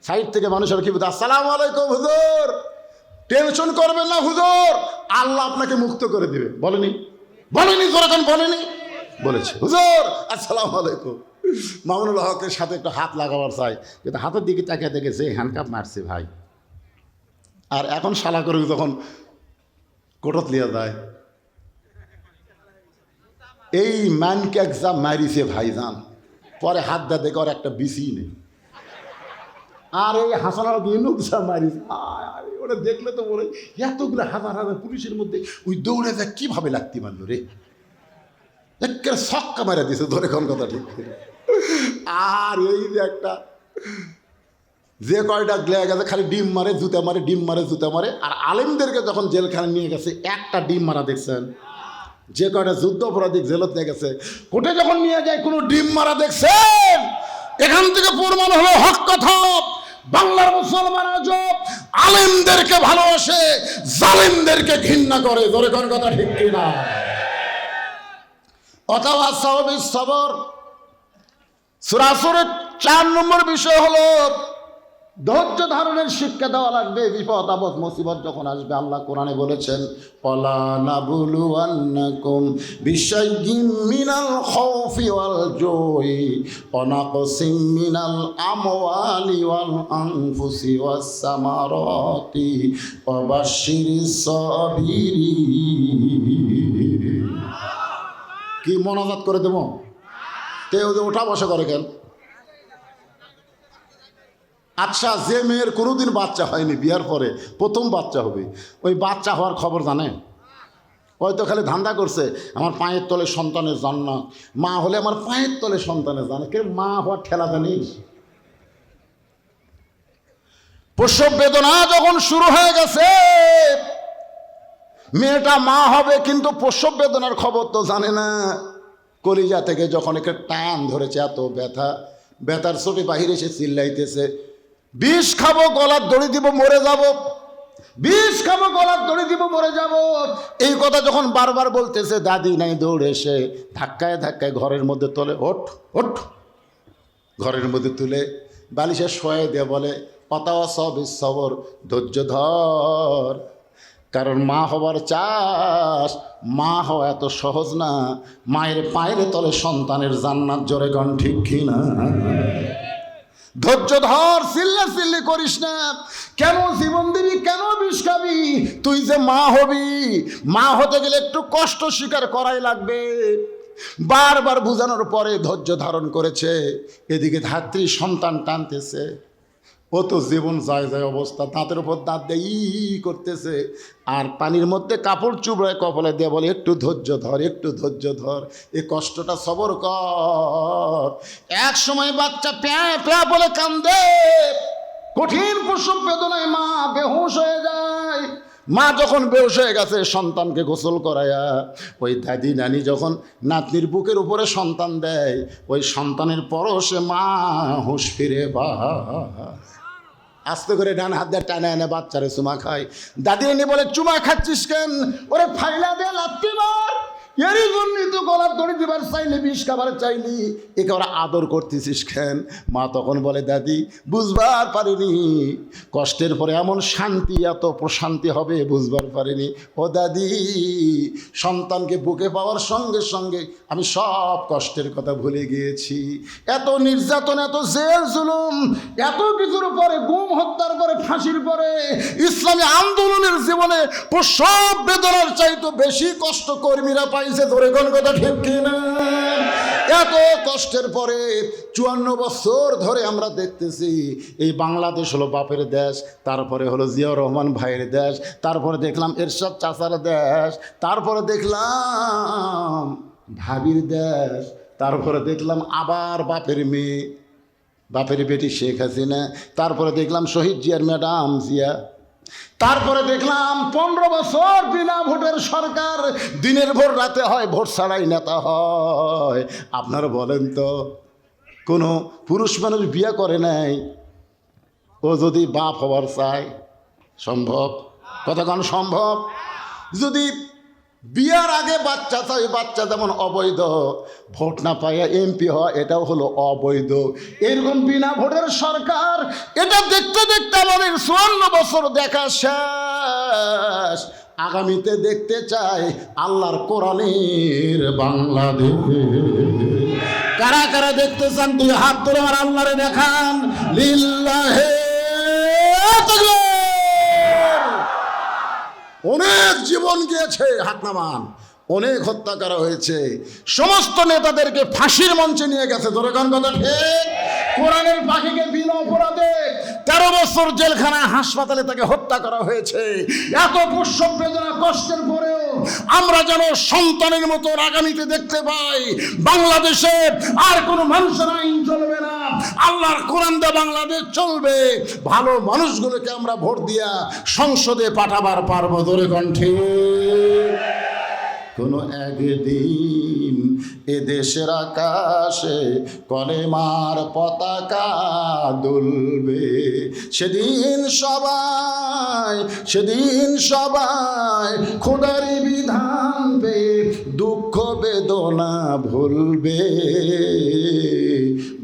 সাইড থেকে মানুষের কি বলতে, আসসালামু আলাইকুম হুজুর, টেনশন করবেন না হুজুর, আল্লাহ আপনাকে মুক্ত করে দিবে। বলেনি? বলেনি? কোরআন বলেনি? বলেছে হুজুর আসসালামু আলাইকুম। মামুনুল হকের সাথে একটু হাত লাগাবার চাই, কিন্তু হাতের দিকে তাকিয়ে দেখে যে হ্যান্ডকাপ মারছে ভাই। আর এখন শালা করে যখন কোটত লিয়া যায়, এই ম্যানকে একজাম মারিছে ভাইজান, পরে হাত দা দেখে আর একটা বিসি নেই। আর এই হাসানার দিয়ে নুকসা মারিছে, ওটা দেখলে তো বলে এতগুলো হাজার হাজার পুলিশের মধ্যে ওই দৌড়ে যা কীভাবে লাগতে পারল রে, একেবারে ছক্কা মারা দিছে। ধরে কোন কথা ঠিক। আর এই যে একটা যে কয়টা গ্লেয়া গেছে খালি ডিম মারে জুতা মারে, ডিম মারে জুতা মারে। আর আলেমদেরকে যখন জেলখানে নিয়ে গেছে একটা ডিম মারা দেখছেন? যে কয়টা যুদ্ধ অপরাধী জেলত নিয়ে গেছে, কোর্টে যখন নিয়ে যায় কোনো ডিম মারা দেখছেন? এখান থেকে প্রমাণ হলো হক কথা। বাংলার মুসলমান আজব আলেমদেরকে ভালোবাসে, জালেমদেরকে ঘৃণা করে। ধরে কোন কথা ঠিক কিনা? অথবা সাহাবী সবর। সূরা আসরের 4 নম্বর বিষয় হলো ধৈর্য ধারণের শিক্ষা দেওয়া লাগবে। বিপদ আপদ মুসিবত যখন আসবে, আল্লাহ কোরআনে বলেছেন, ওয়ালা নাবলুওয়ান্নাকুম বিশাইইম মিনাল খাউফি ওয়াল জুই ওয়া নাকসিম মিনাল আমওয়ালি ওয়াল আনফুসি ওয়াস সামারাতি ওয়া বাশশিরিস সাবিরিন। কি মোনাজাত করে দেবো? কেউ যে ওঠা বসা করে কেন? আচ্ছা, যে মেয়ের কোনোদিন বাচ্চা হয়নি, বিয়ার পরে প্রথম বাচ্চা হবে, ওই বাচ্চা হওয়ার খবর জানে? ও হয়তো খালি ধান্দা করছে আমার পায়ের তলে সন্তানের জান্নাত, মা হলে আমার পায়ের তলে সন্তানের জান্নাত। কে মা হওয়ার ঠেলা জানিস? প্রসব বেদনা যখন শুরু হয়ে গেছে, মেয়েটা মা হবে কিন্তু প্রসব বেদনার খবর তো জানে না। কলিজা থেকে যখন একে টান ধরেছে, এত ব্যথা, ব্যথার চোটে বাহিরে এসে চিল্লাইতেছে, বিষ খাবো, গলার দড়ি দিব, মরে যাব, বিষ খাবো, গলার দড়ি দিব, মরে যাব। এই কথা যখন বারবার বলতেছে, দাদি নাই দৌড়ে এসে ধাক্কায় ধাক্কায় ঘরের মধ্যে তোলে, ওঠ ওঠ, ঘরের মধ্যে তুলে বালিশে শোয়ে দিয়ে বলে, পাতাওয়া সব সবর, ধৈর্য ধর, কারণ মা হবার চাস, মা হওয়া এত সহজ না। মায়ের পায়ের তলে সন্তানের জান্নাত, জোরে গান ঠিক কিনা? ধৈর্য ধর, চিল্লা চিল্লি করিস না। কেন জীবন দিবি, কেন বিষ খাবি? তুই যে মা হবি, মা হতে গেলে একটু কষ্ট স্বীকার করাই লাগবে। বারবার বুঝানোর পরে ধৈর্য ধারণ করেছে। এদিকে ধাত্রী সন্তান টানতেছে, ও তো জীবন যায় যায় অবস্থা, দাঁতের উপর দাঁত দিয়ে ই করতেছে, আর পানির মধ্যে কাপড় চুবড়ায় কপালে দিয়ে বলে, একটু ধৈর্য ধর, একটু ধৈর্য ধর, এই কষ্টটা সবর কর। এক সময় বাচ্চা প্যা প্যা বলে কান্দে, কঠিন প্রসব বেদনায় মা বেহুশ হয়ে যায়। মা যখন বেহুশ হয়ে গেছে, সন্তানকে গোসল করায়া ওই দাদি নানি যখন নাতনির বুকের উপরে সন্তান দেয়, ওই সন্তানের পরশে মা হুঁশ ফিরে বা আস্তে করে ডান হাত দিয়ে টানে এনে বাচ্চারে চুমা খায়। দাদি এনে বলে, চুমা খাচ্ছিস কেন? ওরে ফাইলা দে, লাত্তি মার, এরই জন্যই তো গলার দড়ি দিবার চাইলি, বিষ খাবার চাইলি, একে ওরা আদর করতেছিস কেন? মা তখন বলে, দাদি বুঝবার পারিনি, কষ্টের পরে এমন শান্তি, এত প্রশান্তি হবে বুঝবার পারিনি। ও দাদি, সন্তানকে বুকে পাওয়ার সঙ্গে সঙ্গে আমি সব কষ্টের কথা ভুলে গিয়েছি। এত নির্যাতন, এত জেল জুলুম, এত কিছুর পরে, গুম হত্যার পরে, ফাঁসির পরে, ইসলামী আন্দোলনের জীবনে প্রসব বেদনার চাইতে বেশি কষ্ট কর্মীরা পায়। ধরে কোন কথা ঠিক কিনা? এত কষ্টের পরে 54 বছর ধরে আমরা দেখতেছি এই বাংলাদেশ হলো বাপের দেশ, তারপরে হলো জিয়াউর রহমান ভাইয়ের দেশ, তারপরে দেখলাম এরশাদ চাচার দেশ, তারপরে দেখলাম ভাবির দেশ, তারপরে দেখলাম আবার বাপের মেয়ে, বাপের বেটি শেখ হাসিনা, তারপরে দেখলাম শহীদ জিয়ার ম্যাডাম জিয়া, তারপরে দেখলাম 15 বছর বিনা ভোটের সরকার, দিনের ভোট রাতে হয়, ভোট ছাড়াই নেতা হয়। আপনারা বলেন তো, কোনো পুরুষ মানুষ বিয়ে করে নাই, ও যদি বাপ হবার চায় সম্ভব? কথা কোন সম্ভব? যদি বিয়ার আগে বাচ্চা চাই, বাচ্চা যেমন অবৈধ, ভোট না পাইয়া এমপি হওয়া এটাও হলো অবৈধ। এরকম বিনা ভোটের সরকার, এটা দেখতে দেখতে আমাদের 54 বছর দেখা শেষ। আগামীতে দেখতে চাই আল্লাহর কোরআনের বাংলাদেশ। কারা কারা দেখতে চান? তুই হাত ধরে আমার আল্লাহরে দেখান। লিল্লাহে তাকবীর। অনেক জীবন গিয়েছে, হাত নামান, অনেক হত্যা করা হয়েছে, সমস্ত নেতাদেরকে ফাঁসির মঞ্চে নিয়ে গেছে। ধরে কোন কথা ঠিক? কোরআনের পাখিকে বিনা অপরাধে 13 বছর জেলখানায়, হাসপাতালে তাকে হত্যা করা হয়েছে। এত প্রসব বেদনা কষ্টের পরেও আমরা যেন সন্তানের মতো আগামীতে দেখতে পাই বাংলাদেশে আর কোনো মানুষের আইন চলবে না, আল্লাহর কোরআন দিয়ে বাংলাদেশ চলবে। ভালো মানুষগুলোকে আমরা ভোট দিয়া সংসদে পাঠাবার পারবো। ধরে কণ্ঠে কোনো একদিন এদেশের আকাশে কলেমার পতাকা দুলবে, সেদিন সবাই খোদারি বিধান পে দুঃখ বেদনা ভুলবে।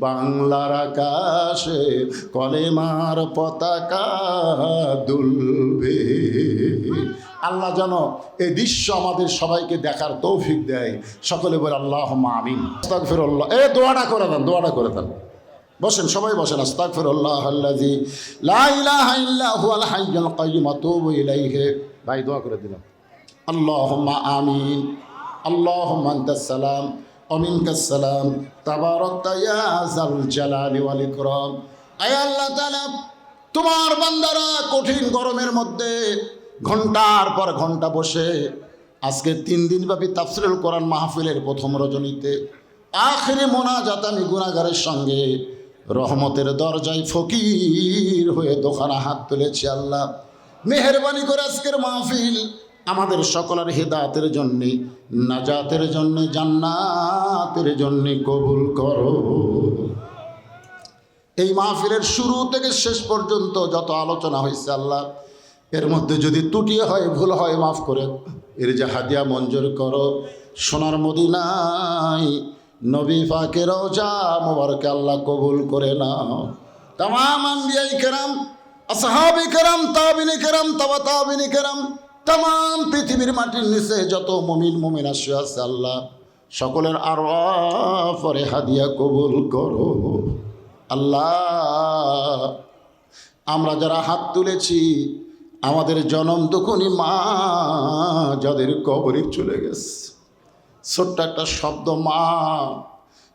বাংলার আকাশে কলেমার পতাকা দুলবে। আল্লাহ যেন এই দৃশ্য আমাদের সবাইকে দেখার তৌফিক দেয়। সকলে বলে আল্লাহুম্মা আমিন। আস্তাগফিরুল্লাহ। দোয়াটা করে দেন, দোয়াটা করে দেন। বসেন, সবাই বসেন। আস্তাগফিরুল্লাহ আল্লাযী লা ইলাহা ইল্লা হুয়াল হাইয়ুল কাইয়্যুম আতুবু ইলাইহি। ভাই দোয়া করে দিলাম। আল্লাহুম্মা আমিন। আল্লাহুম্মা আনতাস সালাম ওয়া মিনকাস সালাম, তাবারাকতা ইয়া যাল জালালি ওয়াল ইকরাম। আয় আল্লাহ তাআলা, তোমার বান্দারা কঠিন গরমের মধ্যে ঘন্টার পর ঘন্টা বসে আজকে 3 দিনব্যাপী তাফসীরুল কোরআন মাহফিলের প্রথম রজনীতে আখিরি মোনাজাত আমি গুনাহগারের সঙ্গে রহমতের দরজায় ফকির হয়ে দোকানে হাত তুলেছি। আল্লাহ মেহেরবানি করে আজকের মাহফিল আমাদের সকলের হিদায়াতের জন্যে, নাজাতের জন্যে, জান্নাতের জন্যে কবুল করো। এই মাহফিলের শুরু থেকে শেষ পর্যন্ত যত আলোচনা হয়েছে আল্লাহ, এর মধ্যে যদি ত্রুটি হয়, ভুল হয়, মাফ করে এর যে হাদিয়া মঞ্জুর করো। সোনার মদিনায় নবী পাকের রওজা মুবারকে আল্লাহ কবুল করে নাও। তামাম আম্বিয়ায়ে কেরাম, আসহাবে কেরাম, তাবিনে কেরাম, তাবা তাবিনে কেরাম, তামাম পৃথিবীর মাটির নিচে যত মুমিন মুমিনা শুয়ে আছে আল্লাহ, সকলের আরওয়াহ পরে হাদিয়া কবুল করো। আল্লাহ আমরা যারা হাত তুলেছি, আমাদের জনম দুঃখনী মা যাদের কবরে চলে গেছে, ছোট্ট একটা শব্দ মা,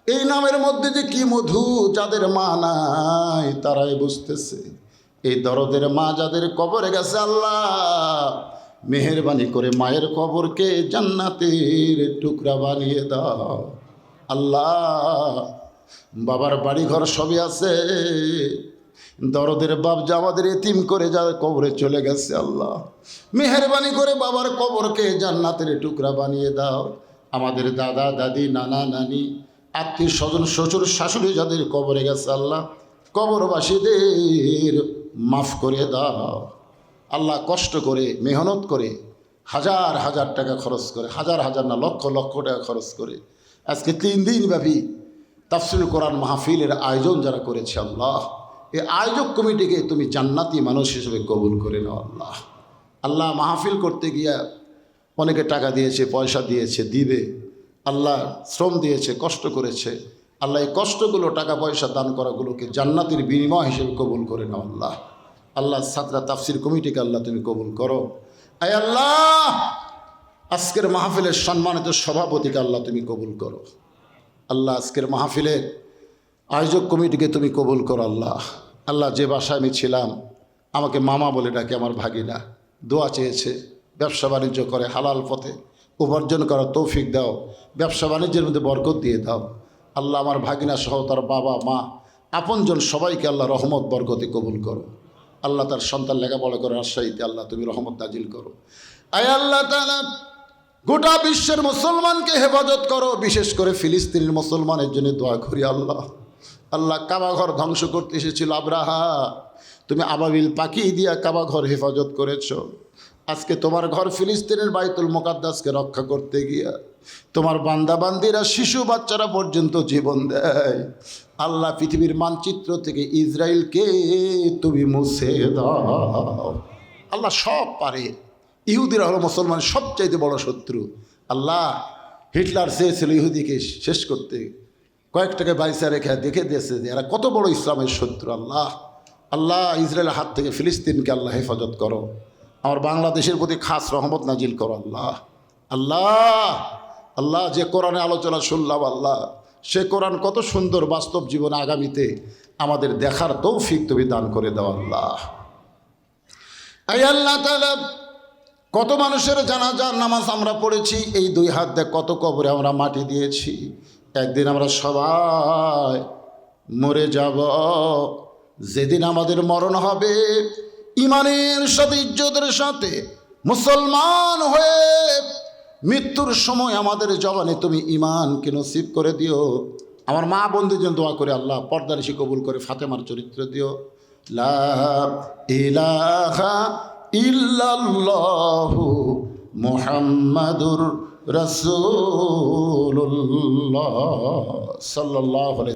এই নামের মধ্যে যে কি মধু, যাদের মা নাই তারাই বুঝতেছে। এই দরদের মা যাদের কবরে গেছে আল্লাহ মেহেরবানি করে মায়ের কবরকে জান্নাতের টুকরা বানিয়ে দাও। আল্লাহ বাবার বাড়ি ঘর সবই আছে, দরদের বাপ যে আমাদের এতিম করে যা কবরে চলে গেছে আল্লাহ মেহেরবানি করে বাবার কবরকে জান্নাতের টুকরা বানিয়ে দাও। আমাদের দাদা দাদি, নানা নানি, আত্মীয় স্বজন, শ্বশুর শাশুড়ি যাদের কবরে গেছে আল্লাহ কবরবাসীদের মাফ করে দাও। আল্লাহ কষ্ট করে মেহনত করে হাজার হাজার টাকা খরচ করে, হাজার হাজার না লক্ষ লক্ষ টাকা খরচ করে আজকে 3 দিনব্যাপী তাফসীরুল কোরআন মাহফিলের আয়োজন যারা করেছে আল্লাহ, এই আয়োজক কমিটিকে তুমি জান্নাতি মানুষ হিসেবে কবুল করে নাও। আল্লাহ আল্লাহ মাহফিল করতে গিয়া অনেকে টাকা দিয়েছে, পয়সা দিয়েছে, দিবে, আল্লাহ শ্রম দিয়েছে, কষ্ট করেছে আল্লাহ, এই কষ্টগুলো টাকা পয়সা দান করাগুলোকে জান্নাতের বিনিময় হিসেবে কবুল করে নাও। আল্লাহ আল্লাহ ছাত্রা তাফসীর কমিটিকে আল্লাহ তুমি কবুল করো। আয় আল্লাহ আজকের মাহফিলের সম্মানিত সভাপতিকে আল্লাহ তুমি কবুল করো। আল্লাহ আজকের মাহফিলের আয়োজক কমিটিকে তুমি কবুল করো। আল্লাহ আল্লাহ যে বাসায় আমি ছিলাম, আমাকে মামা বলে ডাকে আমার ভাগিনা, দোয়া চেয়েছে, ব্যবসা বাণিজ্য করে হালাল পথে উপার্জন করার তৌফিক দাও, ব্যবসা বাণিজ্যের মধ্যে বরকত দিয়ে দাও। আল্লাহ আমার ভাগিনা সহ তার বাবা মা আপনজন সবাইকে আল্লাহ রহমত বরকতে কবুল করো। আল্লাহ তার সন্তান লেখাপড়া করার আশ্রয়ীতে আল্লাহ তুমি রহমত নাজিল করো। আয় আল্লাহ তাআলা গোটা বিশ্বের মুসলমানকে হেফাজত করো, বিশেষ করে ফিলিস্তিনের মুসলমানের জন্য দোয়া করি। আল্লাহ আল্লাহ কাবা ঘর ধ্বংস করতে এসেছিল আব্রাহা, তুমি আবাবিল পাখি দিয়া কাবা ঘর হেফাজত করেছ। আজকে তোমার ঘর ফিলিস্তিনের বাইতুল মুকাদ্দাসকে রক্ষা করতে গিয়া তোমার বান্দাবান্দিরা, শিশু বাচ্চারা পর্যন্ত জীবন দেয়। আল্লাহ পৃথিবীর মানচিত্র থেকে ইসরায়েলকে তুমি মুছে দাও। আল্লাহ সব পারে, ইহুদিরা হলো মুসলমানের সবচাইতে বড় শত্রু। আল্লাহ হিটলার চেয়েছিল ইহুদিকে শেষ করতে, কয়েকটাকে বাইসা রেখে দেখে দিয়েছে যে এরা কত বড় ইসলামের শত্রু। আল্লাহ আল্লাহ ইসরায়েলের হাত থেকে ফিলিস্তিনকে আল্লাহ হেফাজত করো, আমার বাংলাদেশের প্রতি খাস রহমত নাজিল করো। আল্লাহ আল্লাহ আল্লাহ যে কোরআনে আলোচনা শুনলাম আল্লাহ, সে কোরআন কত সুন্দর বাস্তব জীবনে আগামীতে আমাদের দেখার তৌফিক তুমি দান করে দাও। আল্লাহ আয় আল্লাহ তাআলা কত মানুষের জানাজার নামাজ আমরা পড়েছি, এই 2 হাত দিয়ে কত কবরে আমরা মাটি দিয়েছি। একদিন আমরা সবাই মরে যাব, যেদিন আমাদের মরণ হবে ইমানের সাথে, ইজ্জতের সাথে মুসলমান হয়ে মৃত্যুর সময় আমাদের জবানে তুমি ঈমানকে নসিব করে দিও। আমার মা বন্ধুর জন্য দোয়া করে আল্লাহ পর্দানিশি কবুল করে ফাতেমার চরিত্র দিও। লা ইলাহা ইল্লাল্লাহু মুহাম্মাদুর রাসূলুল্লাহ সাল্লাল্লাহু আলাইহি